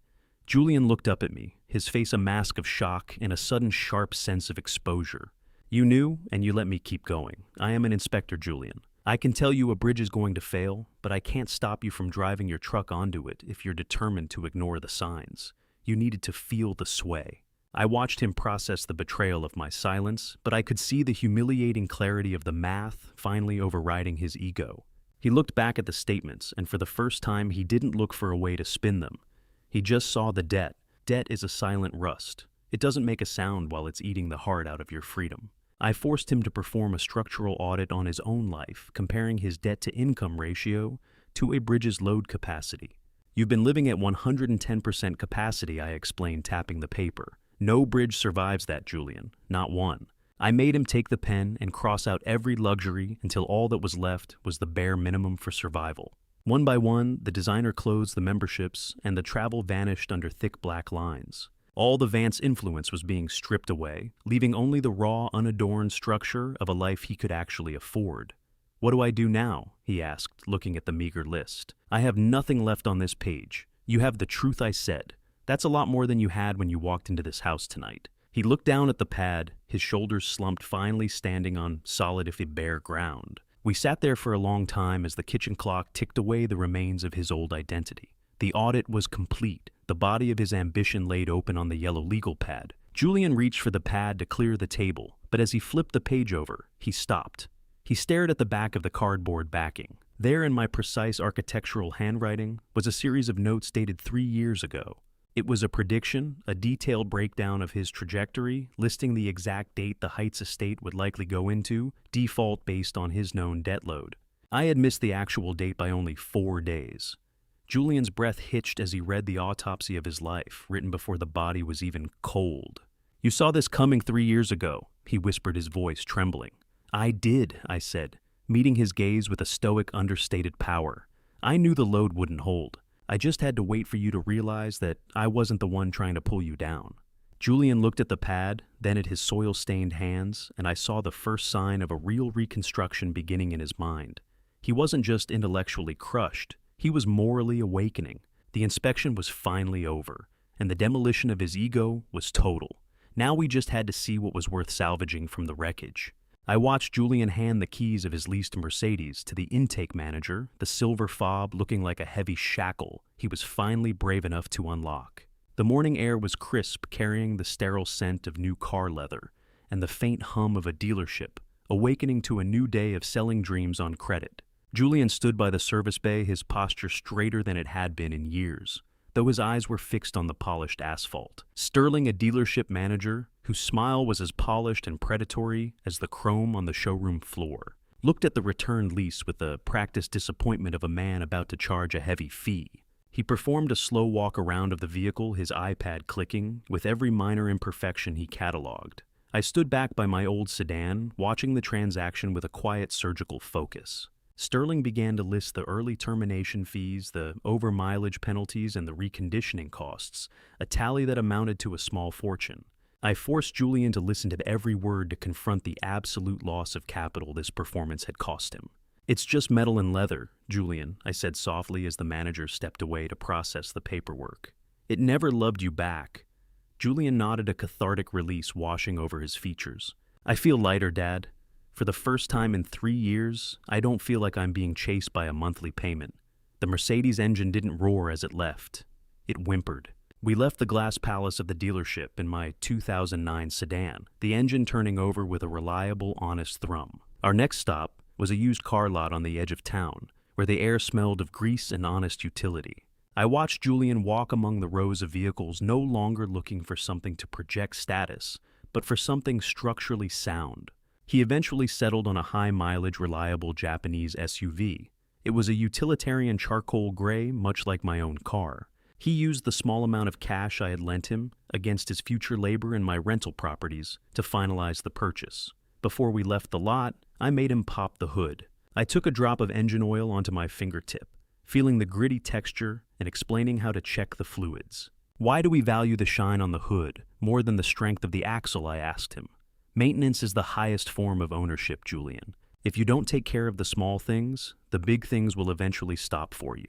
Julian looked up at me, his face a mask of shock and a sudden sharp sense of exposure. You knew, and you let me keep going. I am an inspector, Julian. I can tell you a bridge is going to fail, but I can't stop you from driving your truck onto it if you're determined to ignore the signs. You needed to feel the sway. I watched him process the betrayal of my silence, but I could see the humiliating clarity of the math finally overriding his ego. He looked back at the statements, and for the first time he didn't look for a way to spin them. He just saw the debt. Debt is a silent rust. It doesn't make a sound while it's eating the heart out of your freedom. I forced him to perform a structural audit on his own life, comparing his debt-to-income ratio to a bridge's load capacity. You've been living at 110% capacity, I explained, tapping the paper. No bridge survives that, Julian. Not one. I made him take the pen and cross out every luxury until all that was left was the bare minimum for survival. One by one, the designer closed the memberships and the travel vanished under thick black lines. All the Vance influence was being stripped away, leaving only the raw, unadorned structure of a life he could actually afford. What do I do now? He asked, looking at the meager list. I have nothing left on this page. You have the truth I said. That's a lot more than you had when you walked into this house tonight. He looked down at the pad, his shoulders slumped, finally standing on solid if bare ground. We sat there for a long time as the kitchen clock ticked away the remains of his old identity. The audit was complete, the body of his ambition laid open on the yellow legal pad. Julian reached for the pad to clear the table, but as he flipped the page over, he stopped. He stared at the back of the cardboard backing. There, in my precise architectural handwriting, was a series of notes dated 3 years ago. It was a prediction, a detailed breakdown of his trajectory, listing the exact date the Heights estate would likely go into, default based on his known debt load. I had missed the actual date by only 4 days. Julian's breath hitched as he read the autopsy of his life, written before the body was even cold. "You saw this coming 3 years ago," he whispered, his voice trembling. "I did," I said, meeting his gaze with a stoic, understated power. "I knew the load wouldn't hold. I just had to wait for you to realize that I wasn't the one trying to pull you down." Julian looked at the pad, then at his soil-stained hands, and I saw the first sign of a real reconstruction beginning in his mind. He wasn't just intellectually crushed, he was morally awakening. The inspection was finally over, and the demolition of his ego was total. Now we just had to see what was worth salvaging from the wreckage. I watched Julian hand the keys of his leased Mercedes to the intake manager, the silver fob looking like a heavy shackle he was finally brave enough to unlock. The morning air was crisp, carrying the sterile scent of new car leather, and the faint hum of a dealership, awakening to a new day of selling dreams on credit. Julian stood by the service bay, his posture straighter than it had been in years, though his eyes were fixed on the polished asphalt. Sterling, a dealership manager, whose smile was as polished and predatory as the chrome on the showroom floor, looked at the returned lease with the practiced disappointment of a man about to charge a heavy fee. He performed a slow walk around of the vehicle, his iPad clicking, with every minor imperfection he cataloged. I stood back by my old sedan, watching the transaction with a quiet surgical focus. Sterling began to list the early termination fees, the over-mileage penalties, and the reconditioning costs, a tally that amounted to a small fortune. I forced Julian to listen to every word to confront the absolute loss of capital this performance had cost him. "It's just metal and leather, Julian," I said softly as the manager stepped away to process the paperwork. "It never loved you back." Julian nodded, a cathartic release washing over his features. "I feel lighter, Dad. For the first time in 3 years, I don't feel like I'm being chased by a monthly payment." The Mercedes engine didn't roar as it left. It whimpered. We left the glass palace of the dealership in my 2009 sedan, the engine turning over with a reliable, honest thrum. Our next stop was a used car lot on the edge of town, where the air smelled of grease and honest utility. I watched Julian walk among the rows of vehicles, no longer looking for something to project status, but for something structurally sound. He eventually settled on a high-mileage, reliable Japanese SUV. It was a utilitarian charcoal gray, much like my own car. He used the small amount of cash I had lent him against his future labor and my rental properties to finalize the purchase. Before we left the lot, I made him pop the hood. I took a drop of engine oil onto my fingertip, feeling the gritty texture and explaining how to check the fluids. "Why do we value the shine on the hood more than the strength of the axle?" I asked him. "Maintenance is the highest form of ownership, Julian. If you don't take care of the small things, the big things will eventually stop for you."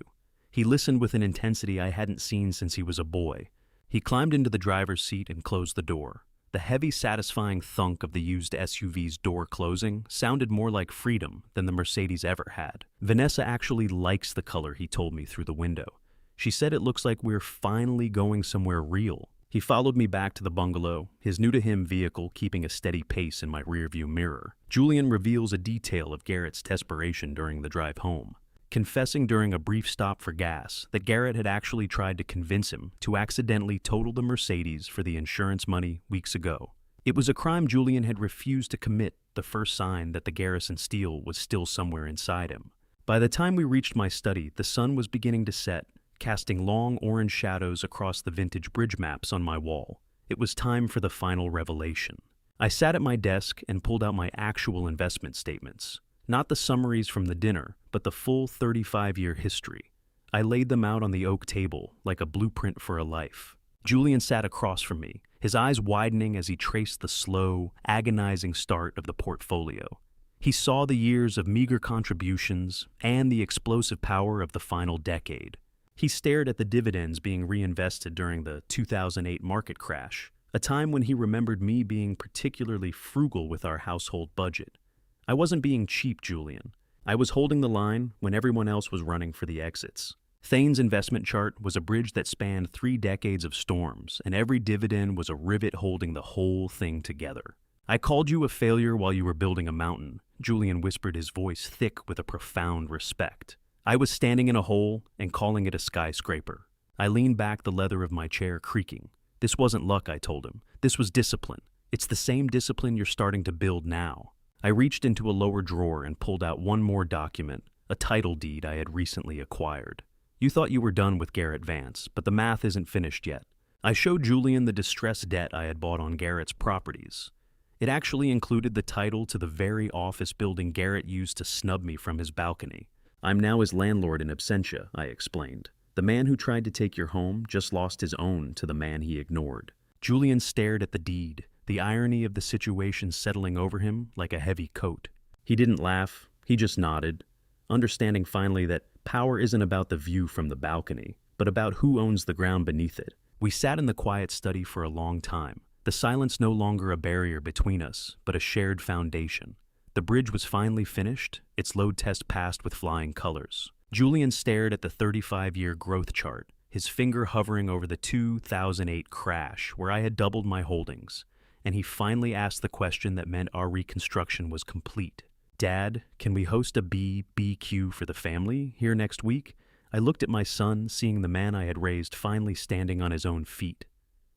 He listened with an intensity I hadn't seen since he was a boy. He climbed into the driver's seat and closed the door. The heavy, satisfying thunk of the used SUV's door closing sounded more like freedom than the Mercedes ever had. "Vanessa actually likes the color," he told me through the window. "She said it looks like we're finally going somewhere real." He followed me back to the bungalow, his new-to-him vehicle keeping a steady pace in my rearview mirror. Julian reveals a detail of Garrett's desperation during the drive home, confessing during a brief stop for gas that Garrett had actually tried to convince him to accidentally total the Mercedes for the insurance money weeks ago. It was a crime Julian had refused to commit, the first sign that the Garrison steel was still somewhere inside him. By the time we reached my study, the sun was beginning to set, casting long orange shadows across the vintage bridge maps on my wall. It was time for the final revelation. I sat at my desk and pulled out my actual investment statements. Not the summaries from the dinner, but the full 35-year history. I laid them out on the oak table like a blueprint for a life. Julian sat across from me, his eyes widening as he traced the slow, agonizing start of the portfolio. He saw the years of meager contributions and the explosive power of the final decade. He stared at the dividends being reinvested during the 2008 market crash, a time when he remembered me being particularly frugal with our household budget. I wasn't being cheap, Julian. I was holding the line when everyone else was running for the exits. Thane's investment chart was a bridge that spanned 3 decades of storms, and every dividend was a rivet holding the whole thing together. "I called you a failure while you were building a mountain," Julian whispered, his voice thick with a profound respect. "I was standing in a hole and calling it a skyscraper. I leaned back, the leather of my chair creaking. This wasn't luck, I told him. This was discipline. It's the same discipline you're starting to build now. I reached into a lower drawer and pulled out one more document, a title deed I had recently acquired. You thought you were done with Garrett Vance, but the math isn't finished yet. I showed Julian the distressed debt I had bought on Garrett's properties. It actually included the title to the very office building Garrett used to snub me from his balcony. I'm now his landlord in absentia, I explained. The man who tried to take your home just lost his own to the man he ignored. Julian stared at the deed, the irony of the situation settling over him like a heavy coat. He didn't laugh, he just nodded, understanding finally that power isn't about the view from the balcony, but about who owns the ground beneath it. We sat in the quiet study for a long time, the silence no longer a barrier between us, but a shared foundation. The bridge was finally finished, its load test passed with flying colors. Julian stared at the 35-year growth chart, his finger hovering over the 2008 crash where I had doubled my holdings, and he finally asked the question that meant our reconstruction was complete. Dad, can we host a BBQ for the family here next week? I looked at my son, seeing the man I had raised finally standing on his own feet.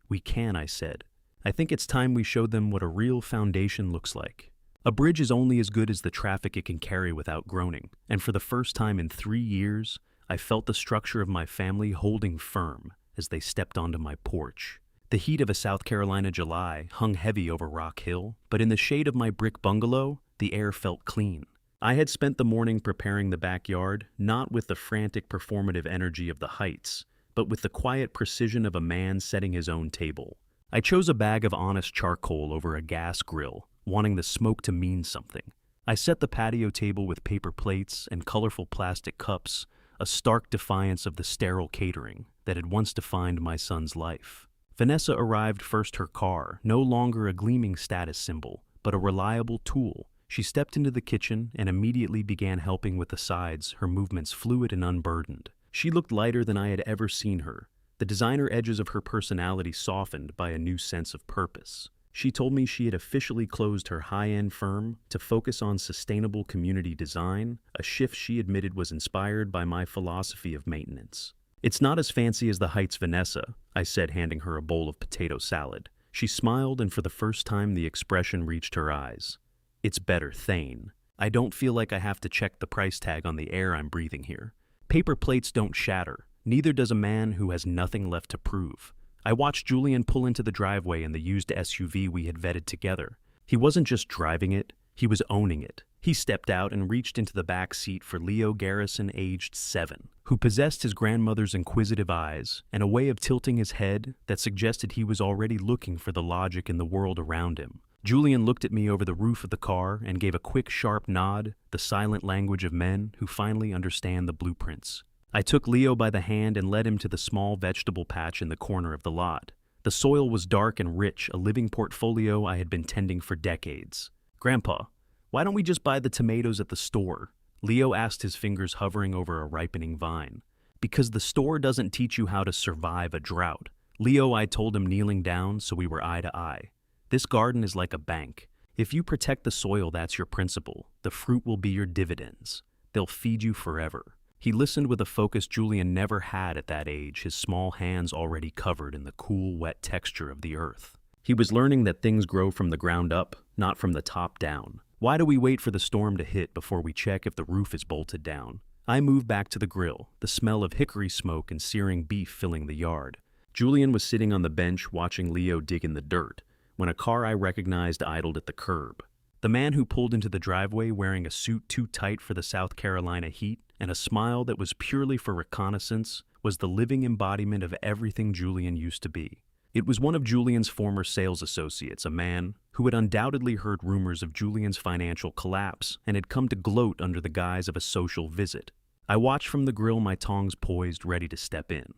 We can, I said. I think it's time we showed them what a real foundation looks like. A bridge is only as good as the traffic it can carry without groaning, and for the first time in 3 years, I felt the structure of my family holding firm as they stepped onto my porch. The heat of a South Carolina July hung heavy over Rock Hill, but in the shade of my brick bungalow, the air felt clean. I had spent the morning preparing the backyard, not with the frantic performative energy of the heights, but with the quiet precision of a man setting his own table. I chose a bag of honest charcoal over a gas grill, wanting the smoke to mean something. I set the patio table with paper plates and colorful plastic cups, a stark defiance of the sterile catering that had once defined my son's life. Vanessa arrived first, her car, no longer a gleaming status symbol, but a reliable tool. She stepped into the kitchen and immediately began helping with the sides, her movements fluid and unburdened. She looked lighter than I had ever seen her, the designer edges of her personality softened by a new sense of purpose. She told me she had officially closed her high-end firm to focus on sustainable community design, a shift she admitted was inspired by my philosophy of maintenance. It's not as fancy as the Heights, Vanessa, I said, handing her a bowl of potato salad. She smiled, and for the first time the expression reached her eyes. It's better, Thane. I don't feel like I have to check the price tag on the air I'm breathing here. Paper plates don't shatter. Neither does a man who has nothing left to prove. I watched Julian pull into the driveway in the used SUV we had vetted together. He wasn't just driving it, he was owning it. He stepped out and reached into the back seat for Leo Garrison, aged 7, who possessed his grandmother's inquisitive eyes and a way of tilting his head that suggested he was already looking for the logic in the world around him. Julian looked at me over the roof of the car and gave a quick, sharp nod, the silent language of men who finally understand the blueprints. I took Leo by the hand and led him to the small vegetable patch in the corner of the lot. The soil was dark and rich, a living portfolio I had been tending for decades. "Grandpa, why don't we just buy the tomatoes at the store?" Leo asked, his fingers hovering over a ripening vine. "Because the store doesn't teach you how to survive a drought." "Leo," I told him, kneeling down so we were eye to eye, "this garden is like a bank. If you protect the soil, that's your principal. The fruit will be your dividends. They'll feed you forever." He listened with a focus Julian never had at that age, his small hands already covered in the cool, wet texture of the earth. He was learning that things grow from the ground up, not from the top down. Why do we wait for the storm to hit before we check if the roof is bolted down? I moved back to the grill, the smell of hickory smoke and searing beef filling the yard. Julian was sitting on the bench watching Leo dig in the dirt, when a car I recognized idled at the curb. The man who pulled into the driveway wearing a suit too tight for the South Carolina heat and a smile that was purely for reconnaissance was the living embodiment of everything Julian used to be. It was one of Julian's former sales associates, a man who had undoubtedly heard rumors of Julian's financial collapse and had come to gloat under the guise of a social visit. I watched from the grill, my tongs poised, ready to step in.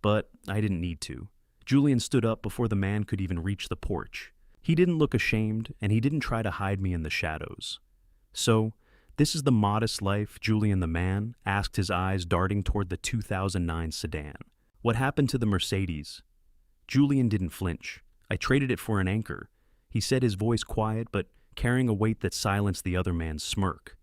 But I didn't need to. Julian stood up before the man could even reach the porch. He didn't look ashamed, and he didn't try to hide me in the shadows. "So, this is the modest life Julian the man?" asked, his eyes darting toward the 2009 sedan. "What happened to the Mercedes?" Julian didn't flinch. "I traded it for an anchor," he said, his voice quiet but carrying a weight that silenced the other man's smirk.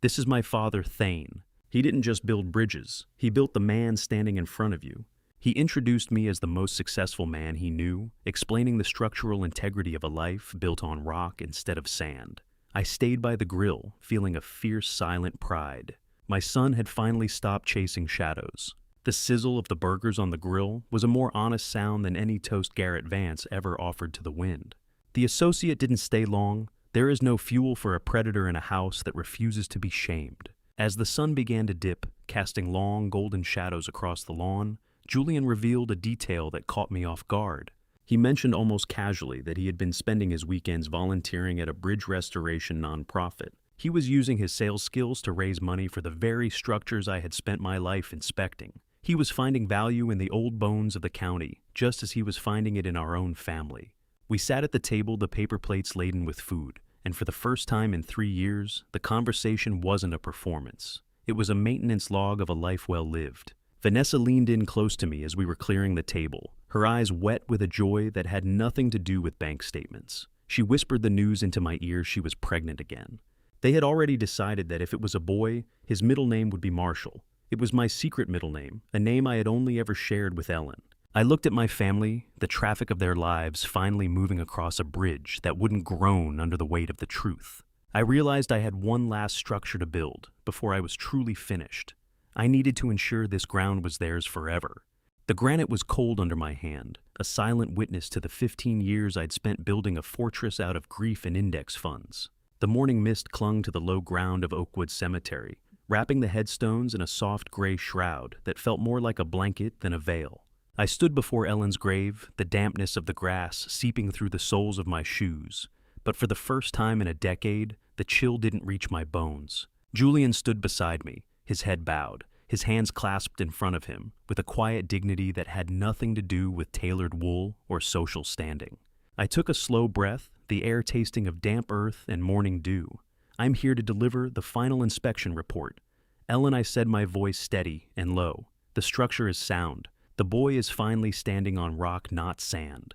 "This is my father, Thane. He didn't just build bridges. He built the man standing in front of you. He introduced me as the most successful man he knew, explaining the structural integrity of a life built on rock instead of sand. I stayed by the grill, feeling a fierce, silent pride. My son had finally stopped chasing shadows. The sizzle of the burgers on the grill was a more honest sound than any toast Garrett Vance ever offered to the wind. The associate didn't stay long. There is no fuel for a predator in a house that refuses to be shamed. As the sun began to dip, casting long, golden shadows across the lawn, Julian revealed a detail that caught me off guard. He mentioned almost casually that he had been spending his weekends volunteering at a bridge restoration nonprofit. He was using his sales skills to raise money for the very structures I had spent my life inspecting. He was finding value in the old bones of the county, just as he was finding it in our own family. We sat at the table, the paper plates laden with food, and for the first time in 3 years, the conversation wasn't a performance. It was a maintenance log of a life well lived. Vanessa leaned in close to me as we were clearing the table, her eyes wet with a joy that had nothing to do with bank statements. She whispered the news into my ear she was pregnant again. They had already decided that if it was a boy, his middle name would be Marshall. It was my secret middle name, a name I had only ever shared with Ellen. I looked at my family, the traffic of their lives finally moving across a bridge that wouldn't groan under the weight of the truth. I realized I had one last structure to build before I was truly finished. I needed to ensure this ground was theirs forever. The granite was cold under my hand, a silent witness to the 15 years I'd spent building a fortress out of grief and index funds. The morning mist clung to the low ground of Oakwood Cemetery, wrapping the headstones in a soft gray shroud that felt more like a blanket than a veil. I stood before Ellen's grave, the dampness of the grass seeping through the soles of my shoes. But for the first time in a decade, the chill didn't reach my bones. Julian stood beside me, his head bowed, his hands clasped in front of him, with a quiet dignity that had nothing to do with tailored wool or social standing. I took a slow breath, the air tasting of damp earth and morning dew. I'm here to deliver the final inspection report. Ellen, I said, my voice steady and low. The structure is sound. The boy is finally standing on rock, not sand.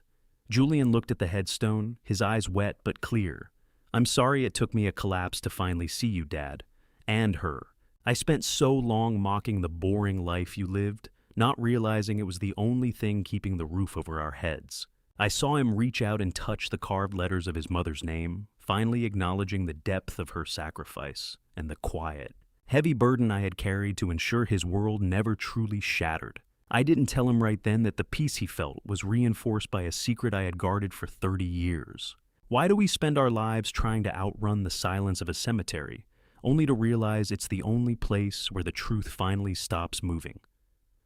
Julian looked at the headstone, his eyes wet but clear. I'm sorry it took me a collapse to finally see you, Dad. And her. I spent so long mocking the boring life you lived, not realizing it was the only thing keeping the roof over our heads. I saw him reach out and touch the carved letters of his mother's name, finally acknowledging the depth of her sacrifice and the quiet, heavy burden I had carried to ensure his world never truly shattered. I didn't tell him right then that the peace he felt was reinforced by a secret I had guarded for 30 years. Why do we spend our lives trying to outrun the silence of a cemetery, only to realize it's the only place where the truth finally stops moving?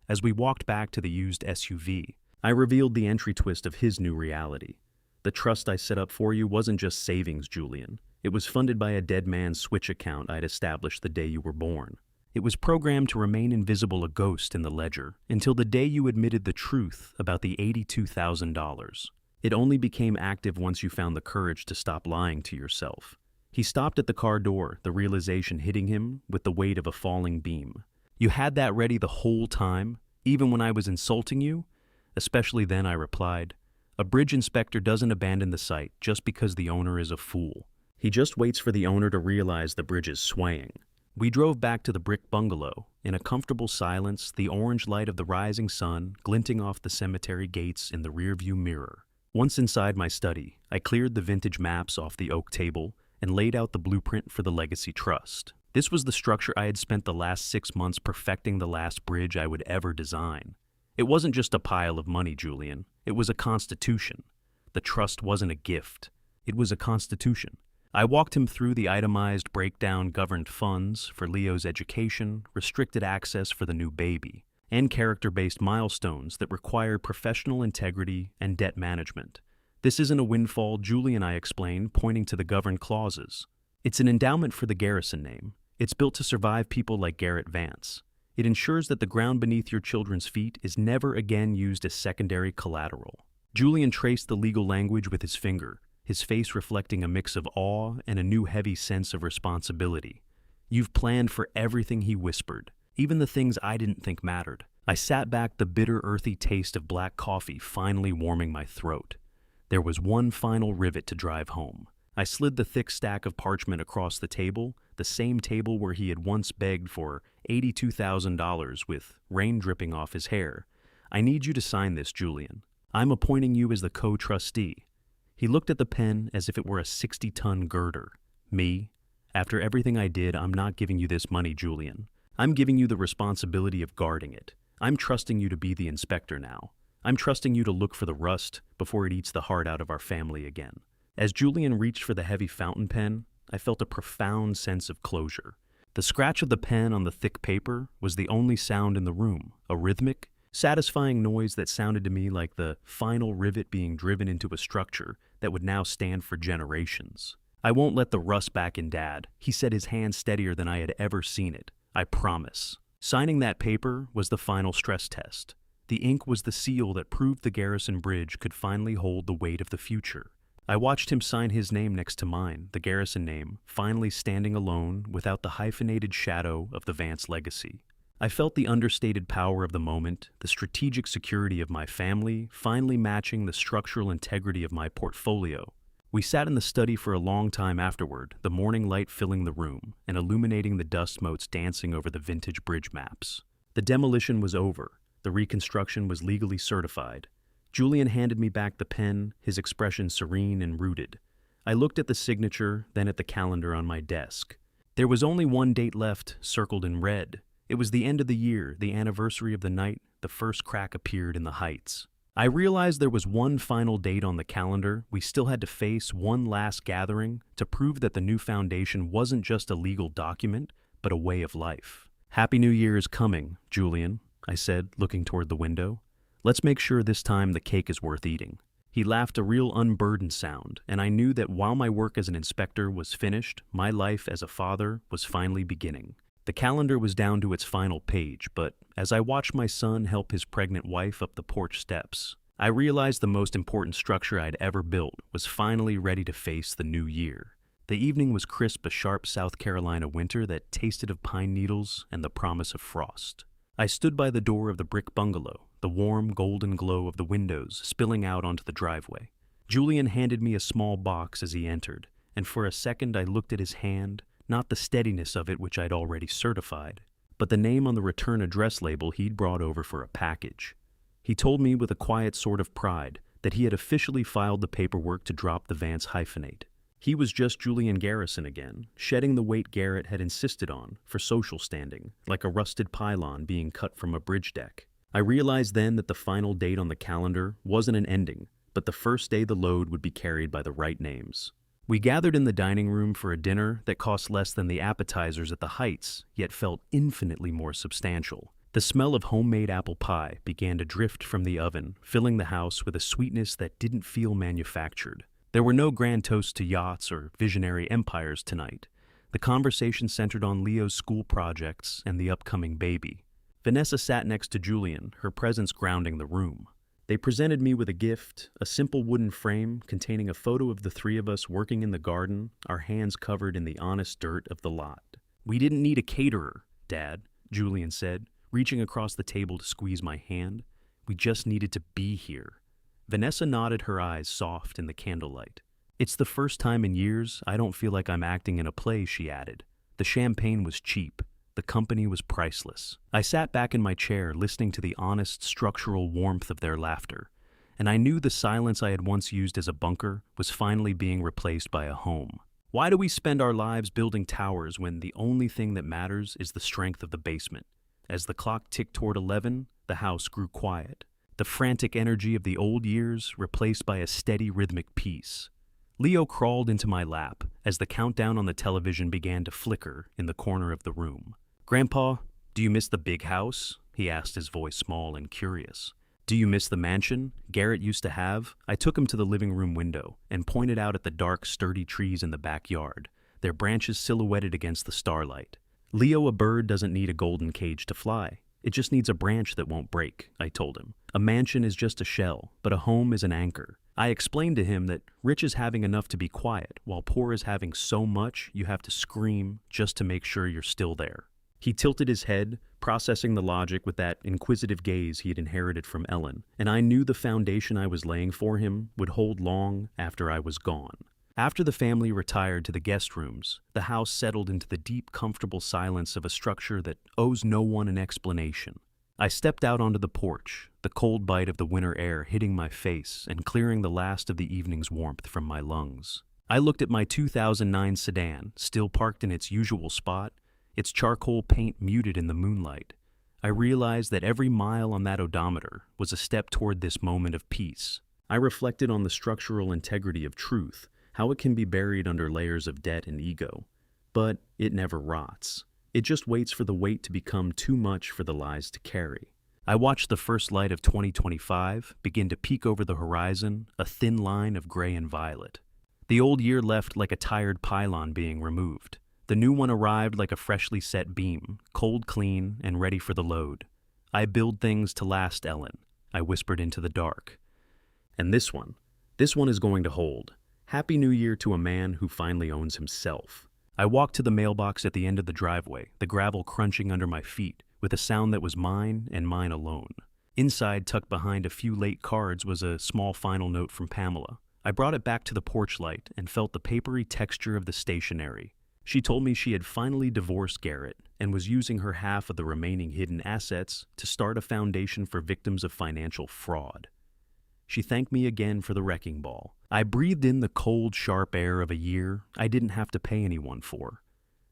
As we walked back to the used SUV, I revealed the entry twist of his new reality. The trust I set up for you wasn't just savings, Julian. It was funded by a dead man's Switch account I'd established the day you were born. It was programmed to remain invisible, a ghost in the ledger, until the day you admitted the truth about the $82,000. It only became active once you found the courage to stop lying to yourself. He stopped at the car door, the realization hitting him with the weight of a falling beam. You had that ready the whole time, even when I was insulting you? Especially then, I replied. A bridge inspector doesn't abandon the site just because the owner is a fool. He just waits for the owner to realize the bridge is swaying. We drove back to the brick bungalow, in a comfortable silence, the orange light of the rising sun glinting off the cemetery gates in the rearview mirror. Once inside my study, I cleared the vintage maps off the oak table and laid out the blueprint for the Legacy Trust. This was the structure I had spent the last 6 months perfecting, the last bridge I would ever design. It wasn't just a pile of money, Julian. It was a constitution. The trust wasn't a gift. It was a constitution. I walked him through the itemized breakdown: governed funds for Leo's education, restricted access for the new baby, and character-based milestones that require professional integrity and debt management. This isn't a windfall, Julian, I explained, pointing to the governed clauses. It's an endowment for the Garrison name. It's built to survive people like Garrett Vance. It ensures that the ground beneath your children's feet is never again used as secondary collateral. Julian traced the legal language with his finger, his face reflecting a mix of awe and a new heavy sense of responsibility. You've planned for everything, he whispered, even the things I didn't think mattered. I sat back, the bitter, earthy taste of black coffee finally warming my throat. There was one final rivet to drive home. I slid the thick stack of parchment across the table, the same table where he had once begged for $82,000 with rain dripping off his hair. I need you to sign this, Julian. I'm appointing you as the co-trustee. He looked at the pen as if it were a 60-ton girder. Me? After everything I did, I'm not giving you this money, Julian. I'm giving you the responsibility of guarding it. I'm trusting you to be the inspector now. I'm trusting you to look for the rust before it eats the heart out of our family again. As Julian reached for the heavy fountain pen, I felt a profound sense of closure. The scratch of the pen on the thick paper was the only sound in the room, a rhythmic, satisfying noise that sounded to me like the final rivet being driven into a structure that would now stand for generations. I won't let the rust back in, Dad. He said, his hand steadier than I had ever seen it. I promise. Signing that paper was the final stress test. The ink was the seal that proved the Garrison Bridge could finally hold the weight of the future. I watched him sign his name next to mine, the Garrison name, finally standing alone without the hyphenated shadow of the Vance legacy. I felt the understated power of the moment, the strategic security of my family, finally matching the structural integrity of my portfolio. We sat in the study for a long time afterward, the morning light filling the room and illuminating the dust motes dancing over the vintage bridge maps. The demolition was over. The reconstruction was legally certified. Julian handed me back the pen, his expression serene and rooted. I looked at the signature, then at the calendar on my desk. There was only one date left, circled in red. It was the end of the year, the anniversary of the night the first crack appeared in the Heights. I realized there was one final date on the calendar. We still had to face one last gathering to prove that the new foundation wasn't just a legal document, but a way of life. Happy New Year is coming, Julian, I said, looking toward the window. Let's make sure this time the cake is worth eating. He laughed, a real unburdened sound, and I knew that while my work as an inspector was finished, my life as a father was finally beginning. The calendar was down to its final page, but as I watched my son help his pregnant wife up the porch steps, I realized the most important structure I'd ever built was finally ready to face the new year. The evening was crisp, a sharp South Carolina winter that tasted of pine needles and the promise of frost. I stood by the door of the brick bungalow, the warm golden glow of the windows spilling out onto the driveway. Julian handed me a small box as he entered, and for a second I looked at his hand, not the steadiness of it which I'd already certified, but the name on the return address label he'd brought over for a package. He told me with a quiet sort of pride that he had officially filed the paperwork to drop the Vance hyphenate. He was just Julian Garrison again, shedding the weight Garrett had insisted on for social standing, like a rusted pylon being cut from a bridge deck. I realized then that the final date on the calendar wasn't an ending, but the first day the load would be carried by the right names. We gathered in the dining room for a dinner that cost less than the appetizers at the Heights, yet felt infinitely more substantial. The smell of homemade apple pie began to drift from the oven, filling the house with a sweetness that didn't feel manufactured. There were no grand toasts to yachts or visionary empires tonight. The conversation centered on Leo's school projects and the upcoming baby. Vanessa sat next to Julian, her presence grounding the room. They presented me with a gift, a simple wooden frame containing a photo of the three of us working in the garden, our hands covered in the honest dirt of the lot. "We didn't need a caterer, Dad," Julian said, reaching across the table to squeeze my hand. "We just needed to be here." Vanessa nodded, her eyes soft in the candlelight. "It's the first time in years I don't feel like I'm acting in a play," she added. The champagne was cheap. The company was priceless. I sat back in my chair, listening to the honest, structural warmth of their laughter, and I knew the silence I had once used as a bunker was finally being replaced by a home. Why do we spend our lives building towers when the only thing that matters is the strength of the basement? As the clock ticked toward 11, the house grew quiet. The frantic energy of the old years replaced by a steady rhythmic peace. Leo crawled into my lap as the countdown on the television began to flicker in the corner of the room. "Grandpa, do you miss the big house?" he asked, his voice small and curious. "Do you miss the mansion Garrett used to have?" I took him to the living room window and pointed out at the dark, sturdy trees in the backyard, their branches silhouetted against the starlight. "Leo, a bird doesn't need a golden cage to fly. It just needs a branch that won't break," I told him. "A mansion is just a shell, but a home is an anchor." I explained to him that rich is having enough to be quiet, while poor is having so much you have to scream just to make sure you're still there. He tilted his head, processing the logic with that inquisitive gaze he had inherited from Ellen, and I knew the foundation I was laying for him would hold long after I was gone. After the family retired to the guest rooms, the house settled into the deep, comfortable silence of a structure that owes no one an explanation. I stepped out onto the porch, the cold bite of the winter air hitting my face and clearing the last of the evening's warmth from my lungs. I looked at my 2009 sedan, still parked in its usual spot, its charcoal paint muted in the moonlight. I realized that every mile on that odometer was a step toward this moment of peace. I reflected on the structural integrity of truth, how it can be buried under layers of debt and ego. But it never rots. It just waits for the weight to become too much for the lies to carry. I watched the first light of 2025 begin to peek over the horizon, a thin line of gray and violet. The old year left like a tired pylon being removed. The new one arrived like a freshly set beam, cold clean and ready for the load. I build things to last, Ellen, I whispered into the dark. And this one is going to hold. Happy New Year to a man who finally owns himself. I walked to the mailbox at the end of the driveway, the gravel crunching under my feet, with a sound that was mine and mine alone. Inside, tucked behind a few late cards, was a small final note from Pamela. I brought it back to the porch light and felt the papery texture of the stationery. She told me she had finally divorced Garrett and was using her half of the remaining hidden assets to start a foundation for victims of financial fraud. She thanked me again for the wrecking ball. I breathed in the cold, sharp air of a year I didn't have to pay anyone for.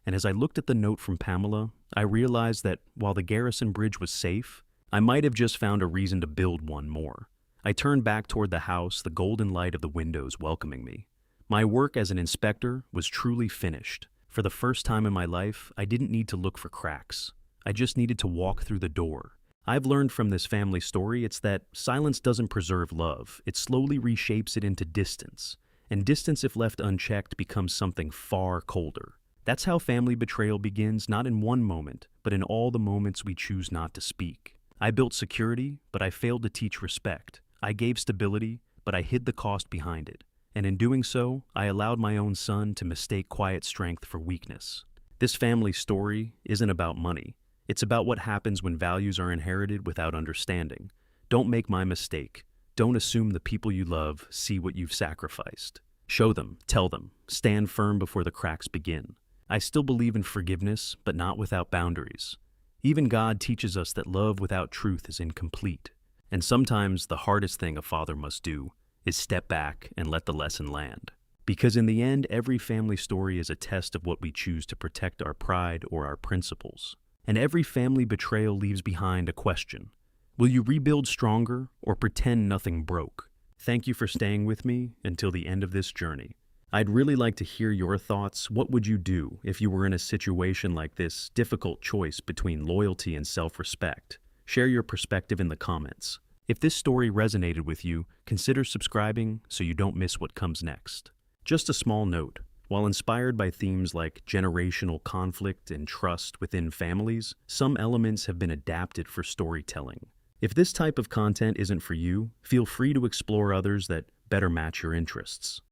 And as I looked at the note from Pamela, I realized that while the Garrison Bridge was safe, I might have just found a reason to build one more. I turned back toward the house, the golden light of the windows welcoming me. My work as an inspector was truly finished. For the first time in my life, I didn't need to look for cracks. I just needed to walk through the door. I've learned from this family story it's that silence doesn't preserve love. It slowly reshapes it into distance. And distance, if left unchecked, becomes something far colder. That's how family betrayal begins, not in one moment, but in all the moments we choose not to speak. I built security, but I failed to teach respect. I gave stability, but I hid the cost behind it. And in doing so, I allowed my own son to mistake quiet strength for weakness. This family story isn't about money. It's about what happens when values are inherited without understanding. Don't make my mistake. Don't assume the people you love see what you've sacrificed. Show them, tell them, stand firm before the cracks begin. I still believe in forgiveness, but not without boundaries. Even God teaches us that love without truth is incomplete. And sometimes the hardest thing a father must do is step back and let the lesson land. Because in the end, every family story is a test of what we choose to protect our pride or our principles. And every family betrayal leaves behind a question. Will you rebuild stronger or pretend nothing broke? Thank you for staying with me until the end of this journey. I'd really like to hear your thoughts. What would you do if you were in a situation like this difficult choice between loyalty and self-respect? Share your perspective in the comments. If this story resonated with you, consider subscribing so you don't miss what comes next. Just a small note. While inspired by themes like generational conflict and trust within families, some elements have been adapted for storytelling. If this type of content isn't for you, feel free to explore others that better match your interests.